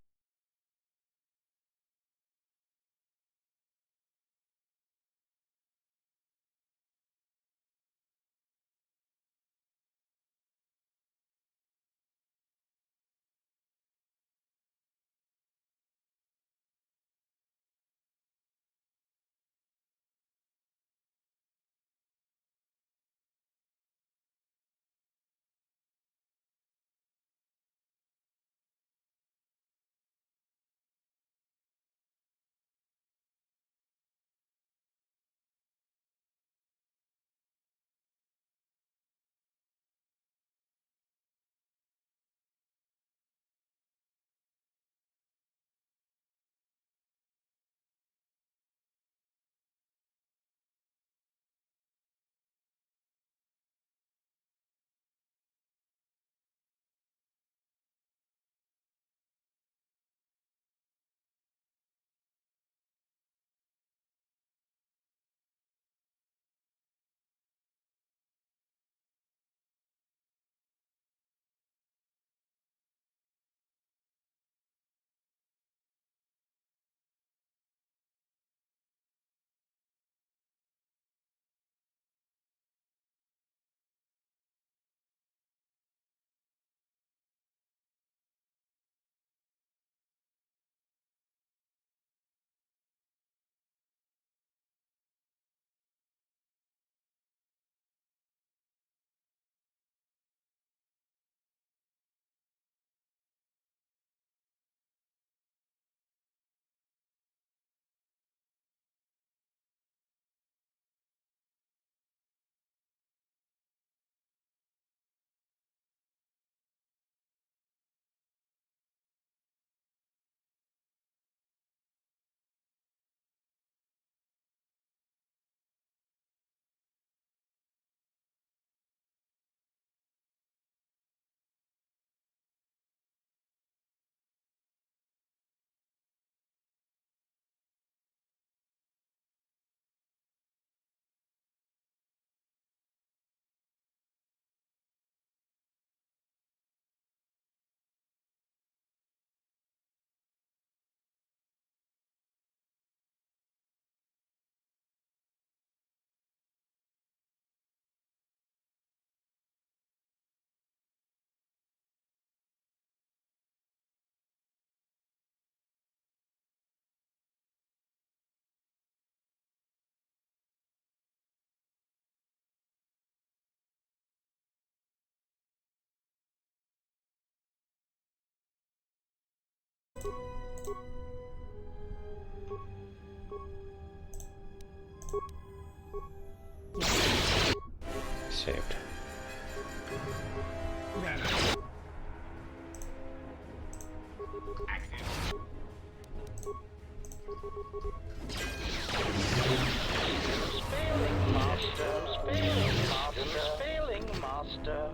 Active. Spelling master, spelling master, spelling master.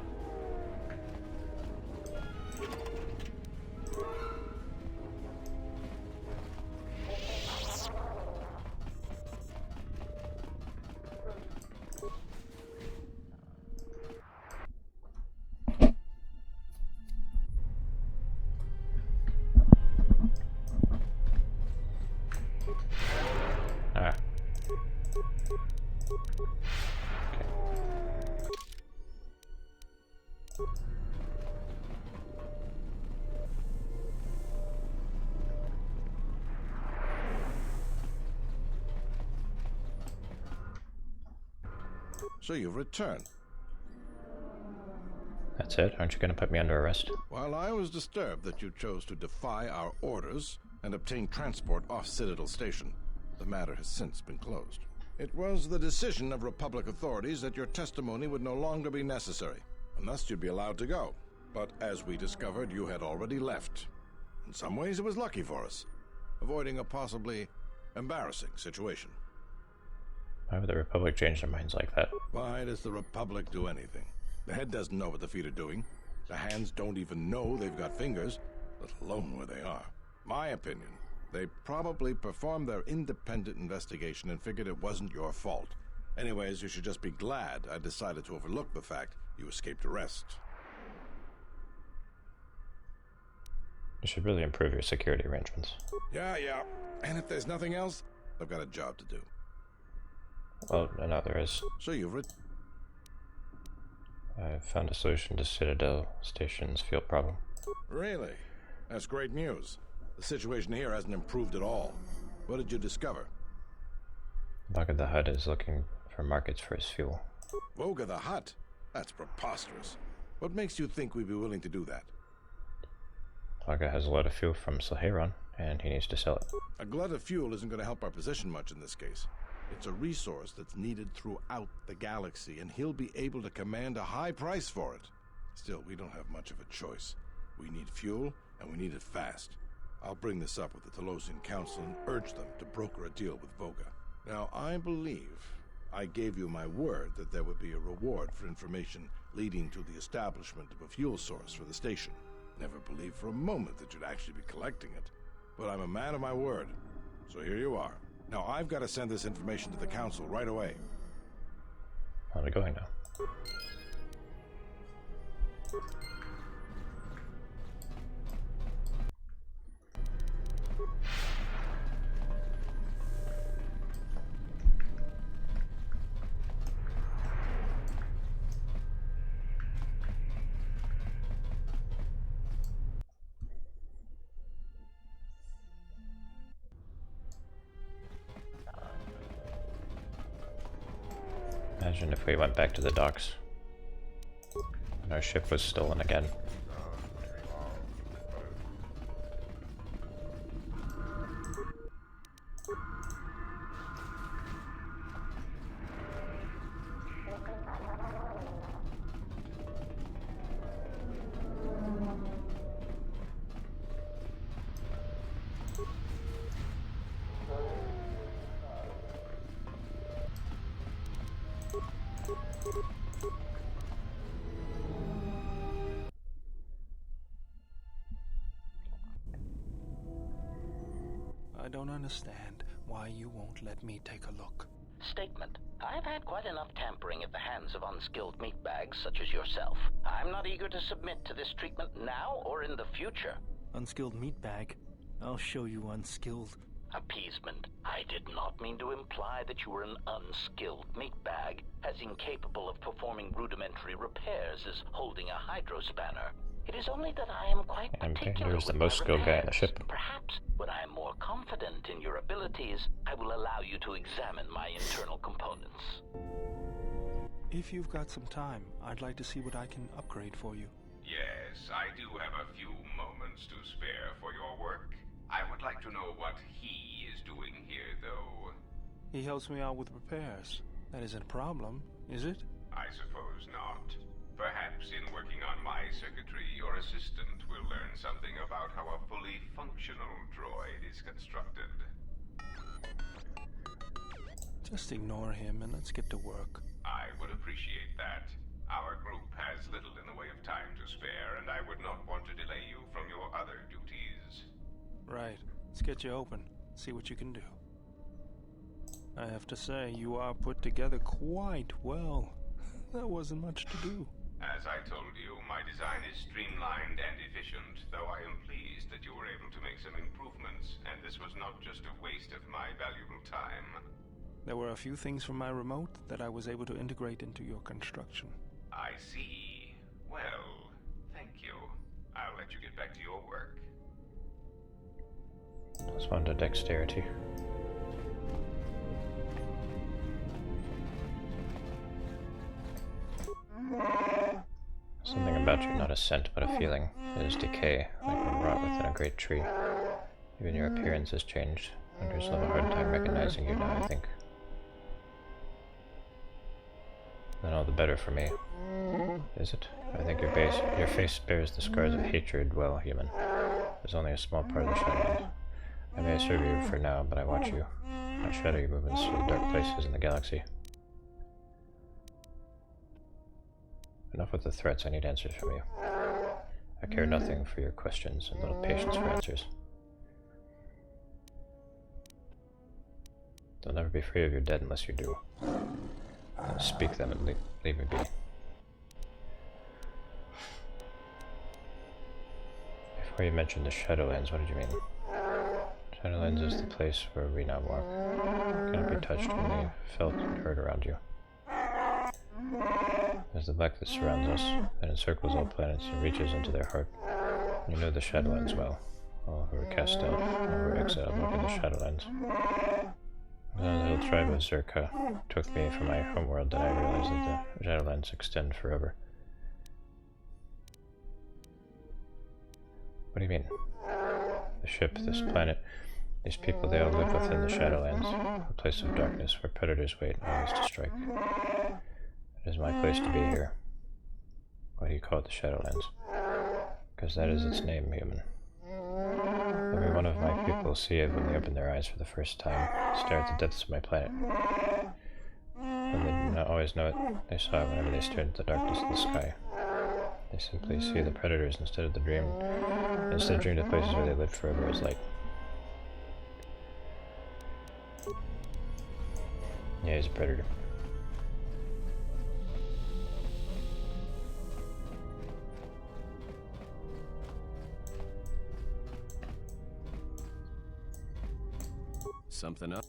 Ah. So you've returned. That's it? Aren't you going to put me under arrest? While I was disturbed that you chose to defy our orders and obtain transport off Citadel Station, the matter has since been closed. It was the decision of Republic authorities that your testimony would no longer be necessary, and thus you'd be allowed to go. But as we discovered, you had already left. In some ways, it was lucky for us, avoiding a possibly embarrassing situation. Why would the Republic change their minds like that? Why does the Republic do anything? The head doesn't know what the feet are doing. The hands don't even know they've got fingers, let alone where they are. My opinion, they probably performed their independent investigation and figured it wasn't your fault. Anyways, you should just be glad I decided to overlook the fact you escaped arrest. You should really improve your security arrangements. Yeah. And if there's nothing else, I've got a job to do. Well, no, there is. So you've I found a solution to Citadel Station's fuel problem. Really? That's great news. The situation here hasn't improved at all. What did you discover? Voga the Hutt is looking for markets for his fuel. Voga the Hutt? That's preposterous. What makes you think we'd be willing to do that? Voga has a lot of fuel from Saharon, and he needs to sell it. A glut of fuel isn't going to help our position much in this case. It's a resource that's needed throughout the galaxy, and he'll be able to command a high price for it. Still, we don't have much of a choice. We need fuel, and we need it fast. I'll bring this up with the Telosian Council and urge them to broker a deal with Voga. Now, I believe I gave you my word that there would be a reward for information leading to the establishment of a fuel source for the station. Never believed for a moment that you'd actually be collecting it. But I'm a man of my word, so here you are. Now, I've got to send this information to the Council right away. How's it going now? Imagine if we went back to the docks and our ship was stolen again. I don't understand why you won't let me take a look. Statement. I've had quite enough tampering at the hands of unskilled meatbags such as yourself. I'm not eager to submit to this treatment now or in the future. Unskilled meatbag? I'll show you unskilled. Appeasement. I did not mean to imply that you were an unskilled meatbag, as incapable of performing rudimentary repairs as holding a hydrospanner. It is only that I am quite particular there's the with most my skilled guy in the repairs. ship. Perhaps, when I am more confident in your abilities, I will allow you to examine my internal components. If you've got some time, I'd like to see what I can upgrade for you. Yes, I do have a few moments to spare for your work. I would like to know what he is doing here, though. He helps me out with repairs. That isn't a problem, is it? I suppose not. Perhaps in working on my circuitry, your assistant will learn something about how a fully is constructed. Just ignore him and let's get to work. I would appreciate that. Our group has little in the way of time to spare, and I would not want to delay you from your other duties. Right. Let's get you open. See what you can do. I have to say, you are put together quite well. There wasn't much to do. As I told you, my design is streamlined and efficient, though I am pleased that you were able to make some improvements, and this was not just a waste of my valuable time. There were a few things from my remote that I was able to integrate into your construction. I see. Well, thank you. I'll let you get back to your work. Let's go on to dexterity. Something about you, not a scent, but a feeling. It is decay, like when rot within a great tree. Even your appearance has changed. Hunters will have a hard time recognizing you now, I think. Then all the better for me. Is it? I think your face bears the scars of hatred. Well, human. There's only a small part of the Shadowlands. I may serve you for now, but I watch you. I shadow your movements through the dark places in the galaxy. Enough with the threats, I need answers from you. I care nothing for your questions and little patience for answers. You'll never be free of your dead unless you do. Speak them and leave me be. Before you mentioned the Shadowlands, what did you mean? Shadowlands is the place where we now walk. It cannot be touched, only felt and heard around you. There's the black that surrounds us, that encircles all planets and reaches into their heart. You know the Shadowlands well. All who were cast out, all who were exiled, walk in the Shadowlands. The little tribe of Zerka took me from my homeworld, and I realized that the Shadowlands extend forever. What do you mean? The ship, this planet, these people, they all live within the Shadowlands, a place of darkness where predators wait always to strike. It is my place to be here. Why do you call it the Shadowlands? Because that is its name, human. Every one of my people see it when they open their eyes for the first time, stare at the depths of my planet. When they do not always know it, they saw it whenever they stared at the darkness of the sky. They simply see the predators instead of dreamed of places where they lived forever as light. Yeah, he's a predator. Something up?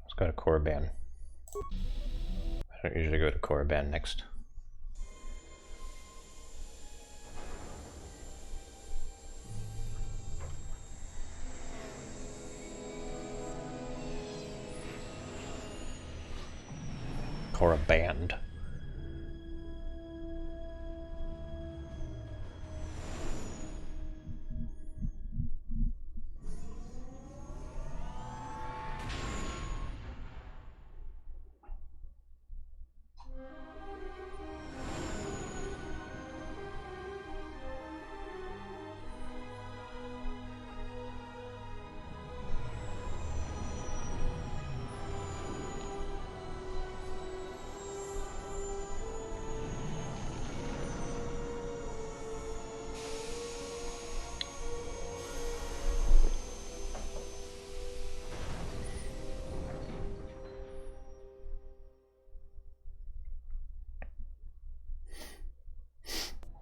Let's go to Korriban. I don't usually go to Korriban next. Korriban.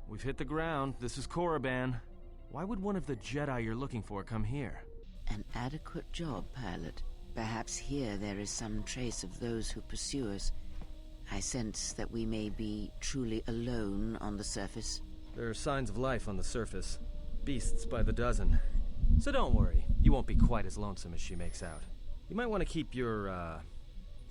We've hit the ground. This is Korriban. Why would one of the Jedi you're looking for come here? An adequate job, pilot. Perhaps here there is some trace of those who pursue us. I sense that we may be truly alone on the surface. There are signs of life on the surface. Beasts by the dozen. So don't worry. You won't be quite as lonesome as she makes out. You might want to keep your,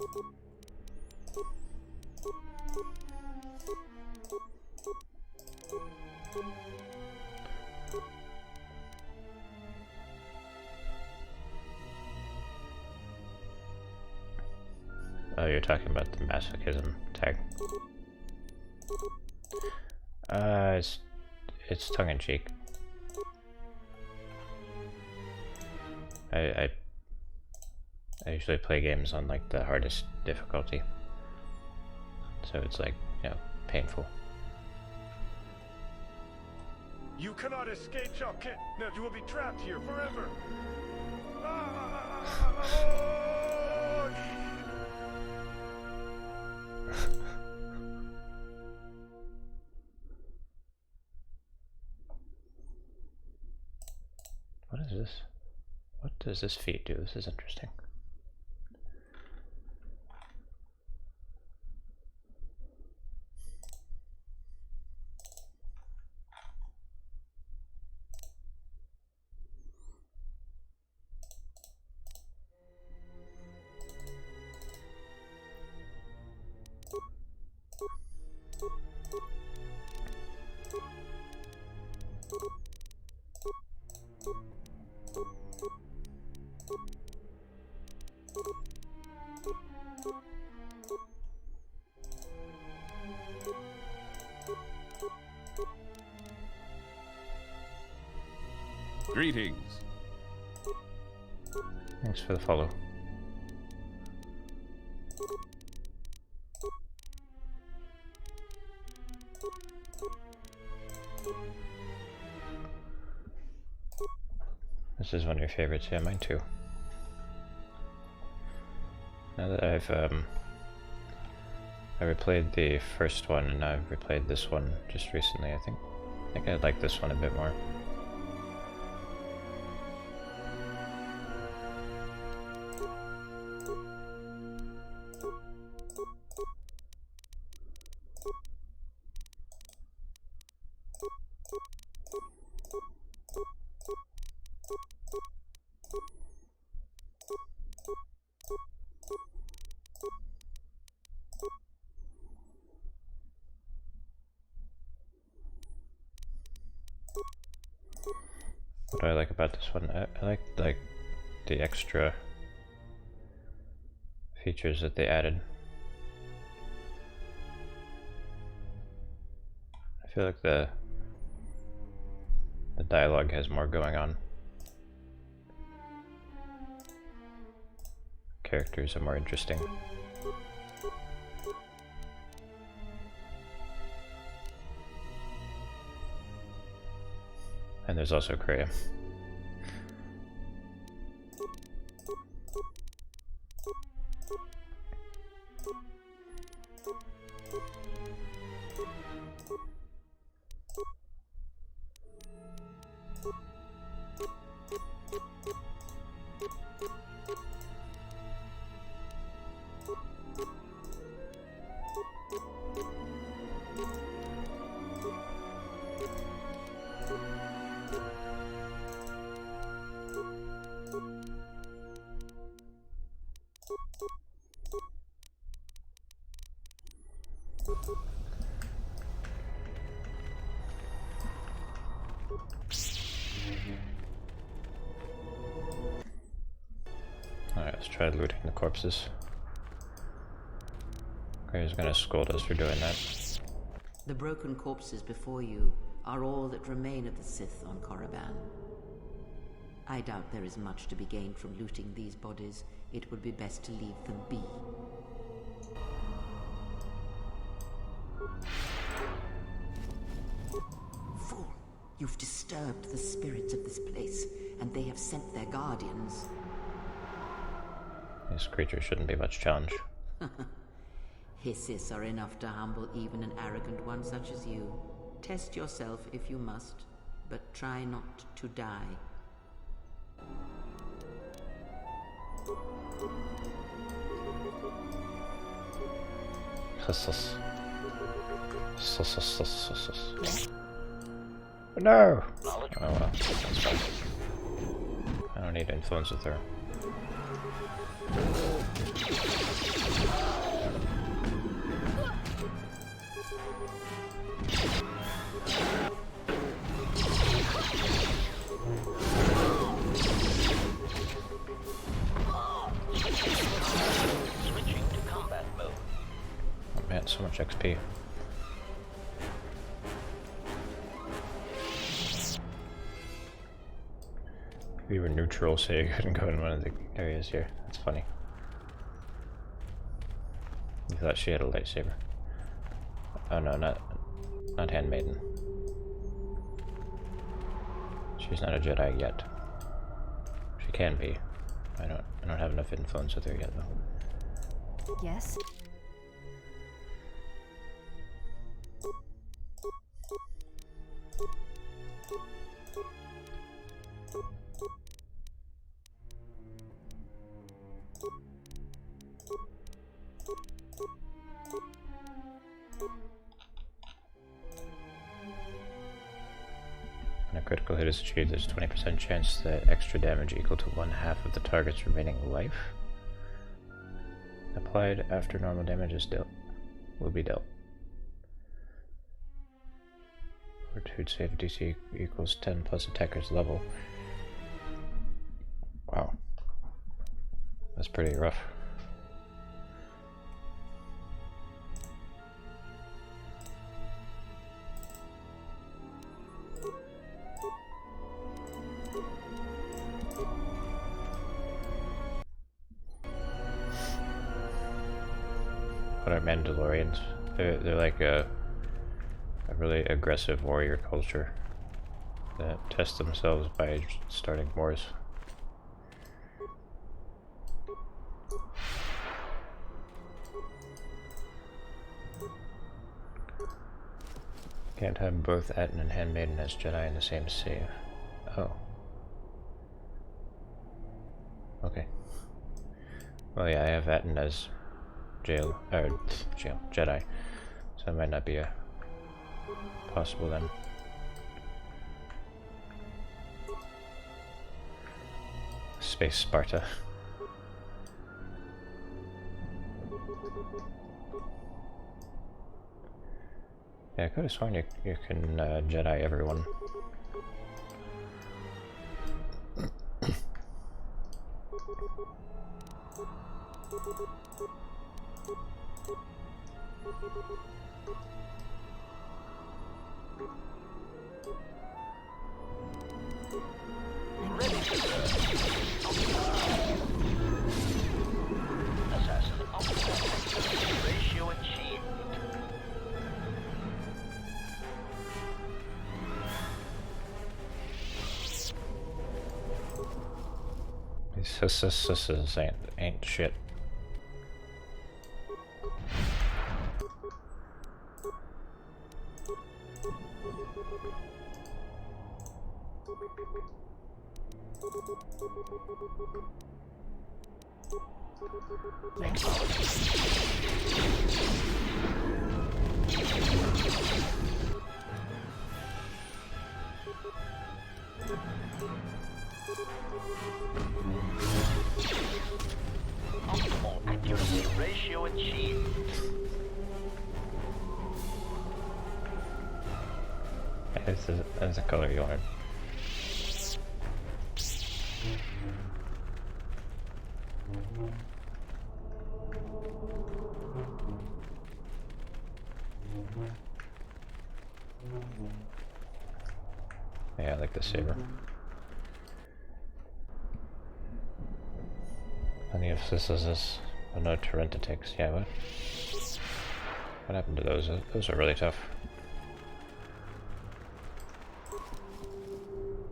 Oh, you're talking about the masochism tag. It's tongue-in-cheek. I usually play games on like the hardest difficulty, so it's like, you know, painful. You cannot escape, Jockey. No, you will be trapped here forever. What is this? What does this feat do? This is interesting. Greetings. Thanks for the follow. This is one of your favorites, yeah, mine too. Now that I've I replayed the first one and I've replayed this one just recently, I think I like this one a bit more. What do I like about this one? I like the extra features that they added. I feel like the dialogue has more going on. Characters are more interesting. And there's also Korea. Alright, let's try looting the corpses. Gray's gonna scold us for doing that. The broken corpses before you are all that remain of the Sith on Korriban. I doubt there is much to be gained from looting these bodies. It would be best to leave them be. Fool! You've disturbed the spirits of this place, and they have sent their guardians. These creatures shouldn't be much challenge. Hisses are enough to humble even an arrogant one such as you. Test yourself if you must, but try not to die. No! Oh well, that's fine. I don't need to influence with her. Switching to combat mode. Oh man, so much XP. We were neutral, so you couldn't go in one of the areas here. That's funny. You thought she had a lightsaber. Oh no, not Handmaiden. She's not a Jedi yet. She can be. I don't have enough influence with her yet though. Yes? When a critical hit is achieved, there's a 20% chance that extra damage equal to 1/2 of the target's remaining life applied after normal damage is dealt will be dealt. Fortitude save DC equals 10 plus attacker's level. Wow. That's pretty rough. What are Mandalorians? They're like a really aggressive warrior culture that test themselves by starting wars. Can't have both Atten and Handmaiden as Jedi in the same save. Oh. Okay. Well, yeah, I have Atten as Jedi, so it might not be a possible then. Space Sparta. Yeah, I could have sworn you can Jedi everyone. Ready to Assassin optimal. Ratio achieved. These ain't shit. Optimal accuracy ratio achieved. That's the color you wanted. Yeah, I like the saber. Plenty of scissors, but no Torrenta ticks. Yeah, what happened to those? Those are really tough.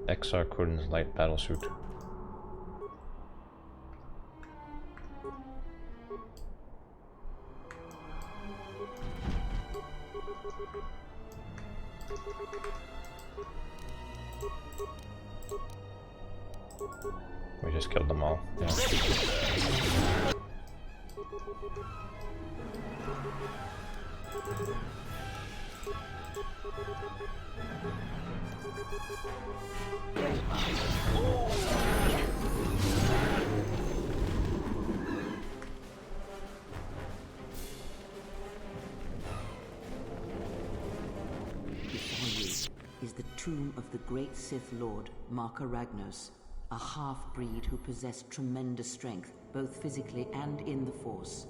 XR Coden's light battlesuit. We just killed them all. Yeah. tomb of the great Sith Lord, Marka Ragnos, a half-breed who possessed tremendous strength, both physically and in the Force.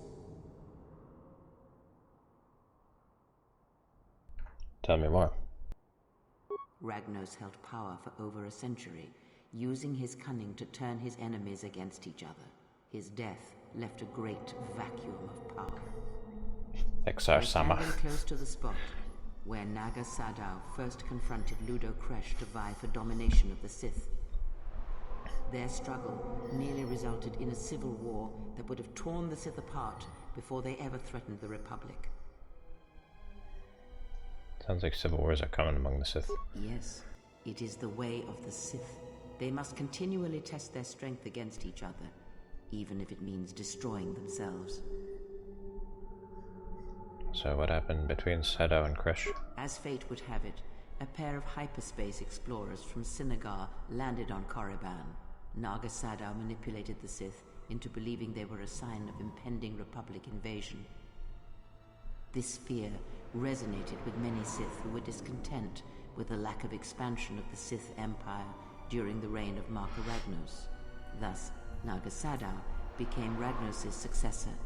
Tell me more. Ragnos held power for over a century, using his cunning to turn his enemies against each other. His death left a great vacuum of power. Exar-sama. Standing close to the spot where Naga Sadow first confronted Ludo Kresh to vie for domination of the Sith. Their struggle nearly resulted in a civil war that would have torn the Sith apart before they ever threatened the Republic. Sounds like civil wars are common among the Sith. Yes, it is the way of the Sith. They must continually test their strength against each other, even if it means destroying themselves. So what happened between Sadow and Kresh? As fate would have it, a pair of hyperspace explorers from Sinagar landed on Korriban. Naga Sadow manipulated the Sith into believing they were a sign of impending Republic invasion. This fear resonated with many Sith who were discontent with the lack of expansion of the Sith Empire during the reign of Marka Ragnos. Thus, Naga Sadow became Ragnos' successor.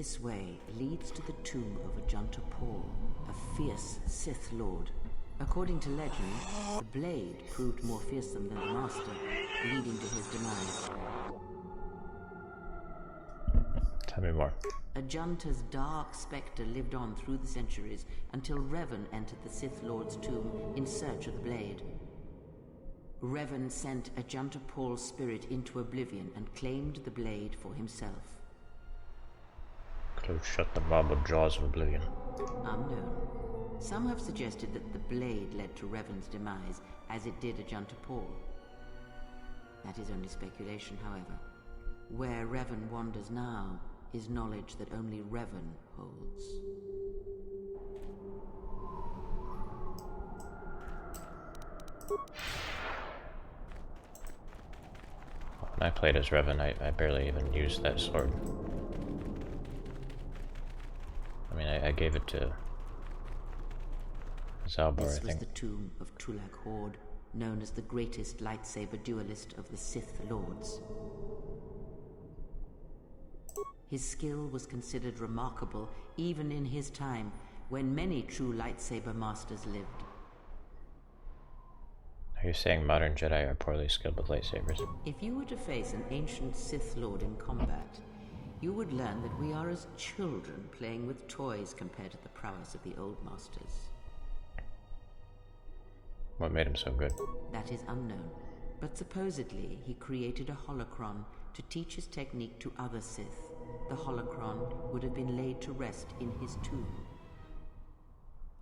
This way leads to the tomb of Ajunta Paul, a fierce Sith Lord. According to legend, the blade proved more fearsome than the Master, leading to his demise. Tell me more. Ajunta's dark spectre lived on through the centuries until Revan entered the Sith Lord's tomb in search of the blade. Revan sent Ajunta Paul's spirit into oblivion and claimed the blade for himself. Close shut the marble jaws of oblivion. Unknown. Some have suggested that the blade led to Revan's demise, as it did Ajunta Paul. That is only speculation, however. Where Revan wanders now is knowledge that only Revan holds. When I played as Revan, I barely even used that sword. I mean, I gave it to Zalbar, I This think. was the tomb of Tulak Hord, known as the greatest lightsaber duelist of the Sith Lords. His skill was considered remarkable even in his time, when many true lightsaber masters lived. Are you saying modern Jedi are poorly skilled with lightsabers? If you were to face an ancient Sith Lord in combat, you would learn that we are as children playing with toys compared to the prowess of the old masters. What made him so good? That is unknown, but supposedly he created a holocron to teach his technique to other Sith. The holocron would have been laid to rest in his tomb.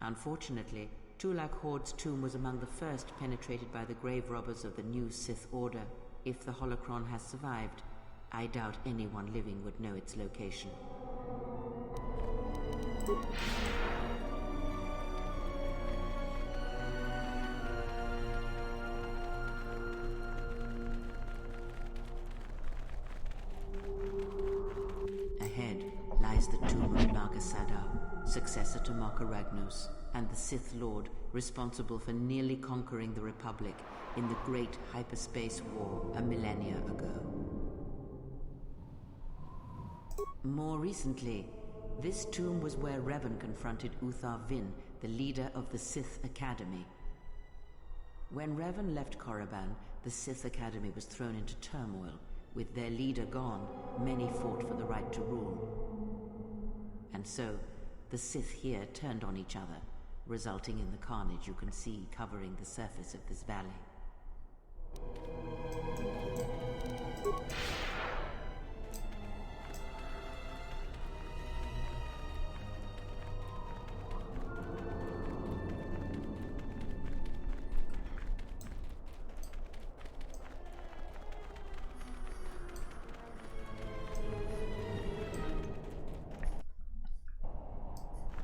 Unfortunately, Tulak Hord's tomb was among the first penetrated by the grave robbers of the new Sith Order. If the holocron has survived, I doubt anyone living would know its location. Ahead lies the tomb of Naga Sadow, successor to Marka Ragnos, and the Sith Lord responsible for nearly conquering the Republic in the Great Hyperspace War a millennia ago. More recently, this tomb was where Revan confronted Uthar Vin, the leader of the Sith Academy. When Revan left Korriban, the Sith Academy was thrown into turmoil. With their leader gone, many fought for the right to rule. And so, the Sith here turned on each other, resulting in the carnage you can see covering the surface of this valley.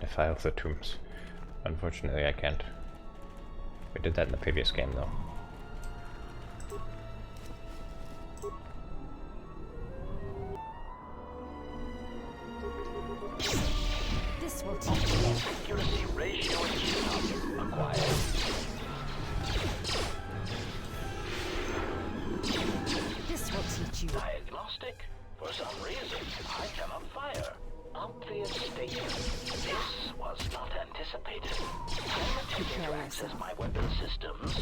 Defile the tombs. Unfortunately, I can't. We did that in the previous game, though. This will teach you. Accuracy ratio acquired. This will teach you. Diagnostic. For some reason, I cannot fire. Obvious statement. This was not anticipated. I'm attempting to access my weapon systems,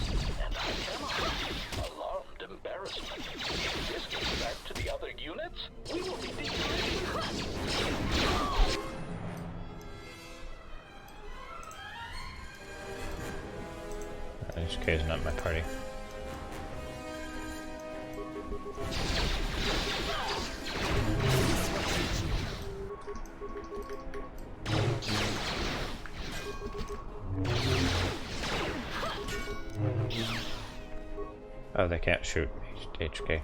and I cannot. Alarmed embarrassment. If this gets back to the other units, we will be decommissioned. HK is not my party. Oh, they can't shoot HK.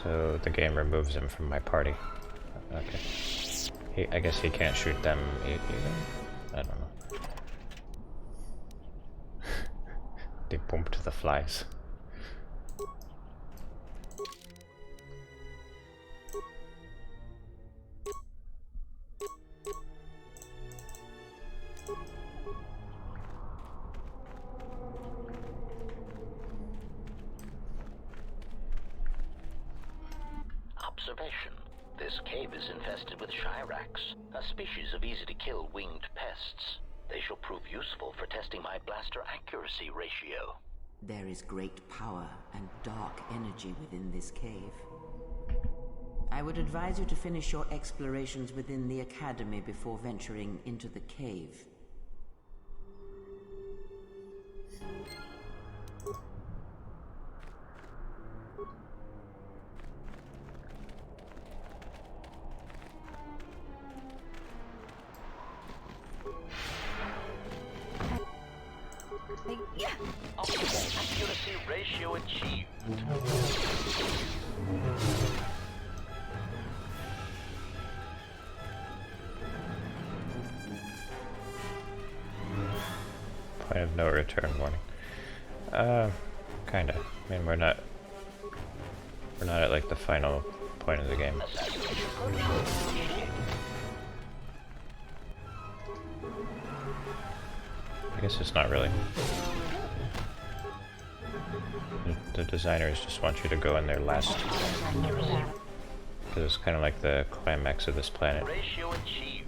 So the game removes him from my party. Okay. I guess he can't shoot them either? I don't know. They bumped the flies. Observation. This cave is infested with Shirax, a species of easy-to-kill winged pests. They shall prove useful for testing my blaster accuracy ratio. There is great power and dark energy within this cave. I would advise you to finish your explorations within the Academy before venturing into the cave. Optimal accuracy ratio achieved. Point of no return warning. Kinda. I mean, we're not at like the final point of the game. I guess it's not really. The designers just want you to go in there last. Because it's kind of like the climax of this planet. Ratio achieved.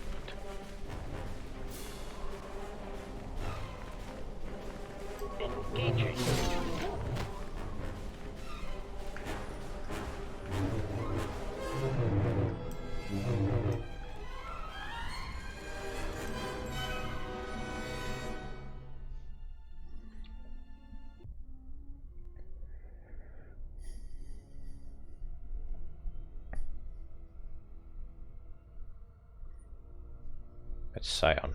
Engaging. It's Scion.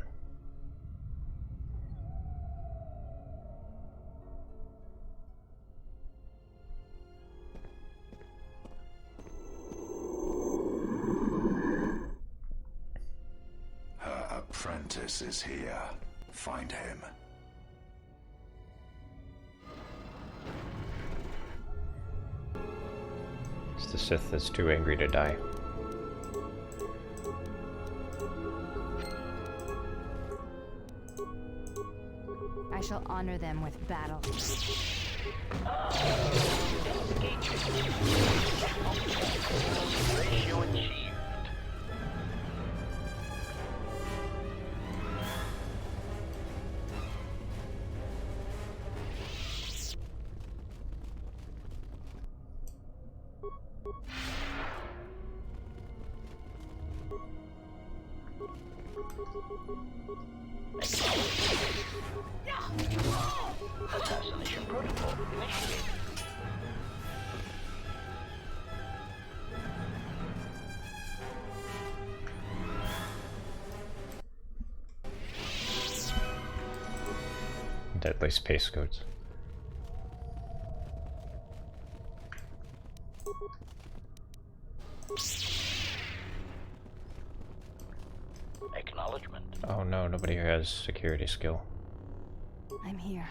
Her apprentice is here. Find him. It's the Sith that's too angry to die. I shall honor them with battle. Ratio achieved. Assassination protocol initiated. Deadly space goats. Acknowledgement. Oh no, nobody here has security skill. I'm here.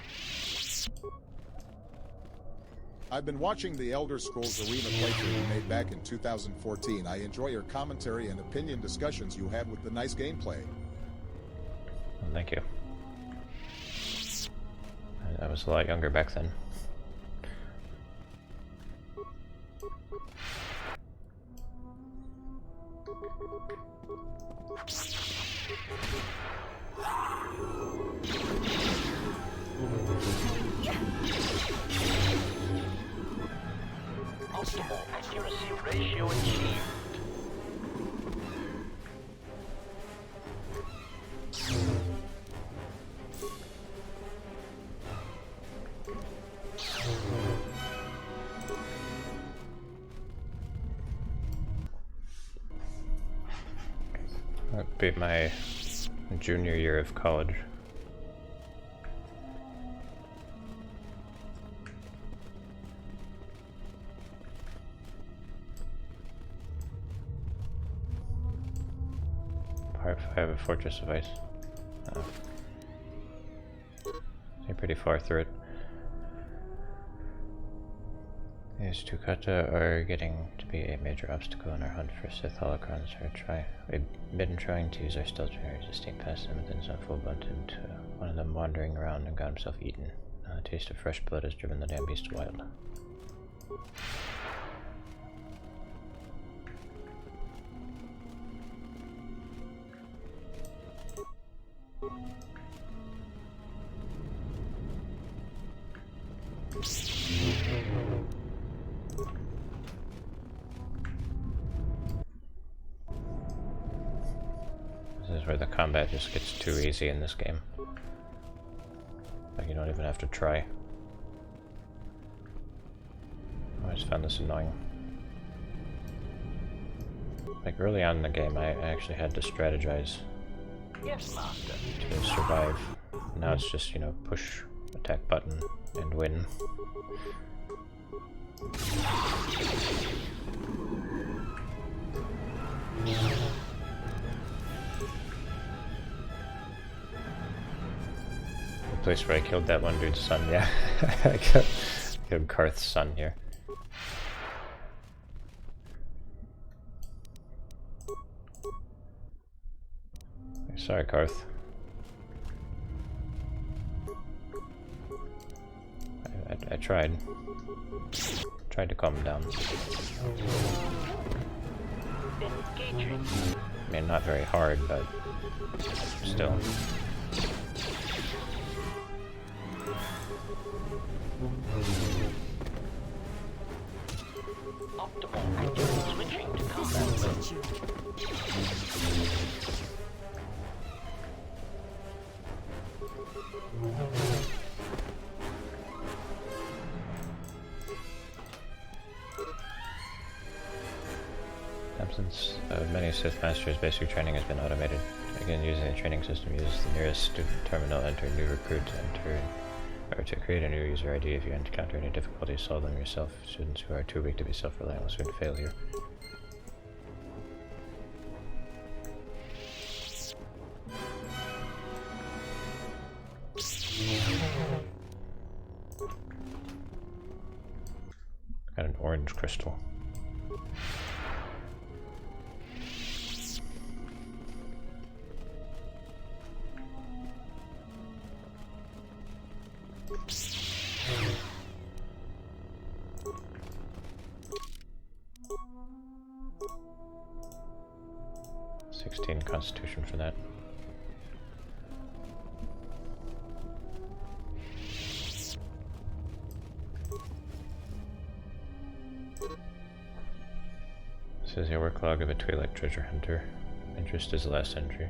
I've been watching the Elder Scrolls Arena playthrough you made back in 2014. I enjoy your commentary and opinion discussions you have with the nice gameplay. Well, thank you. I was a lot younger back then. Optimal accuracy ratio achieved. That'd be my junior year of college. Part 5 of Fortress of Ice. You're pretty far through it. These two KotOR are getting to be a major obstacle in our hunt for Sith holocrons. We've been trying to use our stealth trainers to sneak past them, but then some fool bumped into one of them wandering around and got himself eaten. A taste of fresh blood has driven the damn beast wild. This is where the combat just gets too easy in this game. Like you don't even have to try. I always found this annoying. Like early on in the game I actually had to strategize Yes, Master. to survive. Now it's just, you know, push attack button and win. The place where I killed that one dude's son, yeah. I killed Karth's son here. Sorry, Karth. I tried. Tried to calm him down. I mean, not very hard, but still. Optimal. Switching to combat mode. Absence of many Sith Masters, basic training has been automated. Again, using the training system, use the nearest student terminal, enter new recruit, or to create a new user ID. If you encounter any difficulties, solve them yourself. Students who are too weak to be self-reliant will soon fail here. Got an orange crystal. Constitution for that. This is your work log of a Twi'lek treasure hunter. Interest is the last entry.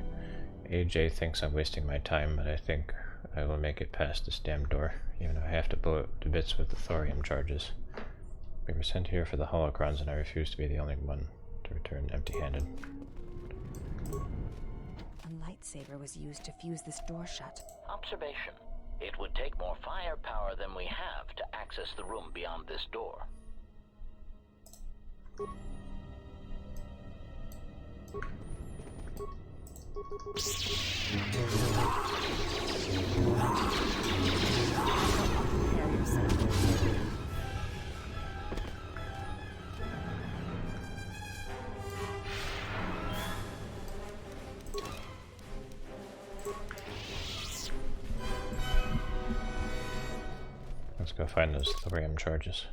AJ thinks I'm wasting my time, but I think I will make it past this damn door, even though I have to blow it to bits with the thorium charges. We were sent here for the holocrons, and I refuse to be the only one to return empty-handed. A lightsaber was used to fuse this door shut. Observation. It would take more firepower than we have to access the room beyond this door. Let's go find those thorium charges.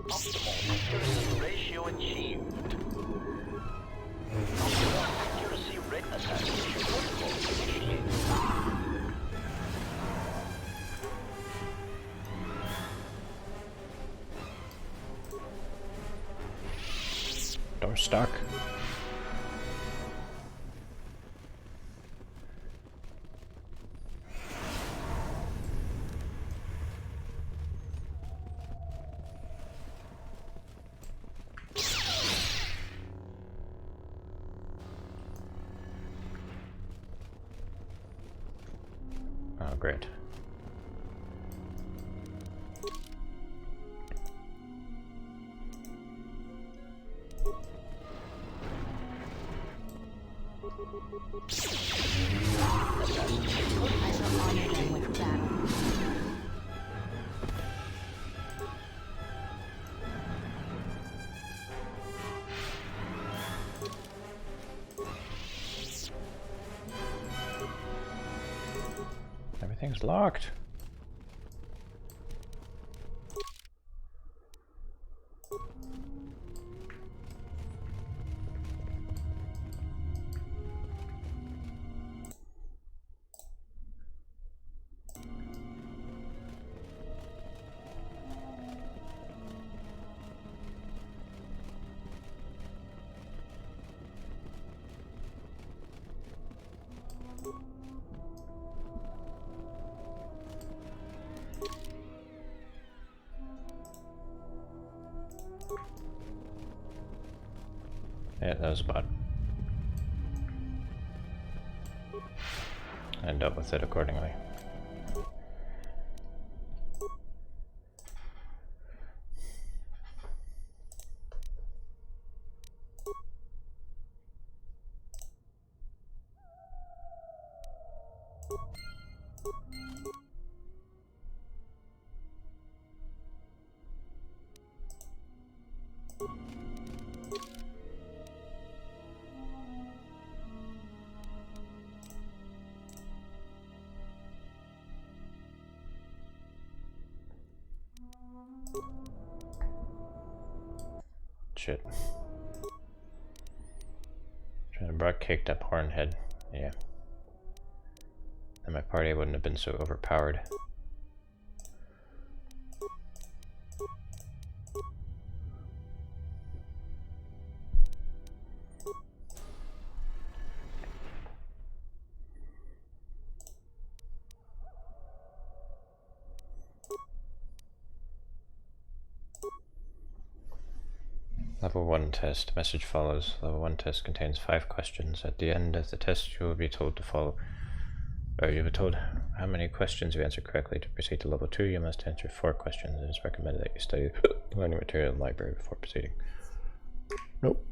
Optimal accuracy ratio achieved. Optimal accuracy rate assassination protocol initiated. Door stuck. Oh, great. I shall honor them with battle. Everything's locked. Yeah, that was bad. And dealt with it accordingly. Shit. Should have brought caked up Hornhead. Yeah. And my party wouldn't have been so overpowered. Level 1 test. Message follows. Level 1 test contains 5 questions. At the end of the test, you will be told to follow. Or you'll be told how many questions you answer correctly. To proceed to level 2, you must answer 4 questions. It is recommended that you study learning material in the library before proceeding. Nope.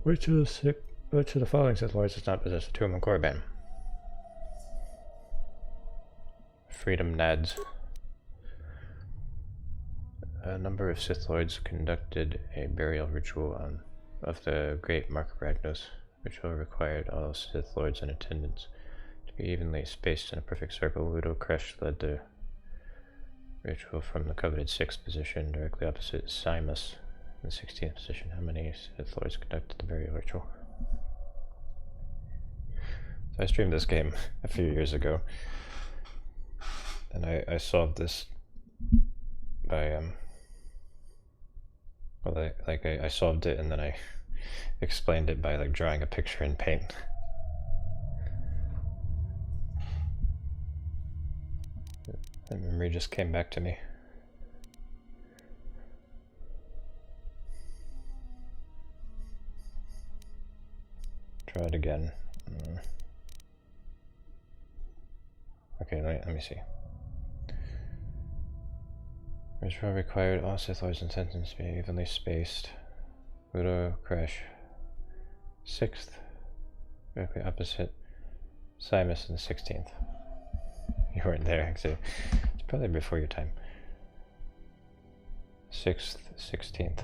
Which of the following Sith Lords does not possess a tomb in Korriban? Freedom Nads. A number of Sith Lords conducted a burial ritual of the Great Mark Ragnos. Ritual required all Sith Lords in attendance to be evenly spaced in a perfect circle. Ludo Kresh led the ritual from the coveted 6th position, directly opposite Simus in the 16th position. How many Sith Lords conducted the burial ritual? So I streamed this game a few years ago, and I solved this by well, I solved it and then I explained it by like drawing a picture in paint. The memory just came back to me. Try it again. Okay, let me see. Ritual required all Sith Lords and sentences be evenly spaced. Ludo crash. 6th. Directly opposite. Simus in the 16th. You weren't there, actually. It's probably before your time. 6th, 16th.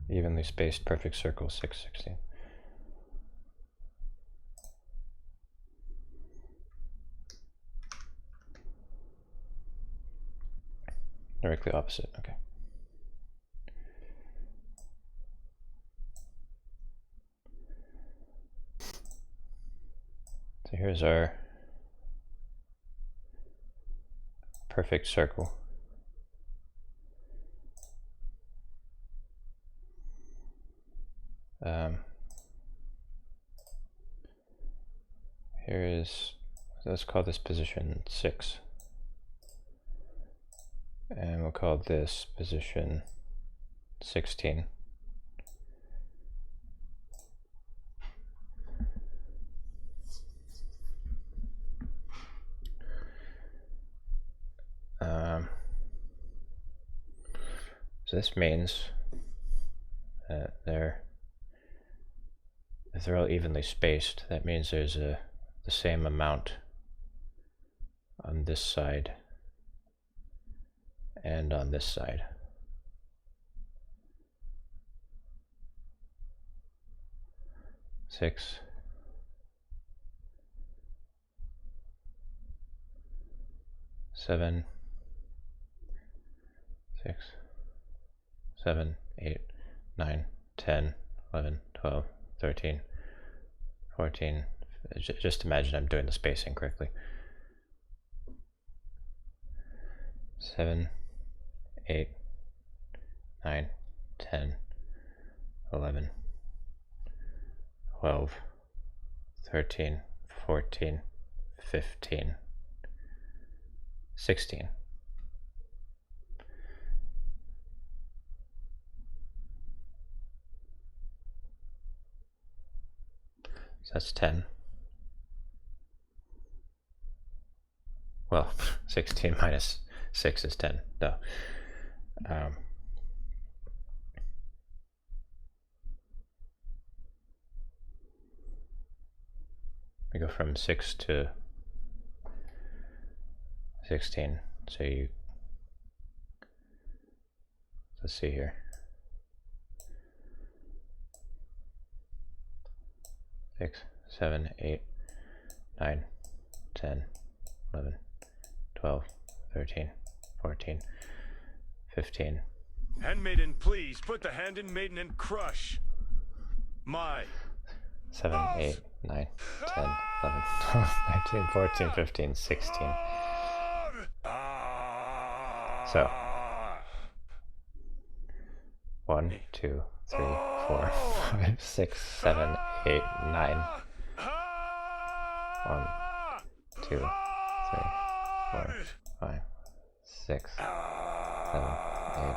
Evenly spaced, perfect circle, 6, 16. Directly opposite, okay. So here's our perfect circle. Here is, let's call this position 6. And we'll call this position 16. So this means that if they're all evenly spaced, that means there's the same amount on this side and on this side. Six. 7. 6. 7, 8, 9, 10, 11, 12, 13, 14. Just imagine I'm doing the spacing correctly. 7, 8, 9, 10, 11, 12, 13, 14, 15, 16. So that's 10. Well, 16 minus 6 is 10, though. We go from 6 to 16, so let's see here. 6, 7, 8, 9, 10, 11, 12, 13, 14, 15. Handmaiden, please put the hand in maiden and crush. My 7, 8, 9, 10, 11, 12, 13, 14, 15, 16. So 1, 2, 3, 4, 5, 6, 7, 8, 9. 1, 2, 3, 4, 5, 6, 7, 8.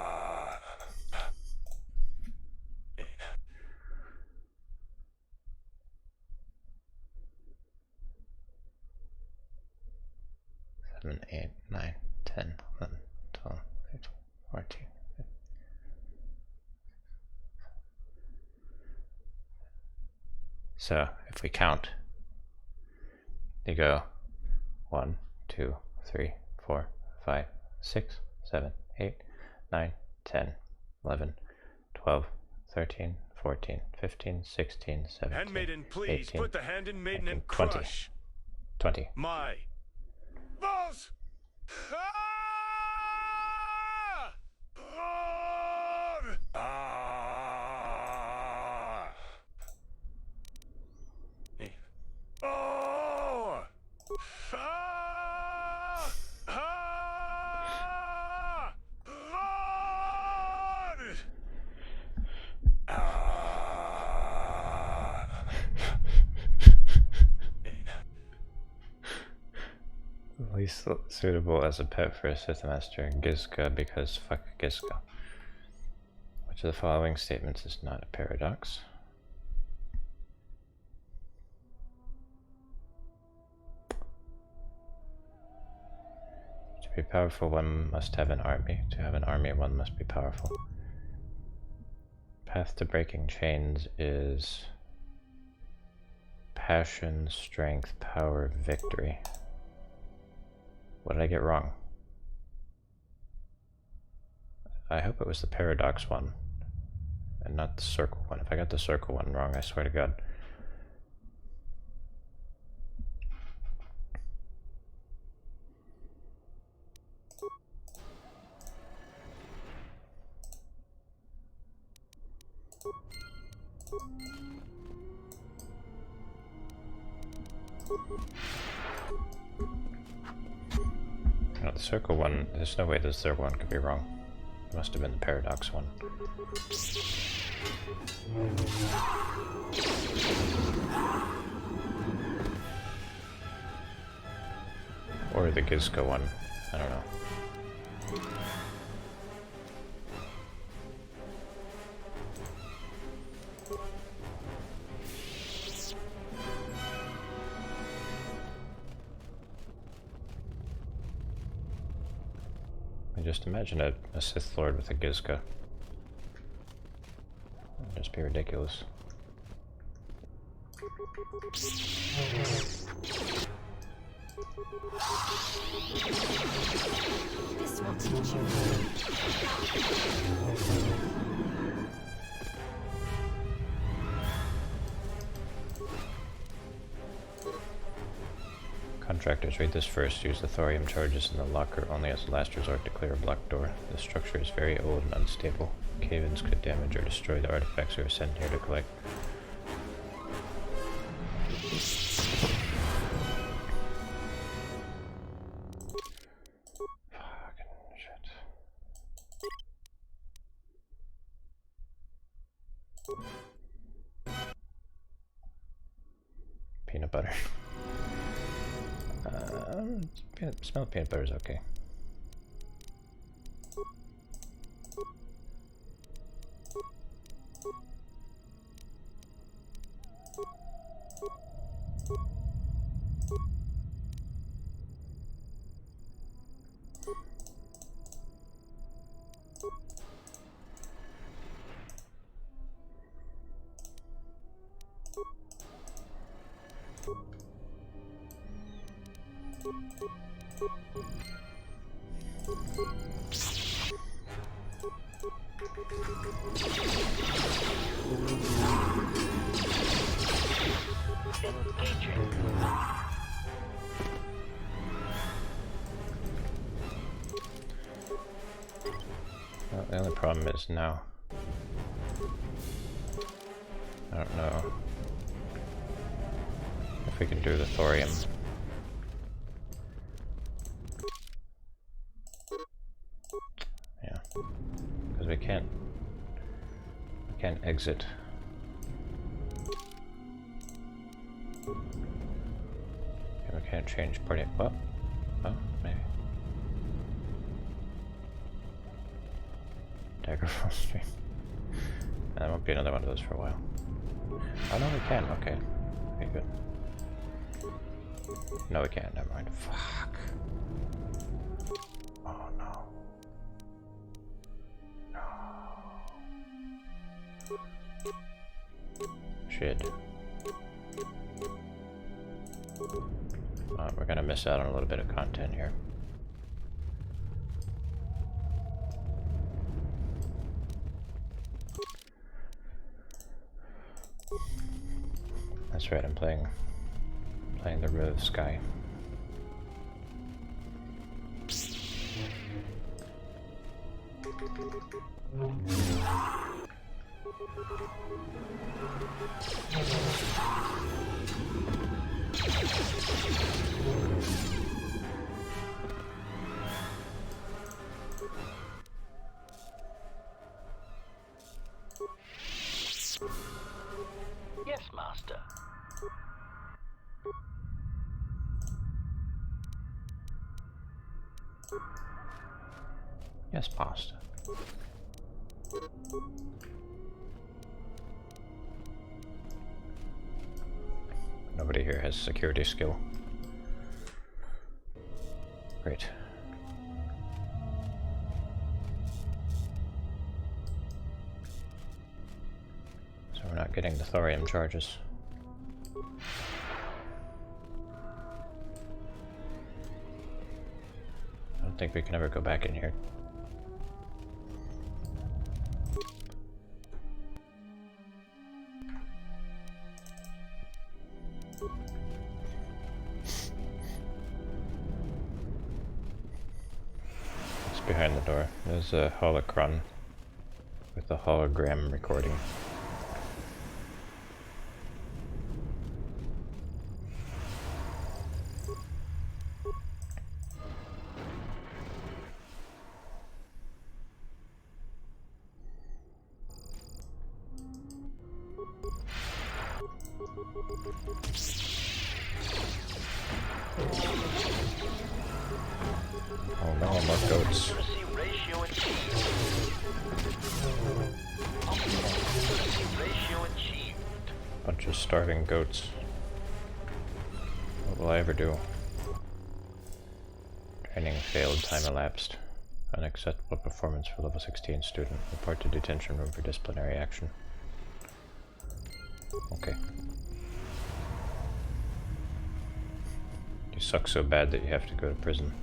7, 8, 9, 10, 11, 12, 13, 14. So if we count, you go 1, 2, 3, 4, 5, 6, 7, 8, 9, 10, 11, 12, 13, 14, 15, 16, 17, Handmaiden, please 18, put the hand in maiden 19, and 20. crush. 20. My balls. He's suitable as a pet for a Sith Master, Gizka, because fuck Gizka. Which of the following statements is not a paradox? To be powerful, one must have an army. To have an army, one must be powerful. Path to breaking chains is passion, strength, power, victory. What did I get wrong? I hope it was the paradox one and not the circle one. If I got the circle one wrong, I swear to God. No, the circle one, there's no way the circle one could be wrong. It must have been the paradox one. Or the Gizka one. I don't know. Just imagine a Sith Lord with a Gizka. It'd just be ridiculous. This will teach you. Contractors, read this first. Use the thorium charges in the locker only as a last resort to clear a blocked door. The structure is very old and unstable. Cave-ins could damage or destroy the artifacts we were sent here to collect. Fucking shit. Peanut butter. Smell of peanut butter is okay. Well, the only problem is now I don't know if we can do the thorium. Yeah, because we can't exit. And we can't change party. Well, oh, maybe. Dagger from stream. There won't be another one of those for a while. Oh no, we can. Okay. Okay, good. No, we can't. Never mind. Fuck. Oh no. No. Shit. We're gonna miss out on a little bit of content here. That's right, I'm playing the Riv Sky. Yes, Master. Yes, pasta. Nobody here has security skill. Great. So we're not getting the thorium charges. I don't think we can ever go back in here. It's behind the door. There's a holocron with a hologram recording. Oh no, more goats. Bunch of starving goats. What will I ever do? Training failed, time elapsed. Unacceptable performance for level 16 student. Report to detention room for disciplinary action. Okay. You suck so bad that you have to go to prison.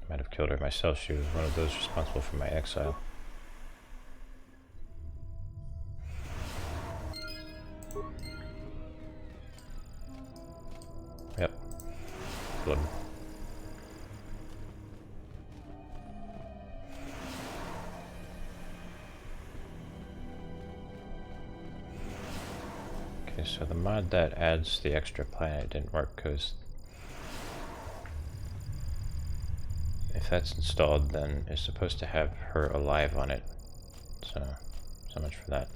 I might have killed her myself. She was one of those responsible for my exile. Yep. Blood. Okay, so the mod that adds the extra planet didn't work because if that's installed, then it's supposed to have her alive on it. So much for that.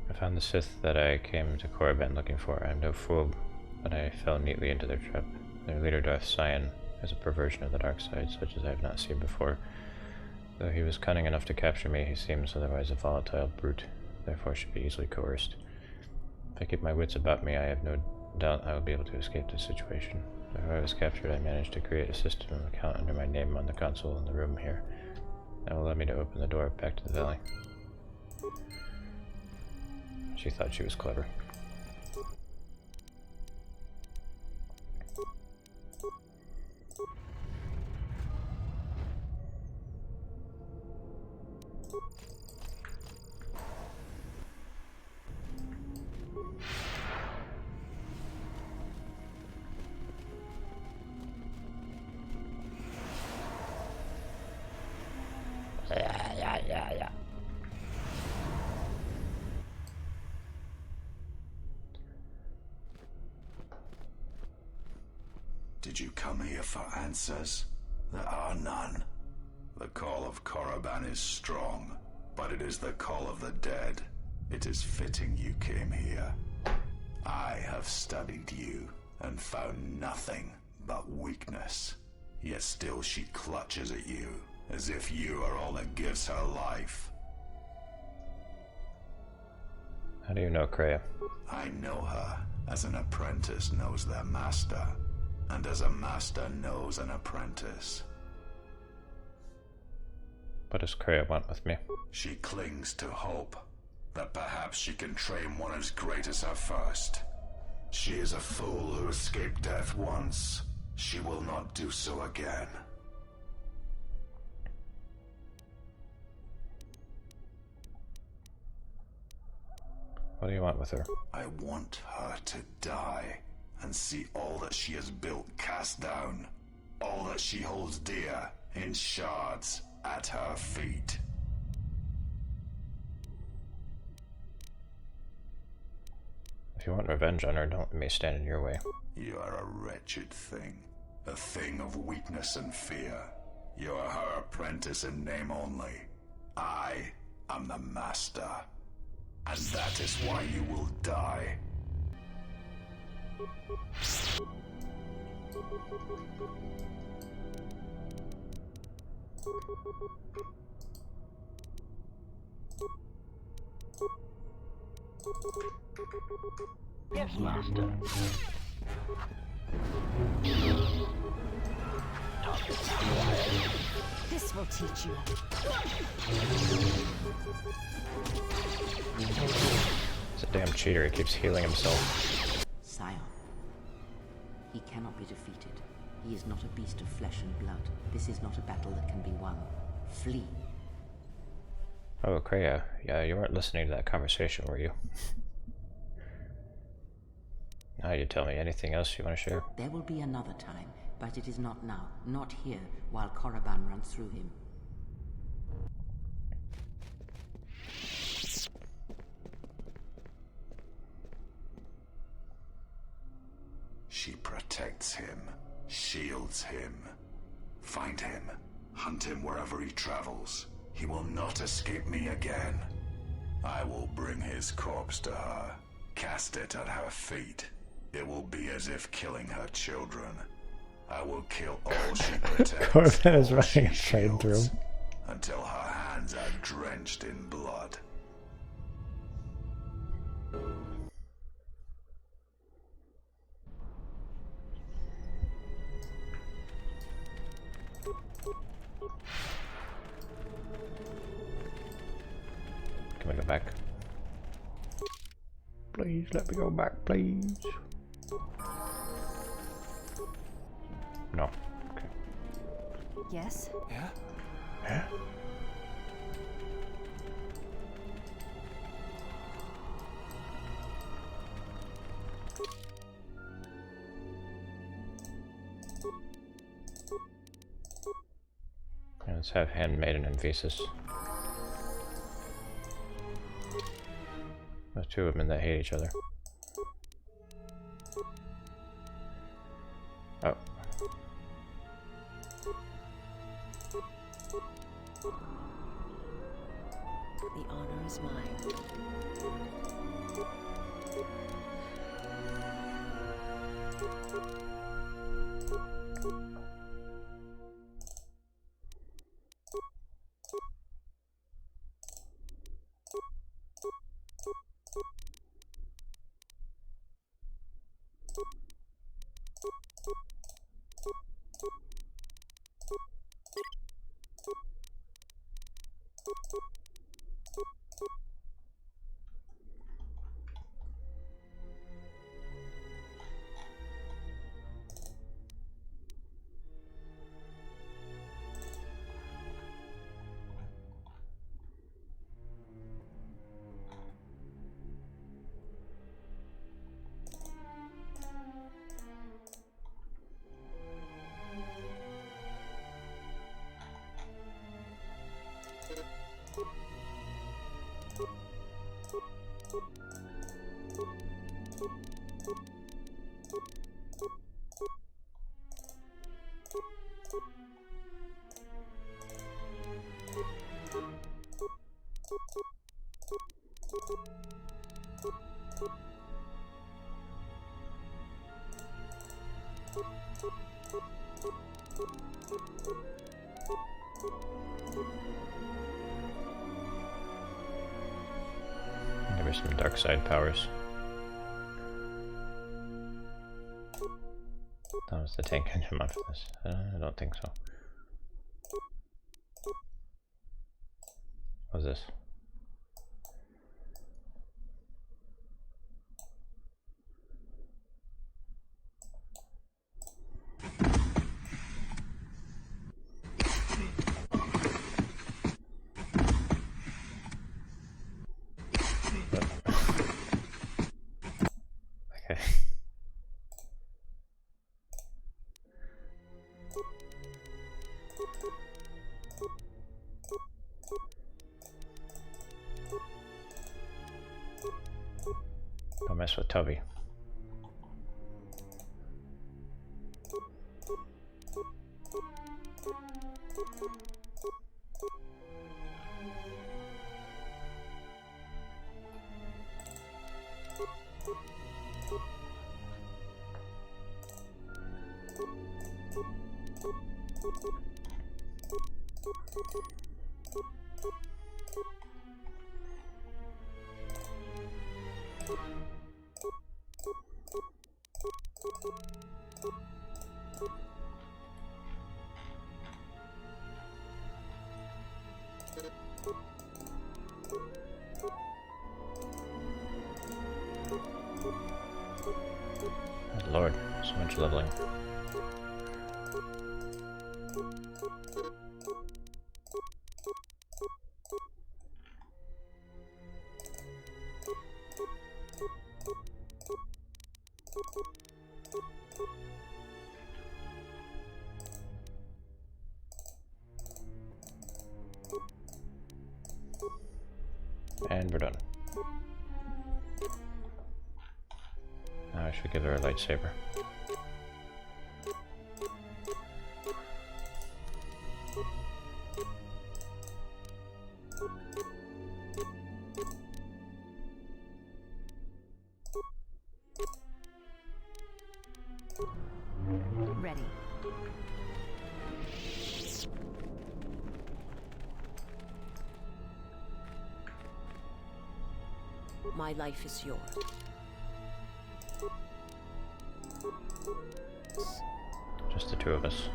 I found the Sith that I came to Korriban looking for. I am no fool, but I fell neatly into their trap. Their leader, Darth Sion, is a perversion of the dark side, such as I have not seen before. Though he was cunning enough to capture me, he seems otherwise a volatile brute, therefore should be easily coerced. If I keep my wits about me, I have no doubt I will be able to escape this situation. Before I was captured, I managed to create a system account under my name on the console in the room here. That will allow me to open the door back to the valley. She thought she was clever. Yeah. Did you come here for answers? There are none. The call of Korriban is strong, but it is the call of the dead. It is fitting you came here. I have studied you and found nothing but weakness. Yet still she clutches at you, as if you are all that gives her life. How do you know Kreia? I know her as an apprentice knows their master, and as a master knows an apprentice. What does Kreia want with me? She clings to hope that perhaps she can train one as great as her first. She is a fool who escaped death once. She will not do so again. What do you want with her? I want her to die and see all that she has built cast down. All that she holds dear in shards at her feet. If you want revenge on her, don't let me stand in your way. You are a wretched thing. A thing of weakness and fear. You are her apprentice in name only. I am the master. And that is why you will die. Yes, Master. This will teach you. He's a damn cheater, he keeps healing himself. Sire, he cannot be defeated. He is not a beast of flesh and blood. This is not a battle that can be won. Flee. Oh, Kreia, yeah, you weren't listening to that conversation, were you? Now you tell me anything else you want to share? There will be another time, but it is not now. Not here, while Korriban runs through him. She protects him, shields him. Find him, hunt him wherever he travels. He will not escape me again. I will bring his corpse to her, cast it at her feet. It will be as if killing her children. I will kill all she protects, Korriban is all running a she train through shields, him. until her hands are drenched in blood. Can we go back? Please let me go back, please. No. Okay. Yes? Yeah? Yeah? Let's have Handmaiden and Visas. There's two of them that hate each other. Oh. The honor is mine. Maybe some dark side powers. That was the tank engine mod for this. I don't think so. What was this? Okay. Don't mess with Toby. Lord, so much leveling. And we're done. Now I should give her a lightsaber. Ready. My life is yours. Just the two of us.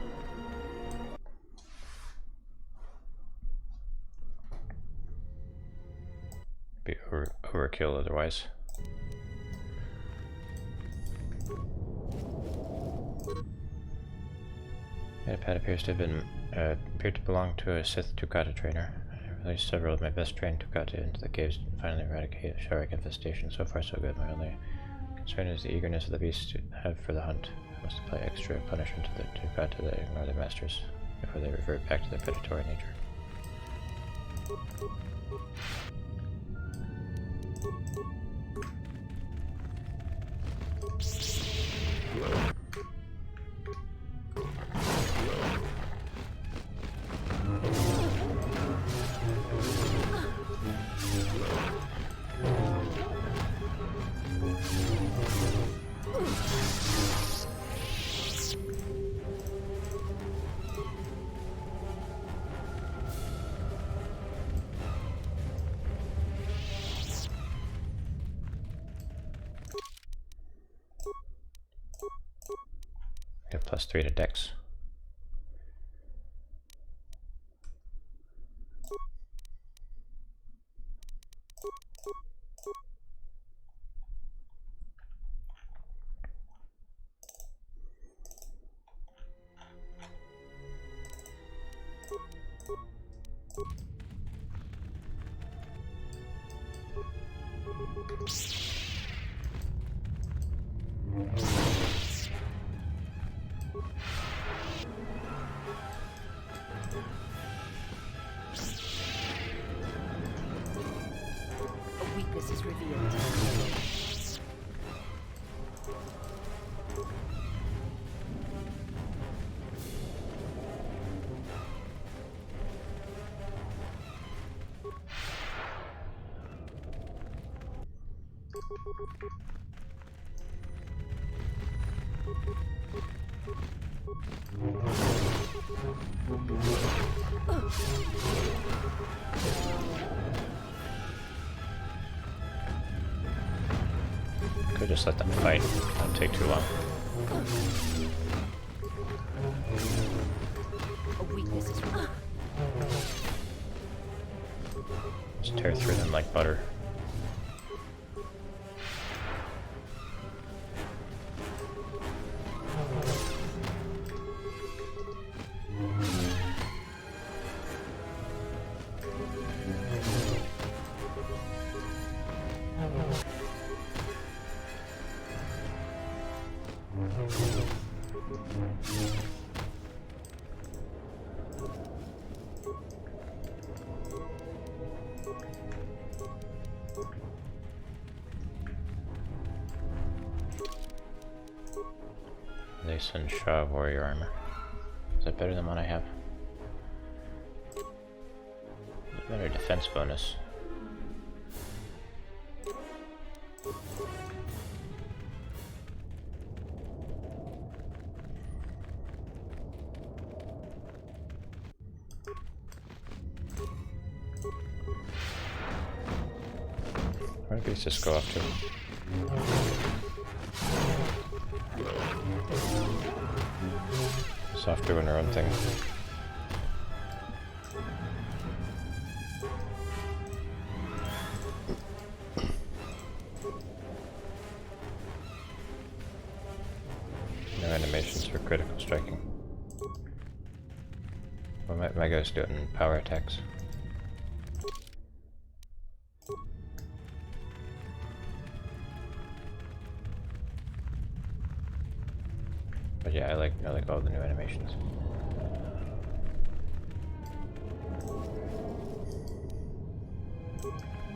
Be overkill otherwise. Pad appears to have been appeared to belong to a Sith Tukata trainer. I released several of my best trained Tukata into the caves and finally eradicated Sharik infestation. So far so good. My only concern is the eagerness of the beasts to have for the hunt. I must apply extra punishment to the Tukata that ignore their masters before they revert back to their predatory nature. We have +3 to Dex. A weakness is revealed. Could just let them fight. That'd take too long. A weakness is revealed. Just tear through them like butter. They send Shaw warrior armor. Is that better than what I have? Better defense bonus. Where did Beast just go off to? It's off doing her own thing. for critical striking. Well, my guys do it in power attacks. But yeah, I like all the new animations.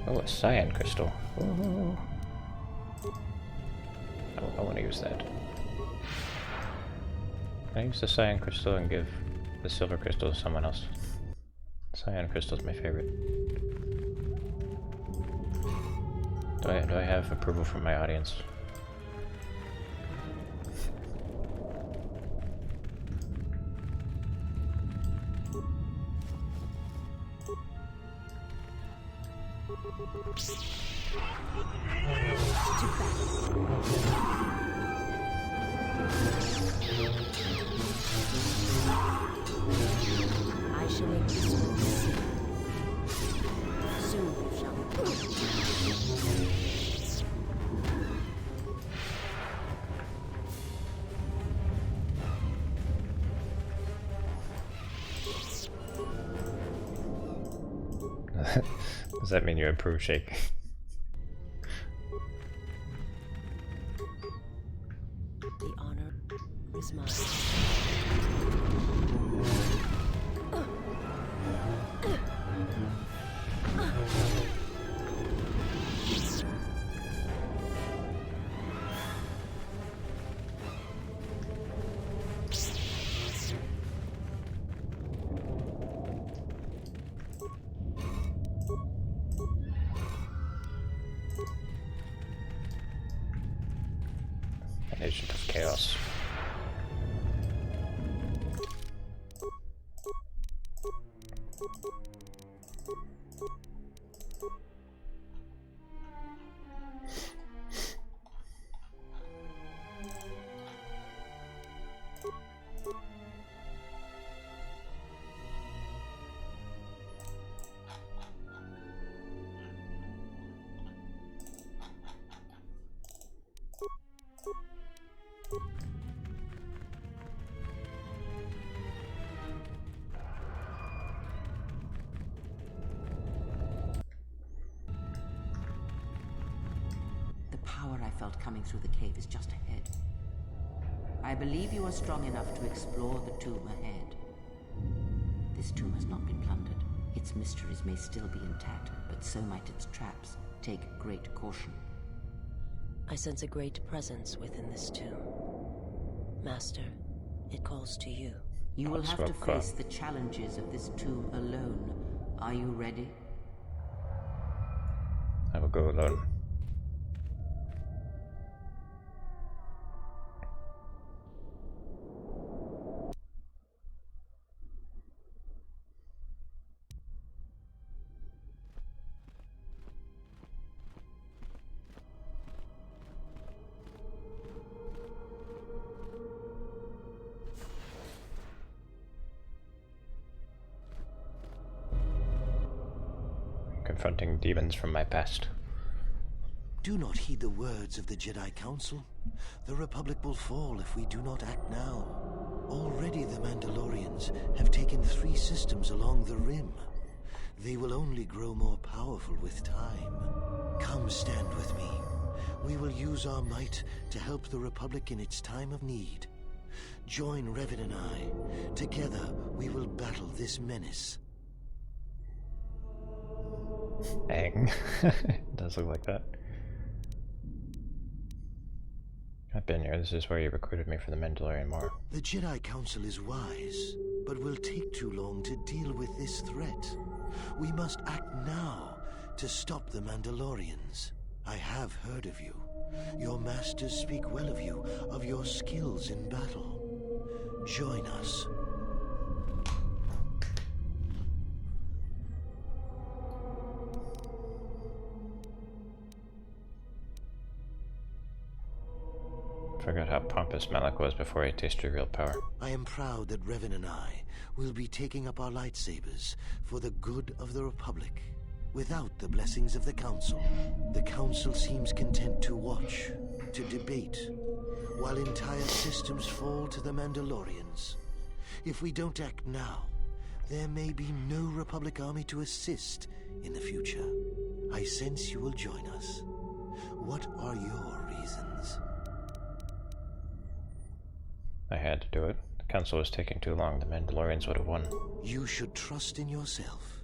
Oh, a cyan crystal. Oh. I want to use that. Can I use the cyan crystal and give the silver crystal to someone else? Cyan crystal is my favorite. Do I have approval from my audience? I shall make this one see. Soon you shall. Does that mean you approve Shake? The honor is mine. An agent of chaos. The power I felt coming through the cave is just ahead. I believe you are strong enough to explore the tomb ahead. This tomb has not been plundered. Its mysteries may still be intact, but so might its traps. Take great caution. I sense a great presence within this tomb. Master, it calls to you. You will have to face the challenges of this tomb alone. Are you ready? I will go alone. Confronting demons from my past. Do not heed the words of the Jedi Council. The Republic will fall if we do not act now. Already the Mandalorians have taken 3 systems along the Rim. They will only grow more powerful with time. Come stand with me. We will use our might to help the Republic in its time of need. Join Revan and I. Together we will battle this menace. Dang. It does look like that. I've been here. This is where you recruited me for the Mandalorian War. The Jedi Council is wise, but will take too long to deal with this threat. We must act now to stop the Mandalorians. I have heard of you. Your masters speak well of you, of your skills in battle. Join us. Forgot how pompous Malak was before he tasted real power. I am proud that Revan and I will be taking up our lightsabers for the good of the Republic, without the blessings of the Council. The Council seems content to watch, to debate. while entire systems fall to the Mandalorians. If we don't act now, there may be no Republic army to assist in the future. I sense you will join us. What are your reasons? I had to do it. The Council was taking too long. The Mandalorians would have won. You should trust in yourself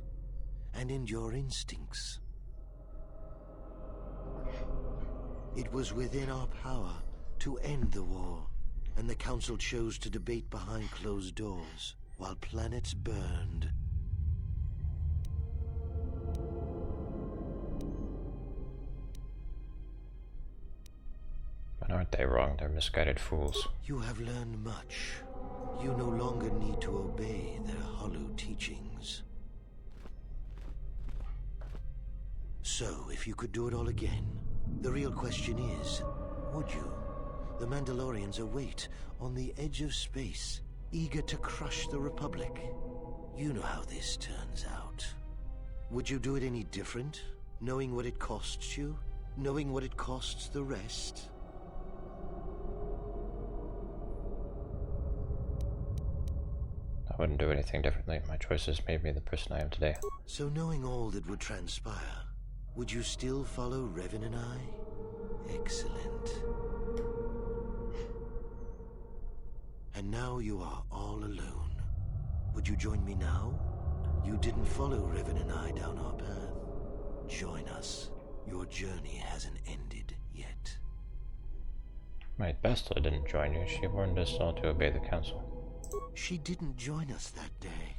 and in your instincts. It was within our power to end the war, and the Council chose to debate behind closed doors while planets burned. But aren't they wrong? They're misguided fools. You have learned much. You no longer need to obey their hollow teachings. So, if you could do it all again, the real question is, would you? The Mandalorians await on the edge of space, eager to crush the Republic. You know how this turns out. Would you do it any different? Knowing what it costs you? Knowing what it costs the rest? I wouldn't do anything differently. My choices made me the person I am today. So knowing all that would transpire, would you still follow Revan and I? Excellent. And now you are all alone. Would you join me now? You didn't follow Revan and I down our path. Join us. Your journey hasn't ended yet. My Bastila didn't join you. She warned us all to obey the Council. She didn't join us that day.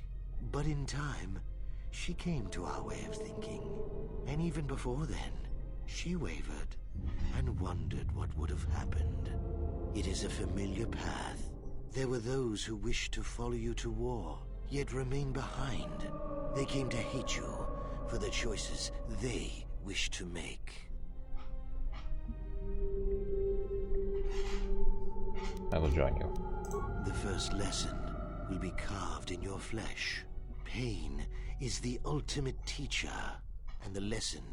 But in time, she came to our way of thinking. And even before then, she wavered and wondered what would have happened. It is a familiar path. There were those who wished to follow you to war, yet remain behind. They came to hate you for the choices they wished to make. I will join you. The first lesson will be carved in your flesh. Pain is the ultimate teacher, and the lesson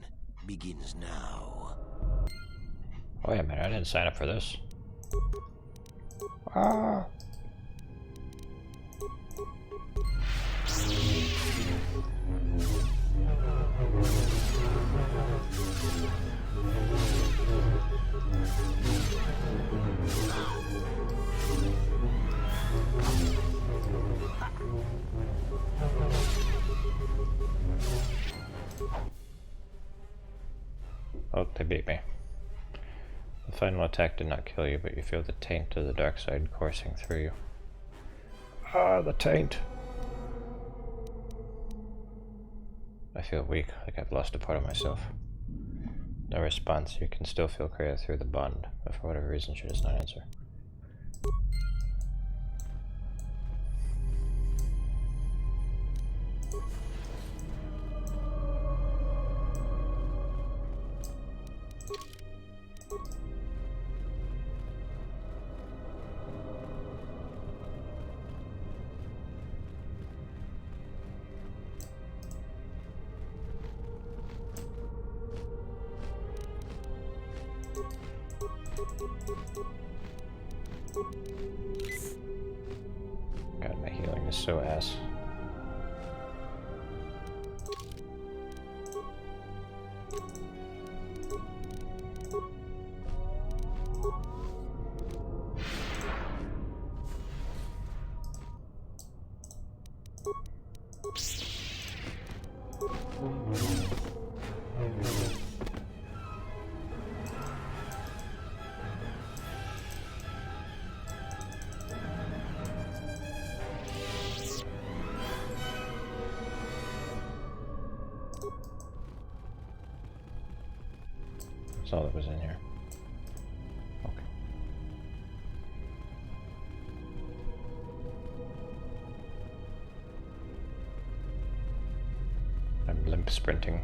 begins now. Wait a minute, I didn't sign up for this. Ah! Oh, they beat me. The final attack did not kill you, but you feel the taint of the dark side coursing through you. Ah, the taint! I feel weak, like I've lost a part of myself. No response. You can still feel Kreia through the bond, but for whatever reason she does not answer. God, my healing is so ass. That's all that was in here. Okay. I'm limp sprinting.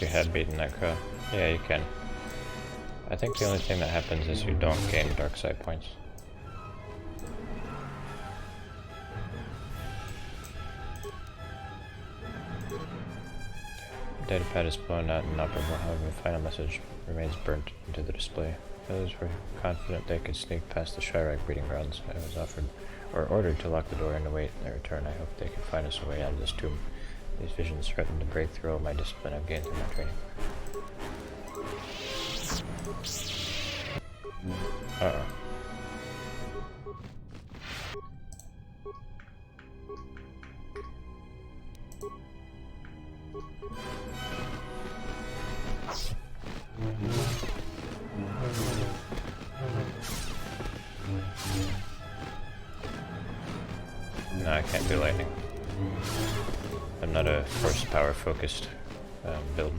you had beaten that crow. Yeah, you can. I think the only thing that happens is you don't gain dark side points. Datapad is blown out and inoperable, however the final message remains burnt into the display. Others were confident they could sneak past the Chirac breeding grounds. I was offered or ordered to lock the door and await their return. I hope they can find us a way out of this tomb. These visions threaten to break through all my discipline I've gained through my training. Uh-oh. No, I can't do lightning. I'm not a horsepower focused build.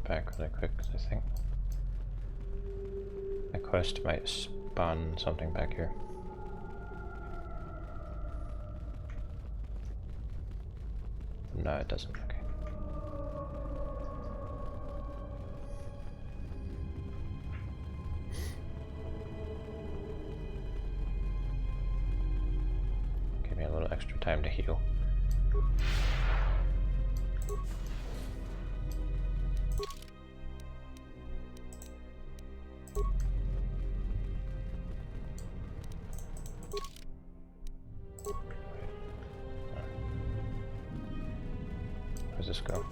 Back really quick because I think my quest might spawn something back here. No, it doesn't. Okay. Give me a little extra time to heal. Where's this go?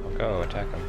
I'll go attack him.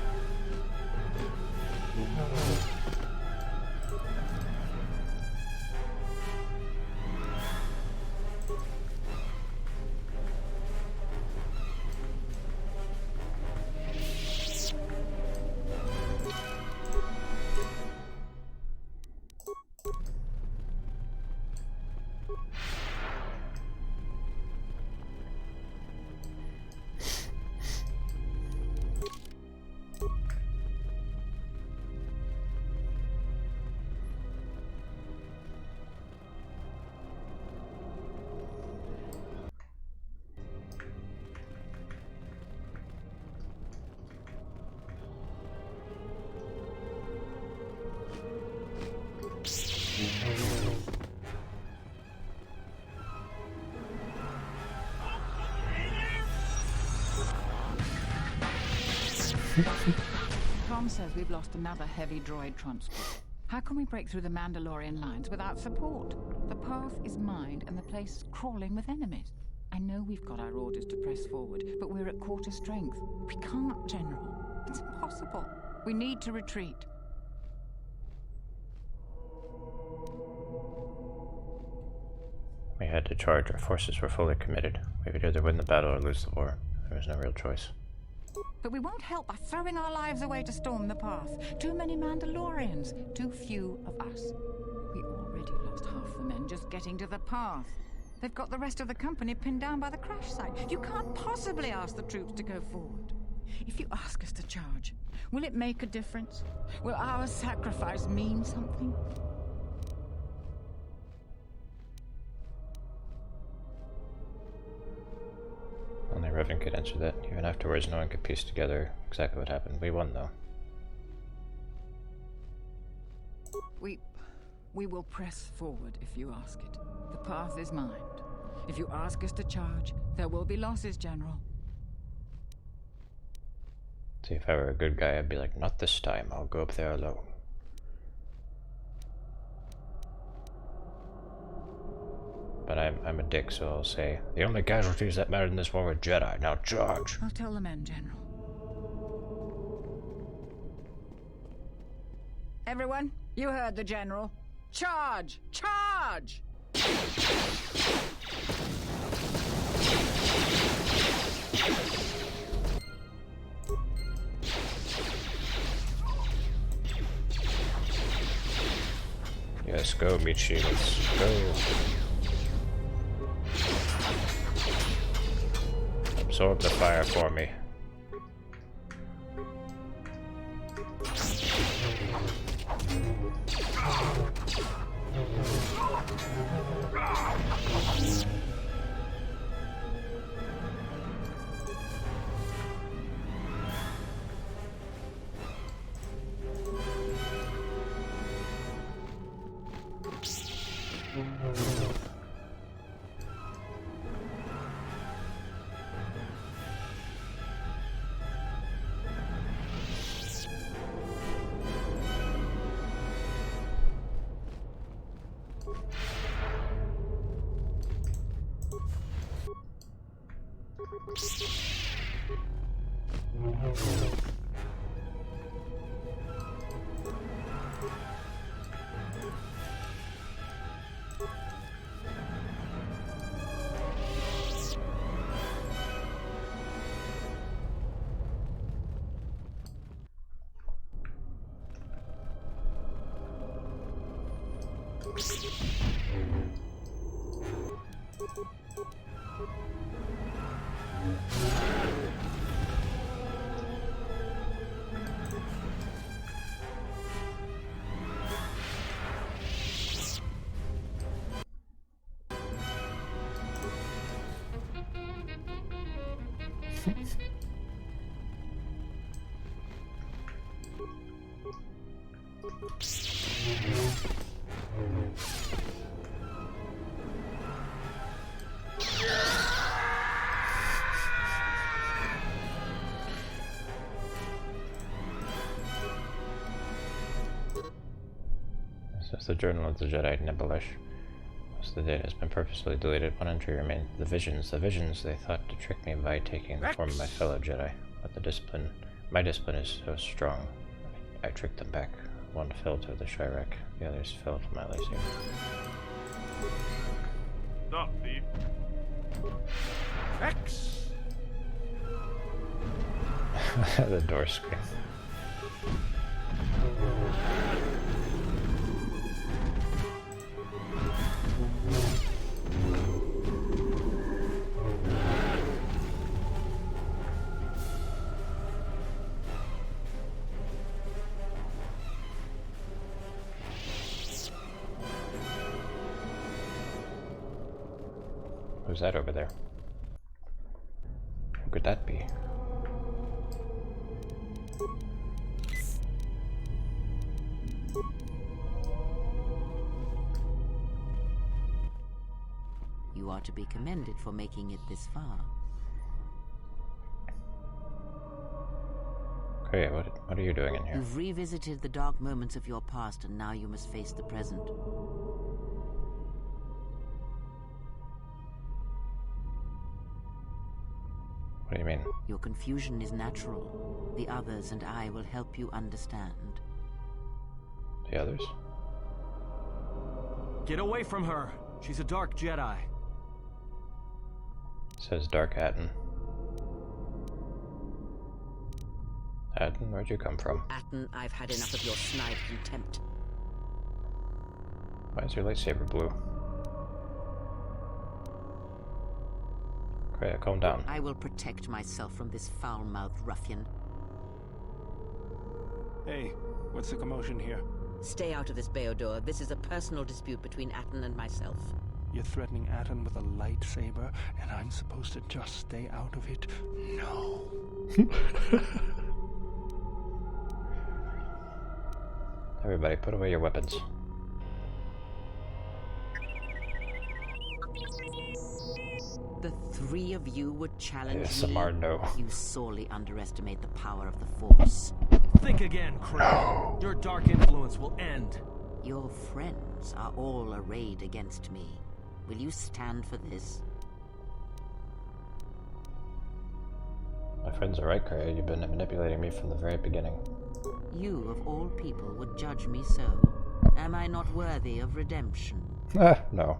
Tom says we've lost another heavy droid transport. How can we break through the Mandalorian lines without support? The path is mined and the place is crawling with enemies. I know we've got our orders to press forward, but we're at quarter strength. We can't, General. It's impossible. We need to retreat. We had to charge. Our forces were fully committed. We would either win the battle or lose the war. There was no real choice. But we won't help by throwing our lives away to storm the path. Too many Mandalorians, too few of us. We already lost half the men just getting to the path. They've got the rest of the company pinned down by the crash site. You can't possibly ask the troops to go forward. If you ask us to charge, will it make a difference? Will our sacrifice mean something? Only Revan could answer that. Even afterwards, no one could piece together exactly what happened. We won, though. We will press forward if you ask it. The path is mined. If you ask us to charge, there will be losses, General. See, if I were a good guy, I'd be like, not this time. I'll go up there alone. I'm a dick, so I'll say, the only casualties that matter in this war were Jedi. Now charge! I'll tell the men, General. Everyone, you heard the General. Charge! Charge! Yes, go, Michi, let's go. Absorb the fire for me. This is the Journal of the Jedi Nebelish. Most of the data has been purposely deleted. One entry remains. The visions, they thought to trick me by taking the form of my fellow Jedi. But my discipline is so strong. I tricked them back. One fell to the Shirek, the others fell to my lightsaber. Stop, thief. X! The door screen. Who's that over there? Who could that be? You are to be commended for making it this far. Okay, what are you doing in here? You've revisited the dark moments of your past, and now you must face the present. What do you mean? Your confusion is natural. The others and I will help you understand. The others? Get away from her! She's a dark Jedi. Says Dark Atten. Atten, where'd you come from? Atten, I've had enough of your snide contempt. Why is your lightsaber blue? Kreia, calm down. I will protect myself from this foul-mouthed ruffian. Hey, what's the commotion here? Stay out of this, Beodor. This is a personal dispute between Atten and myself. You're threatening Atten with a lightsaber, and I'm supposed to just stay out of it? No. Everybody, put away your weapons. The three of you would challenge me? Samar, no. You sorely underestimate the power of the Force. Think again, Kreia. Your dark influence will end. Your friends are all arrayed against me. Will you stand for this? My friends are right, Kreia. You've been manipulating me from the very beginning. You, of all people, would judge me so. Am I not worthy of redemption? No.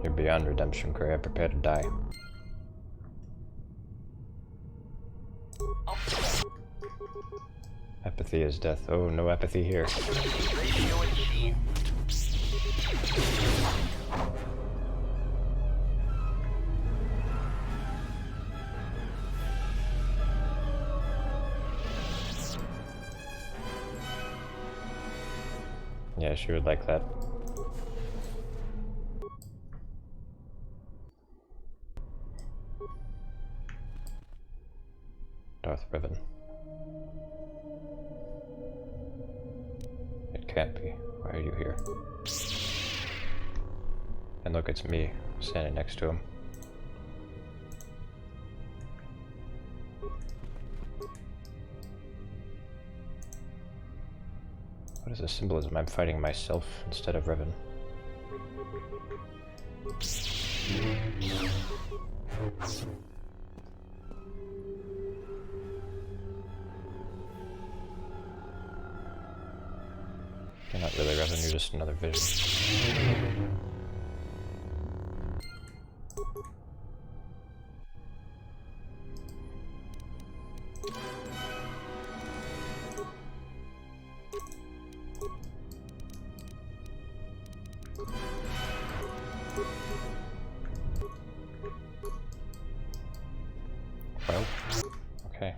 You're beyond redemption, Kreia. Prepare to die. Apathy is death. Oh, no apathy here. Radio achieved. Yeah, she would like that. Darth Revan. It can't be. Why are you here? And look, it's me standing next to him. What is the symbolism? I'm fighting myself instead of Revan. You're not really Revan, you're just another vision. Well, okay.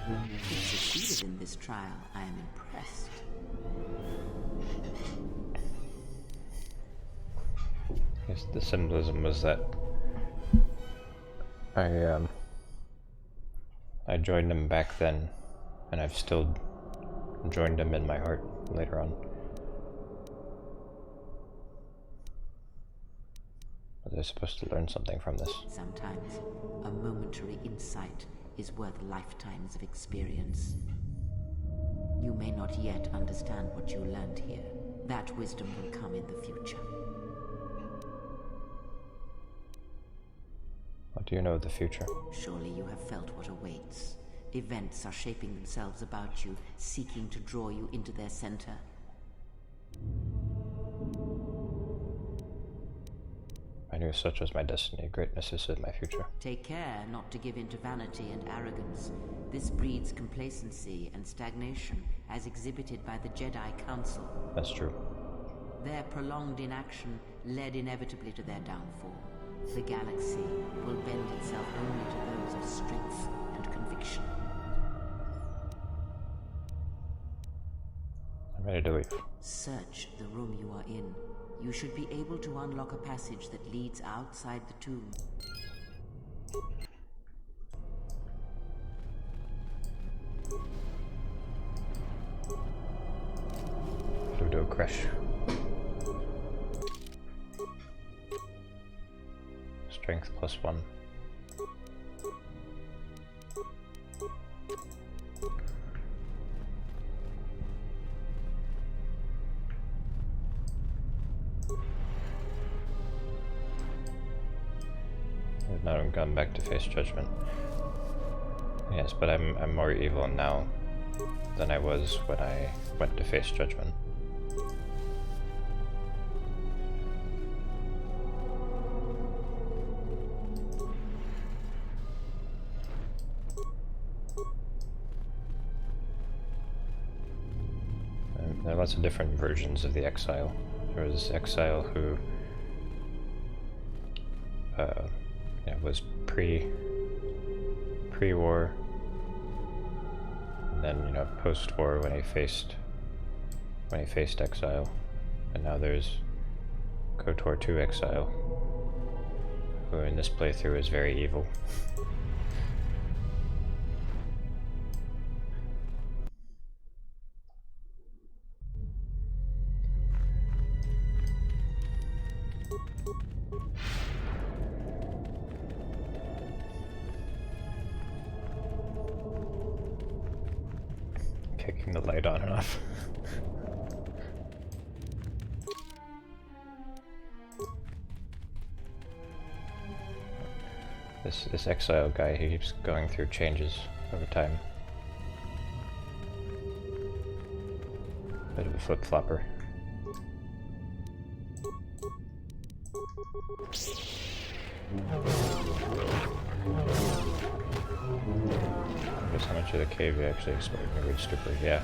You succeeded in this trial. I am impressed. Yes, the symbolism was that I joined him back then, and I've still joined him in my heart later on. Was I supposed to learn something from this? Sometimes a momentary insight is worth lifetimes of experience. You may not yet understand what you learned here. That wisdom will come in the future. What do you know of the future? Surely you have felt what awaits. Events are shaping themselves about you, seeking to draw you into their center. I knew such was my destiny. Greatness is in my future. Take care not to give in to vanity and arrogance. This breeds complacency and stagnation, as exhibited by the Jedi Council. That's true. Their prolonged inaction led inevitably to their downfall. The galaxy will bend itself only to those of strength and conviction. I'm ready to leave. Search the room you are in. You should be able to unlock a passage that leads outside the tomb. Ludo Crash. Strength +1. Now I'm gone back to face judgment. Yes, but I'm more evil now than I was when I went to face judgment. And there are lots of different versions of the Exile. There was Exile who was pre-war, and then post-war when he faced Exile, and now there's KotOR 2 Exile, who in this playthrough is very evil. kicking the light on and off. This exile guy, he keeps going through changes over time. Bit of a flip-flopper. I guess how much of the cave you actually explored in the Ridge Stupor, yeah.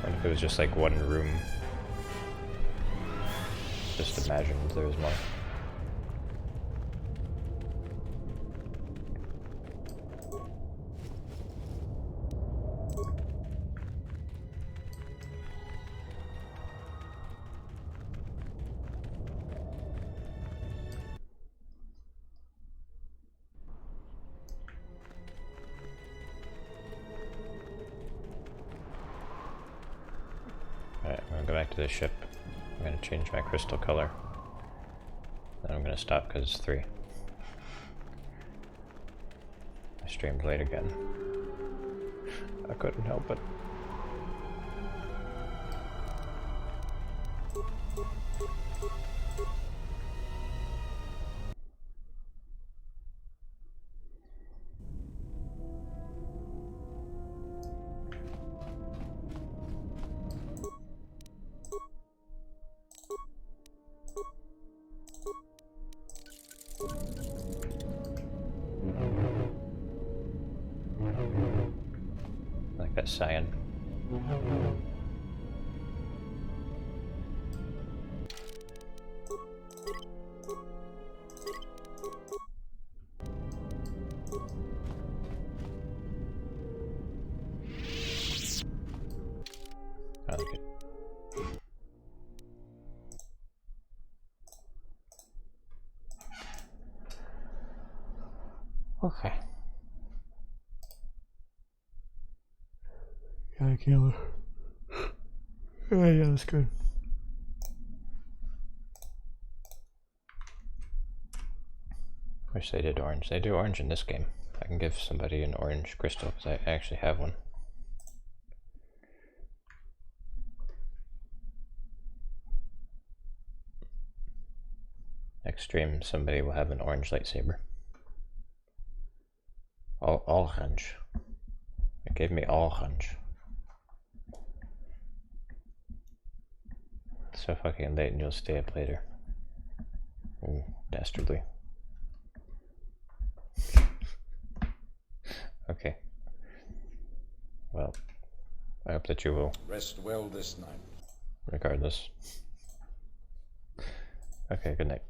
What if it was just like one room? Just imagine if there was more. Alright, I'm gonna go back to the ship. I'm gonna change my crystal color. Then I'm gonna stop because it's 3. I streamed late again. I couldn't help it. Like that cyan. I like it. Okay. Gotta kill her. Yeah, that's good. Wish they did orange. They do orange in this game. I can give somebody an orange crystal because I actually have one. Next stream, somebody will have an orange lightsaber. Orange. It gave me orange. It's so fucking late and you'll stay up later. Ooh, dastardly. Okay. Well, I hope that you will. Rest well this night. Regardless. Okay, good night.